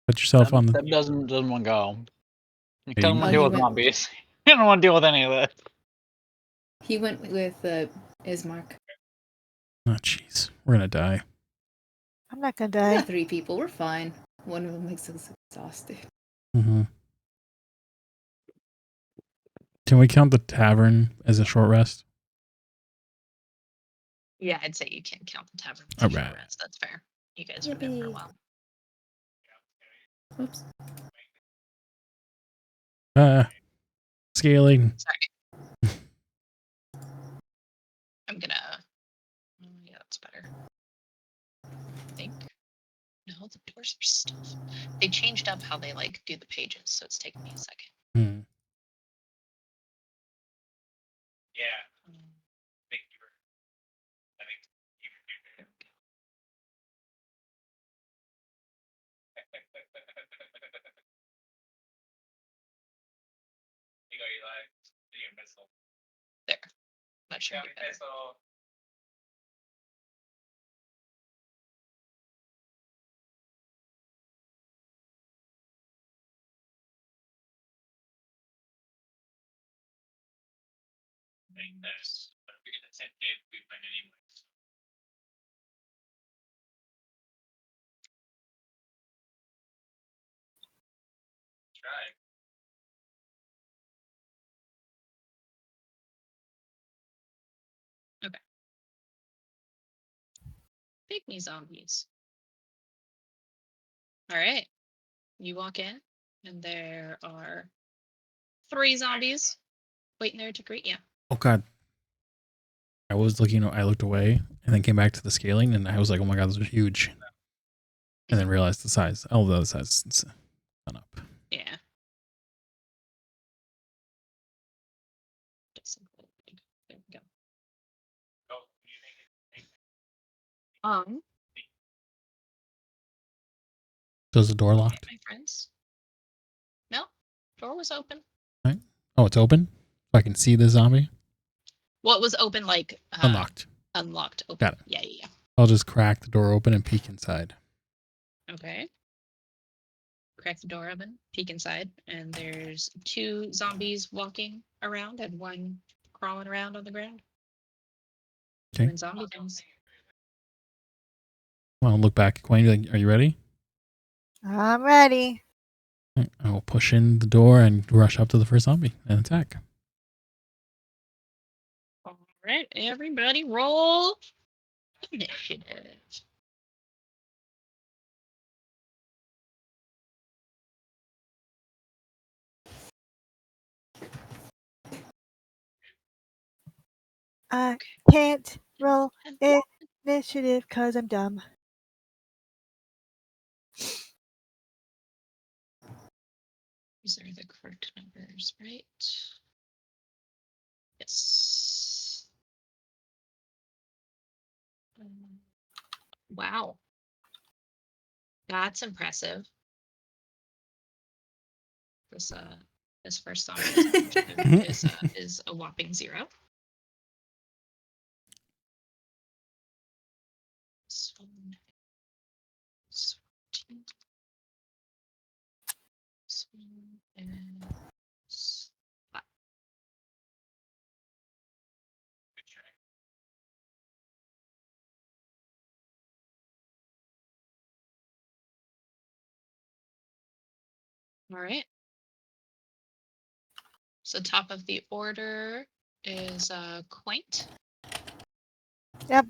Put yourself on the. That doesn't want to go. You Hey. don't want Oh, to deal he with went- zombies. You don't want to deal with any of that. He went with Ismark. Oh, jeez. We're going to die. I'm not gonna We die. got 3 people. We're fine. One of them makes us exhausted. Mm-hmm. Can we count the tavern as a short rest? Yeah, I'd say you can count the tavern as All a short right. rest. That's fair. You guys were doing real Yippee. well. Oops. Scaling. Sorry. I'm gonna. Yeah, that's better. I think. No, the doors are still. They changed up how they do the pages, so it's taking me a second. Hmm. There. That should be better. Okay. Pygmy zombies. All right. You walk in, and there are 3 zombies waiting there to greet you. Oh, God. I looked away and then came back to the scaling and I was like, oh my God, those are huge. And then realized the size. Oh, the other size is gone up. Yeah. There we go. So is the door locked? My friends. No, door was open. Right. Oh, it's open? So I can see the zombie? Well, it was open, like Unlocked. Unlocked. Open. Got it. Yeah. I'll just crack the door open and peek inside. Okay. Crack the door open, peek inside, and there's 2 zombies walking around and 1 crawling around on the ground. Okay. Doing zombie things. I'll look back at Quinn. Like, are you ready? I'm ready. I will push in the door and rush up to the first zombie and attack. All right, everybody, roll initiative. I can't roll initiative because I'm dumb. These are the correct numbers, right? Yes. Wow. That's impressive. This first zombie is a whopping 0. This one is 14. This one is 5. All right. So top of the order is Quaint. Yep.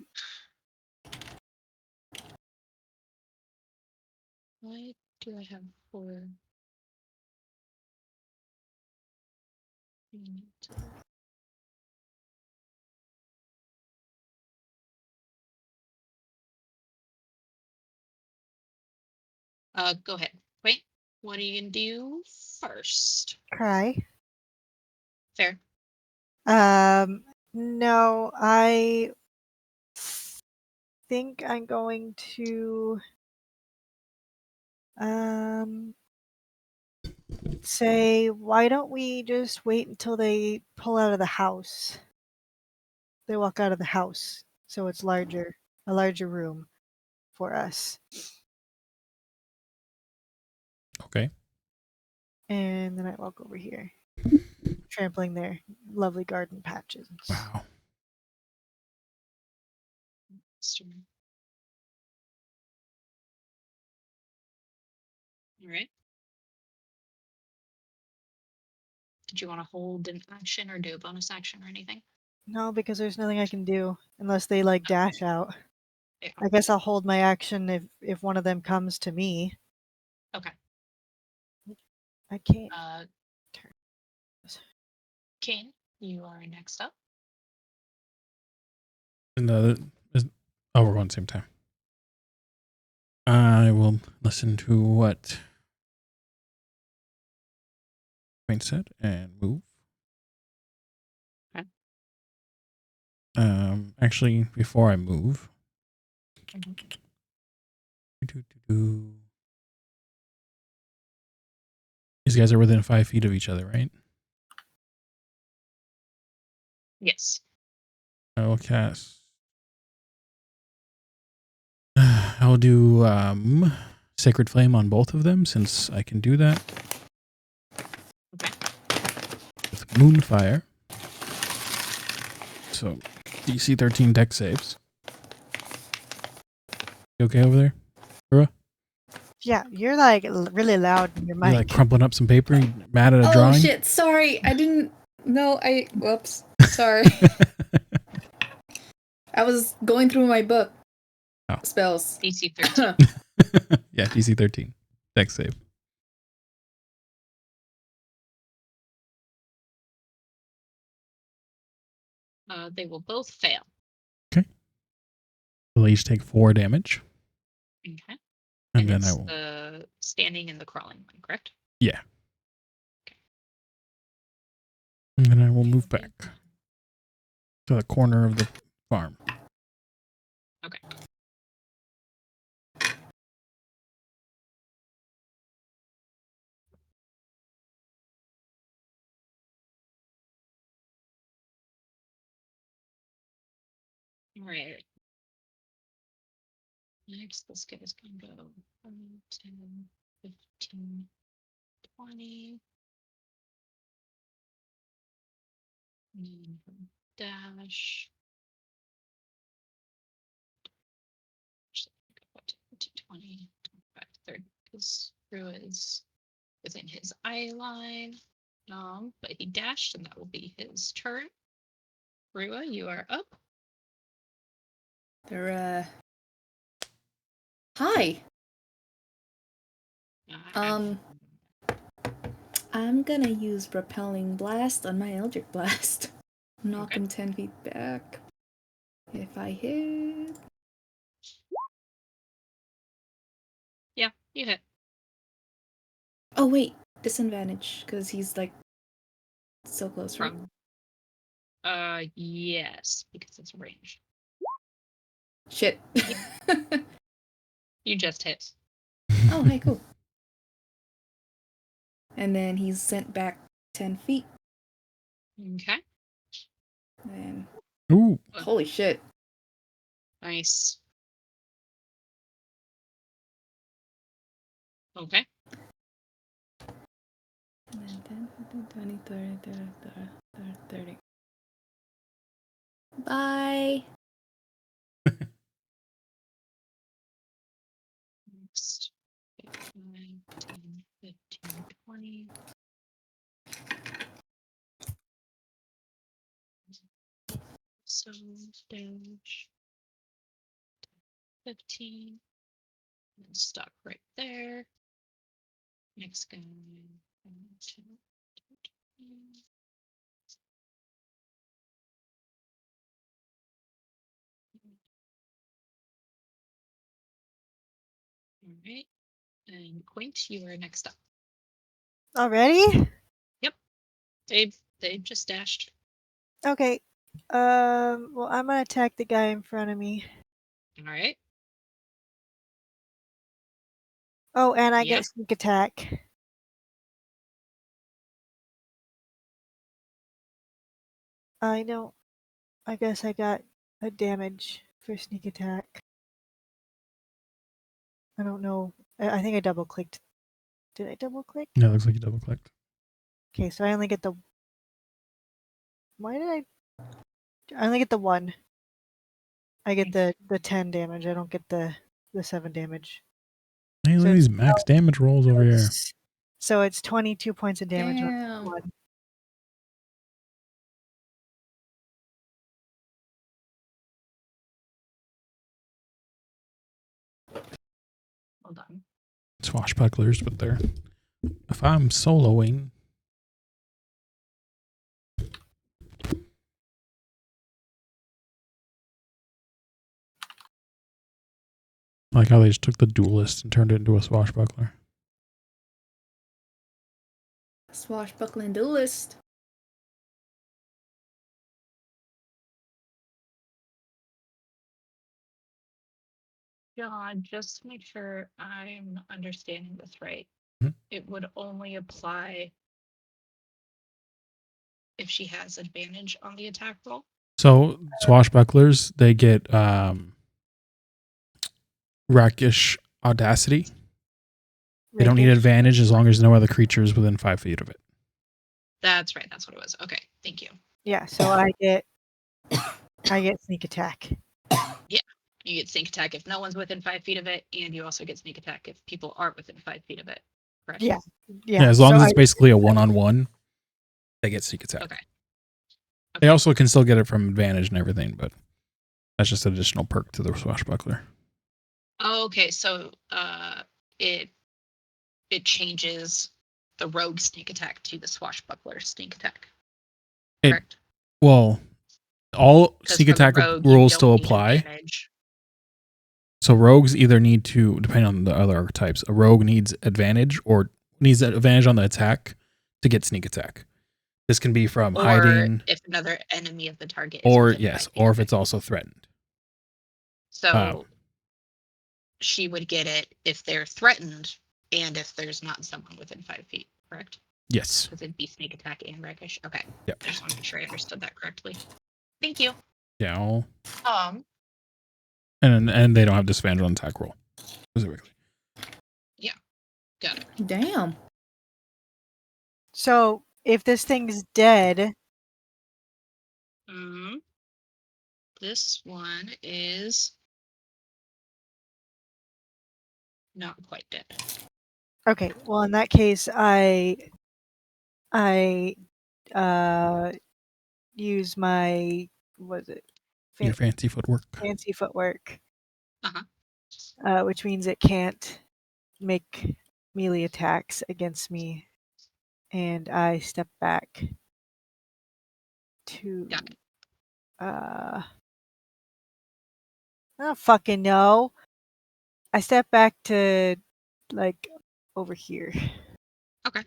Why do I have 4? Go ahead. Wait, what are you gonna do first? Cry. Fair. No, I think I'm going to say, why don't we just wait until they pull out of the house? They walk out of the house, so it's larger, a larger room for us. Okay. And then I walk over here, trampling their lovely garden patches. Wow. All right. Did you want to hold an action or do a bonus action or anything? No, because there's nothing I can do unless they like dash out. Yeah. I guess I'll hold my action if one of them comes to me. Okay. I can't. Kane, you are next up. We're going at the same time. I will listen to what Quinn said and move. Okay. Actually, before I move, these guys are within 5 feet of each other, right? Yes. I will cast. I'll do Sacred Flame on both of them since I can do that. Okay. With Moonfire. So DC 13 deck saves. You okay over there, Kura? Yeah, you're like really loud in your You mic. like crumpling up some paper? You mad at a drawing? Oh shit! Sorry, I didn't. No, whoops. Sorry. I was going through my book. Oh. Spells. DC 13. Yeah, DC 13 deck save. They will both fail. Okay. They'll each take 4 damage. Okay. And then it's I will. The standing and the crawling one, correct? Yeah. Okay. And then I will move back to the corner of the farm. Okay. Alright. Next, this guy's gonna go 10, 15, 20. And then dash. Actually, go to 20, 25, 30, because Rue is within his eye line. But he dashed, and that will be his turn. Rua, you are up. They're Hi. I'm gonna use Repelling Blast on my Eldritch Blast. Knock him 10 feet back. If I hit. Yeah, you hit. Oh, wait. Disadvantage, because he's like so close, right? Yes, because it's ranged. Shit. You just hit. Oh, hey, cool. And then he's sent back 10 feet. Okay. And Ooh. holy shit. Nice. Okay. 10, 15, 20, 30, 30. Bye. Next. 9, 10, 15, 20. So dash 15. And stop right there. Next guy. 1, 2, 3. All right. And Quint, you are next up. Already? Yep. They just dashed. Okay. Well, I'm gonna attack the guy in front of me. All right. Oh, and I Yeah. get sneak attack. I don't. I guess I got a damage for sneak attack. I don't know. I think I double clicked. Did I double click? Yeah, looks like you double clicked. Okay, so I only get the. Why did I only get the 1. I get the 10 damage. I don't get the 7 damage. Hey, look at these max damage rolls over here. So it's 22 points of damage on Damn. 1. Hold on. Swashbucklers, but they're. If I'm soloing. I like how they just took the duelist and turned it into a swashbuckler. Swashbuckling duelist. John, just to make sure I'm understanding this right. Mhm. It would only apply if she has advantage on the attack roll. So swashbucklers, they get rakish audacity. They don't need Rakish. advantage as long as no other creature is within 5 feet of it. That's right. That's what it was. Okay. Thank you. Yeah, so I get sneak attack. You get sneak attack if no one's within 5 feet of it, and you also get sneak attack if people aren't within 5 feet of it. Correct? Yeah. Yeah, as long as it's basically a one-on-one, they get sneak attack. Okay. They also can still get it from advantage and everything, but that's just an additional perk to the swashbuckler. Okay, so it changes the rogue sneak attack to the swashbuckler sneak attack. Correct? Well, all 'Cause sneak for the attack rogue, you rules don't still need apply. advantage. So rogues either need to, depending on the other archetypes, a rogue needs advantage or needs advantage on the attack to get sneak attack. This can be from Or hiding, if another enemy of the target is or within yes, 5 feet or of if it. it's also threatened. So she would get it if they're threatened and if there's not someone within 5 feet, correct? Yes. Because it'd be sneak attack and rakish. Okay. Yep. I just want to make sure I understood that correctly. Thank you. Yeah. Um, And they don't have disadvantage on attack roll. Specifically. got it. Damn. So if this thing's dead, This one is not quite dead. okay. Well, in that case, I use my what is it? Your fancy footwork. Fancy footwork, Uh-huh. which means it can't make melee attacks against me, and I step back to. Got it. I don't fucking know. I step back to like over here. Okay.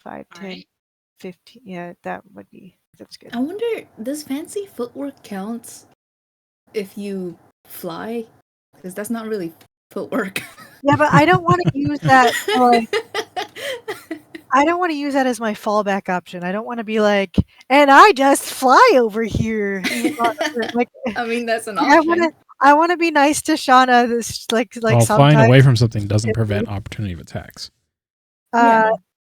5, All 10, right. 15. Yeah, that's good. I wonder, does fancy footwork count if you fly? Because that's not really footwork. Yeah, but I don't want to use that. I don't want to use that as my fallback option. I don't want to be like, and I just fly over here. Like, I mean, that's an I option. want to be nice to Shauna. This like Well, sometimes. flying away from something doesn't prevent opportunity of attacks.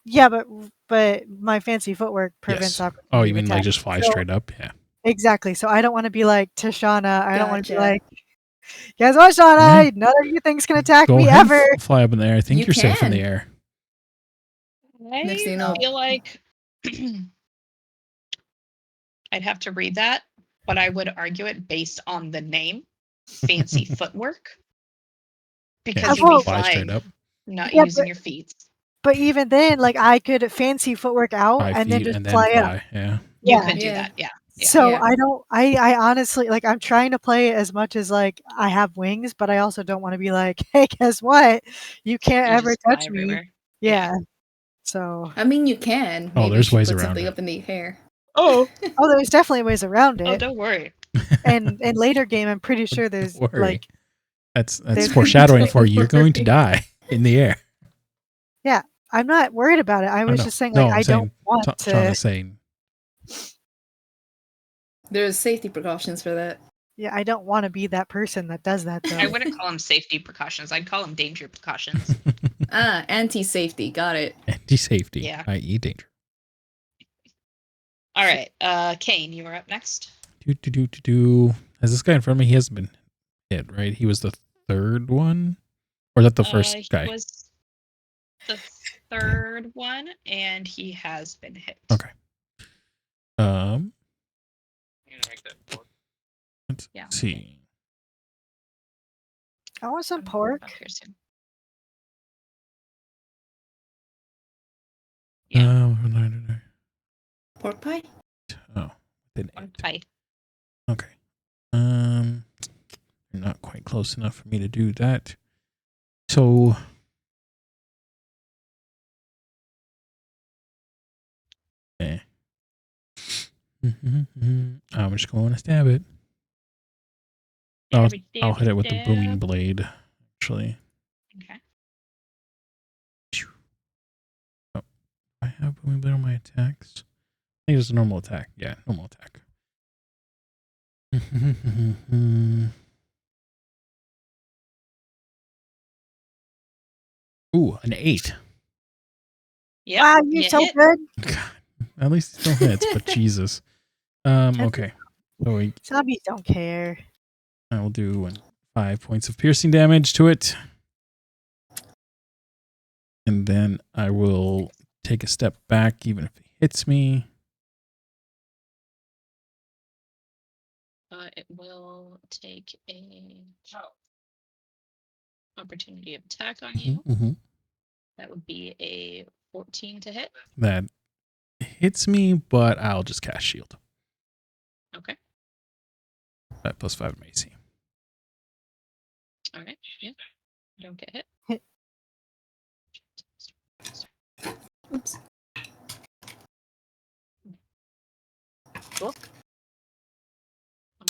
Yeah, but my fancy footwork prevents Yes. opportunity. Oh, you of mean like attack. just fly So- straight up? Yeah. Exactly. So I don't want to be like Tashana. I don't want to be Gotcha. like, guess what, Shauna? Yeah. None of you things can attack Go me ahead, ever. fly up in the air. I think You you're safe in the can. air. Next thing you I know- feel like I'd have to read that, but I would argue it based on the name, fancy footwork, because Yeah, you'd be well, fly straight flying, up. not Yeah, using your feet. But even then, like I could fancy footwork out 5 and then feet just and then fly up. fly. Yeah. You Yeah. could do Yeah. that, yeah. So Yeah. I don't. I honestly like. I'm trying to play it as much as like I have wings, but I also don't want to be like, hey, guess what? You can't You ever just fly touch me. everywhere. Yeah. So. I mean, you can. Oh, Maybe there's you should ways put around something it. up in the air. Oh, Oh, there's definitely ways around oh, it. don't worry. And in later game, I'm pretty sure there's Don't worry. like. That's there's- foreshadowing for you. You're going to worry. die in the air. Yeah, I'm not worried about it. I was no. just saying No, like I'm I saying, don't want Sean to. is saying. There's safety precautions for that. Yeah, I don't want to be that person that does that though. I wouldn't call them safety precautions. I'd call them danger precautions. Anti-safety. Got it. Anti-safety, Yeah. i.e. danger. All right, Kane, you are up next. Has this guy in front of me? He hasn't been hit, right? He was the third one? Or is that the first He guy? was the third one, and he has been hit. Okay. Let's Yeah. see. I want some I'm pork. up here soon. Pork pie? Oh, didn't One hit. pie. Okay. You're not quite close enough for me to do that. So I'm just going to stab it. I'll hit it with the booming blade, actually. Okay. Oh, I have booming blade on my attacks. I think it's a normal attack. Yeah, normal attack. Ooh, an 8. Yep, Wow, you're you so hit. good. God, at least it still hits, but Jesus. Okay. So Zombies don't care. I will do 5 points of piercing damage to it. And then I will take a step back, even if it hits me. It will take a opportunity of attack on you. Mm-hmm. That would be a 14 to hit. That hits me, but I'll just cast shield. Okay. That plus 5 AC. All right. Yeah. Don't get hit. Oops. Cool.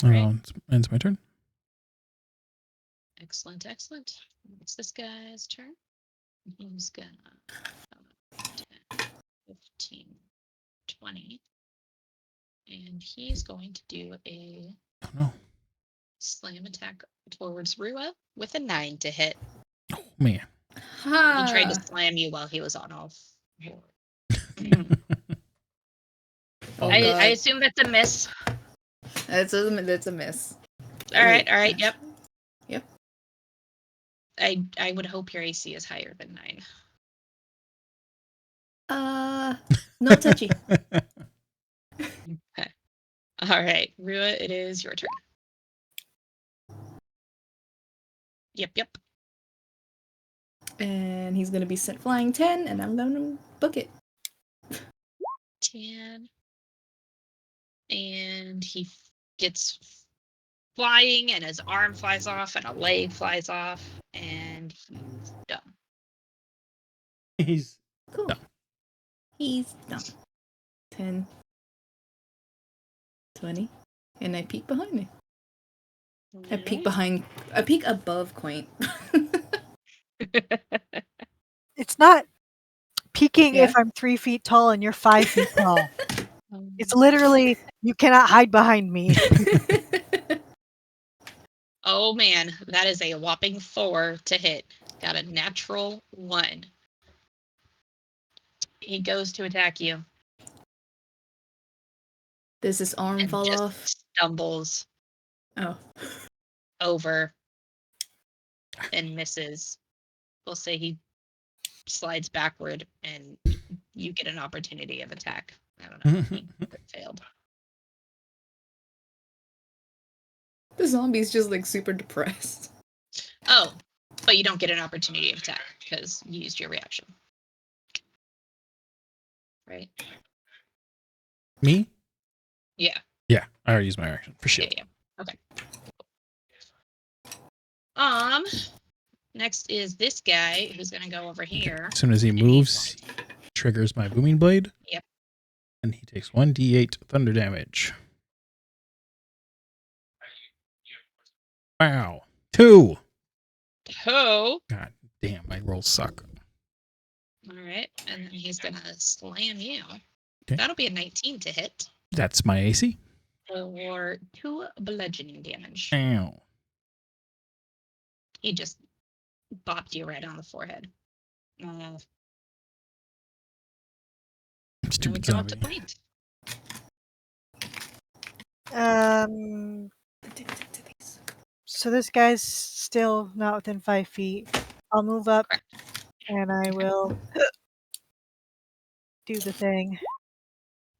All right. Ends my turn. Excellent, excellent. It's this guy's turn. He's gonna 10, 15, 20. And he's going to do a Oh, no. slam attack towards Rua with a 9 to hit. Oh, man. He tried to Ha! slam you while he was on all fours. Oh I god. assume that's a miss. That's a miss. All right, Wait. yep. Yep. I would hope your AC is higher than 9. No touchy. Okay. All right, Rua, it is your turn. Yep. And he's gonna be sent flying 10, and I'm gonna book it. 10. And he gets flying, and his arm flies off, and a leg flies off, and he's done. He's Cool. Done. He's done. 10, 20, and I peek behind me. I peek above Quaint. It's not peeking Yeah. if I'm 3 feet tall and you're 5 feet tall. It's literally, you cannot hide behind me. Oh man, that is a whopping 4 to hit. Got a natural 1. He goes to attack you Does his arm and fall just off? stumbles Oh. over and misses. We'll say he slides backward and you get an opportunity of attack. I don't know. He failed. The zombie's just like super depressed. Oh, but you don't get an opportunity of attack because you used your reaction. Right? Me? Yeah. Yeah, I already used my action for shield. Yeah. Okay. Next is this guy who's gonna go over here. As soon as he moves, triggers my booming blade. Yep. And he takes 1d8 thunder damage. Wow. 2. Ho! God damn, my rolls suck. All right, and then he's gonna slam you. Okay. That'll be a 19 to hit That's my AC. for 2 bludgeoning damage. Ow. He just bopped you right on the forehead. Then we Stupid come up to zombie. Quaint. Addicted to these. So this guy's still not within 5 feet. I'll move up Correct. and I will do the thing.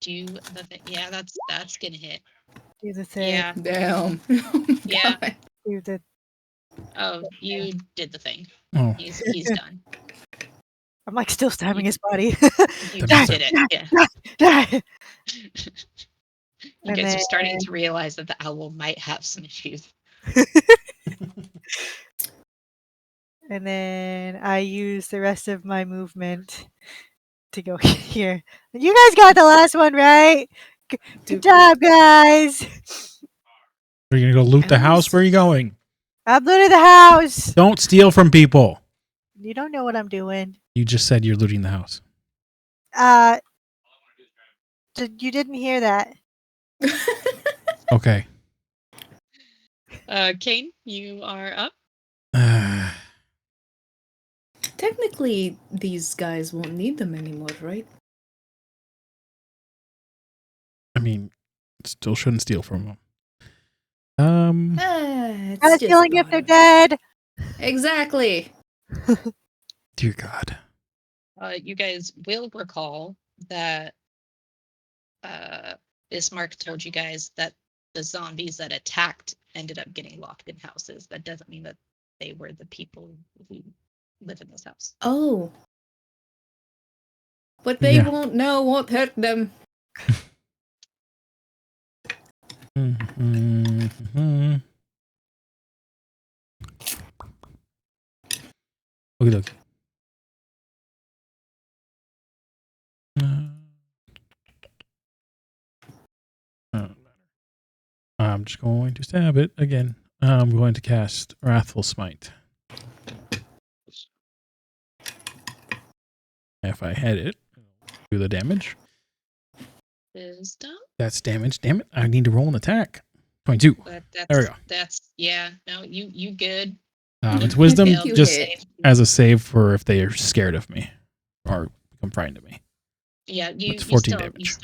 Do the thing. Yeah, that's gonna hit. Do the thing. Yeah. Damn. Oh my Yeah. God. Do the. Oh, you did the thing. Oh, He's done. I'm like still stabbing his body. You That did it. Yeah. You And guys are starting then- to realize that the owl might have some issues. And then I use the rest of my movement to go here. You guys got the last one right. Good Dude. job, guys. are you going to go loot the I house? was- Where are you going? I'm looting the house. Don't steal from people. You don't know what I'm doing. You just said you're looting the house. You didn't hear that. Okay. Kane, you are up. Technically, these guys won't need them anymore, right? I mean, still shouldn't steal from them. It's I was just feeling if thought they're of- dead. Exactly. Dear God. You guys will recall that Bismarck told you guys that the zombies that attacked ended up getting locked in houses. That doesn't mean that they were the people who live in this house. Oh. But they Yeah. won't know what hurt them. Mm-hmm. Okie dokie. I'm just going to stab it again. I'm going to cast Wrathful Smite. If I hit it, do the damage. Wisdom. That's damage. Damn it! I need to roll an attack. 22. There we go. That's yeah. No, you good. It's wisdom think you just hit. as a save for if they are scared of me or become frightened of me. Yeah, It's 14 damage.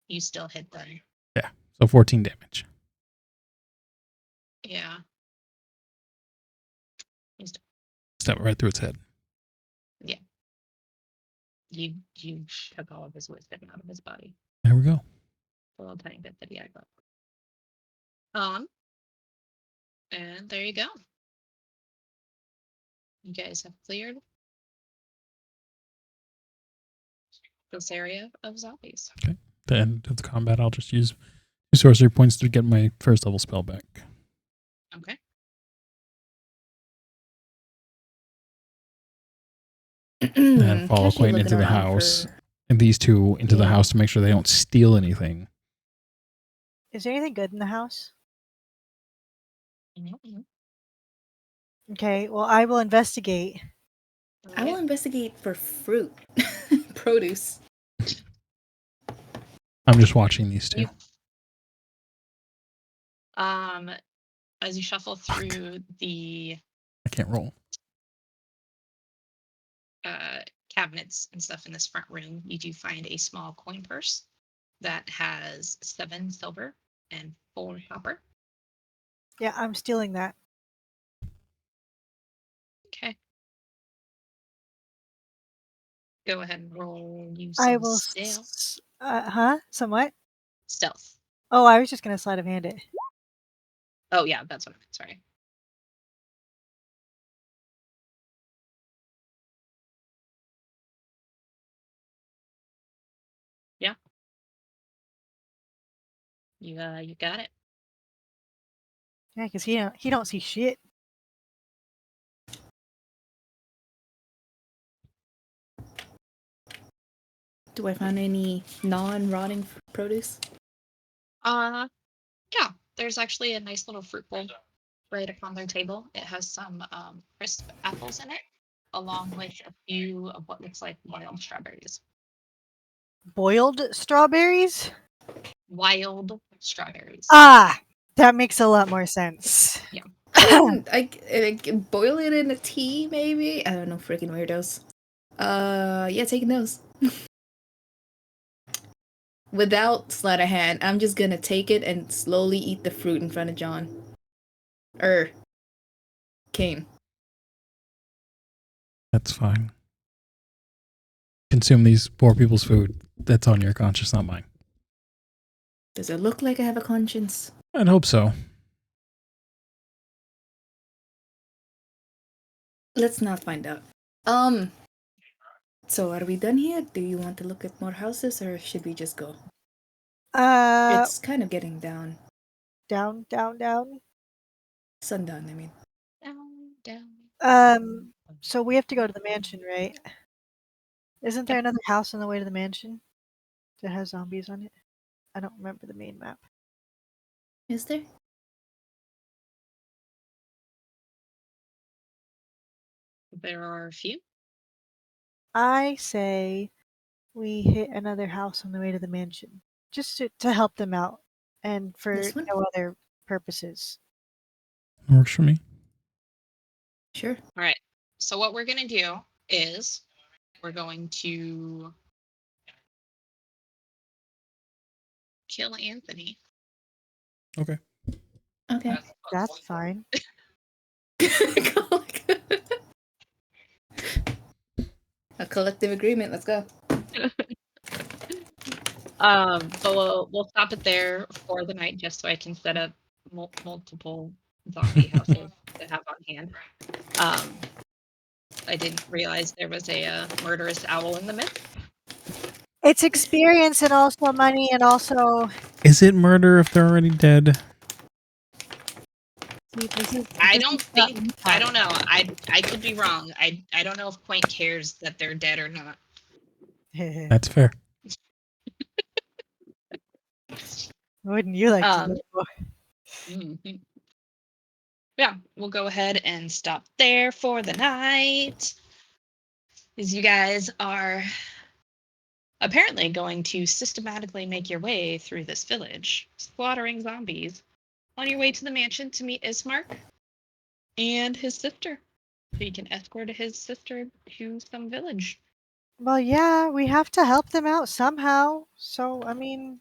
You still hit them. Yeah, so 14 damage. Yeah. Step right through its head. Yeah. You took all of his wisdom out of his body. There we go. A little tiny bit that he had left. And there you go. You guys have cleared this area of zombies. Okay. The end of the combat, I'll just use 2 sorcery points to get my first level spell back. Okay. And follow Actually Clayton into looking the around house. for- And these two into the Yeah. house to make sure they don't steal anything. Is there anything good in the house? Mhm. Okay, well, I will investigate. I will investigate for fruit, produce. I'm just watching these two. As you shuffle through the I can't roll. cabinets and stuff in this front room, you do find a small coin purse that has 7 silver and 4 copper. Yeah, I'm stealing that. Okay. Go ahead and roll you I some will. stealth. Somewhat? Stealth. Oh, I was just going to sleight of hand it. Oh yeah, that's what I meant. Sorry. Yeah. You got it. Yeah, because he don't see shit. Do I find any non-rotting produce? Yeah. There's actually a nice little fruit bowl right upon their table. It has some crisp apples in it, along with a few of what looks like wild strawberries. Boiled strawberries? Wild strawberries. Ah, that makes a lot more sense. Yeah. I can boil it in a tea, maybe? I don't know, freaking weirdos. Yeah, taking those. Without sleight of hand, I'm just gonna take it and slowly eat the fruit in front of John. Kane. That's fine. Consume these poor people's food. That's on your conscience, not mine. Does it look like I have a conscience? I'd hope so. Let's not find out. So are we done here? Do you want to look at more houses, or should we just go? It's kind of getting down. Down. Sundown, I mean. Down. So we have to go to the mansion, right? Isn't there another house on the way to the mansion that has zombies on it? I don't remember the main map. Is there? There are a few. I say we hit another house on the way to the mansion, just to help them out, and for This one? no other purposes. Works for me. Sure. All right. So what we're going to do is we're going to kill Anthony. Okay. Okay. That's fine. A collective agreement. Let's go. But we'll stop it there for the night just so I can set up multiple zombie houses to have on hand. I didn't realize there was a murderous owl in the midst. It's experience and also money and also. Is it murder if they're already dead? I don't know. I could be wrong. I don't know if Quaint cares that they're dead or not. That's fair. Wouldn't you like to know? Mhm. Yeah, we'll go ahead and stop there for the night. As you guys are apparently going to systematically make your way through this village, slaughtering zombies, on your way to the mansion to meet Ismark and his sister. So you can escort his sister to some village. Well, yeah, we have to help them out somehow. So, I mean,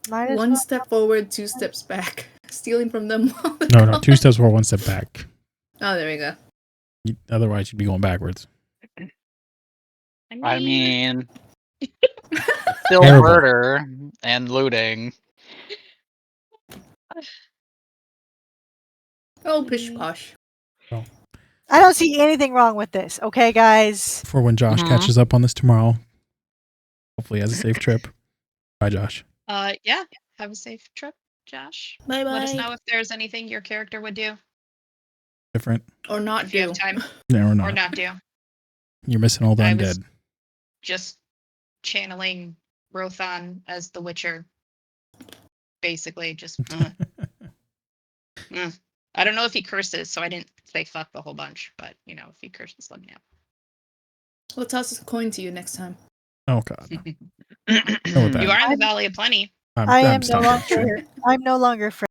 might as One well. step forward, 2 steps back. Stealing from them. No, 2 steps forward, 1 step back. Oh, there we go. Otherwise, you'd be going backwards. I mean, still Terrible. murder and looting. Oh, pish posh. I don't see anything wrong with this. Okay, guys. For when Josh Mhm. catches up on this tomorrow. Hopefully, he has a safe trip. Bye, Josh. Yeah. Have a safe trip, Josh. Bye Let us bye. know if there's anything your character would do Different. Or not if you do. have time, No, we're or not. not do. You're missing all the I was- undead. Just channeling Rothan as the Witcher. Basically, just. I don't know if he curses, so I didn't say fuck the whole bunch. But if he curses, let me know. We'll toss a coin to you next time. Oh, God. Go with You that. are in the Valley of Plenty. I am no stopping that shit. longer. I'm no longer friends.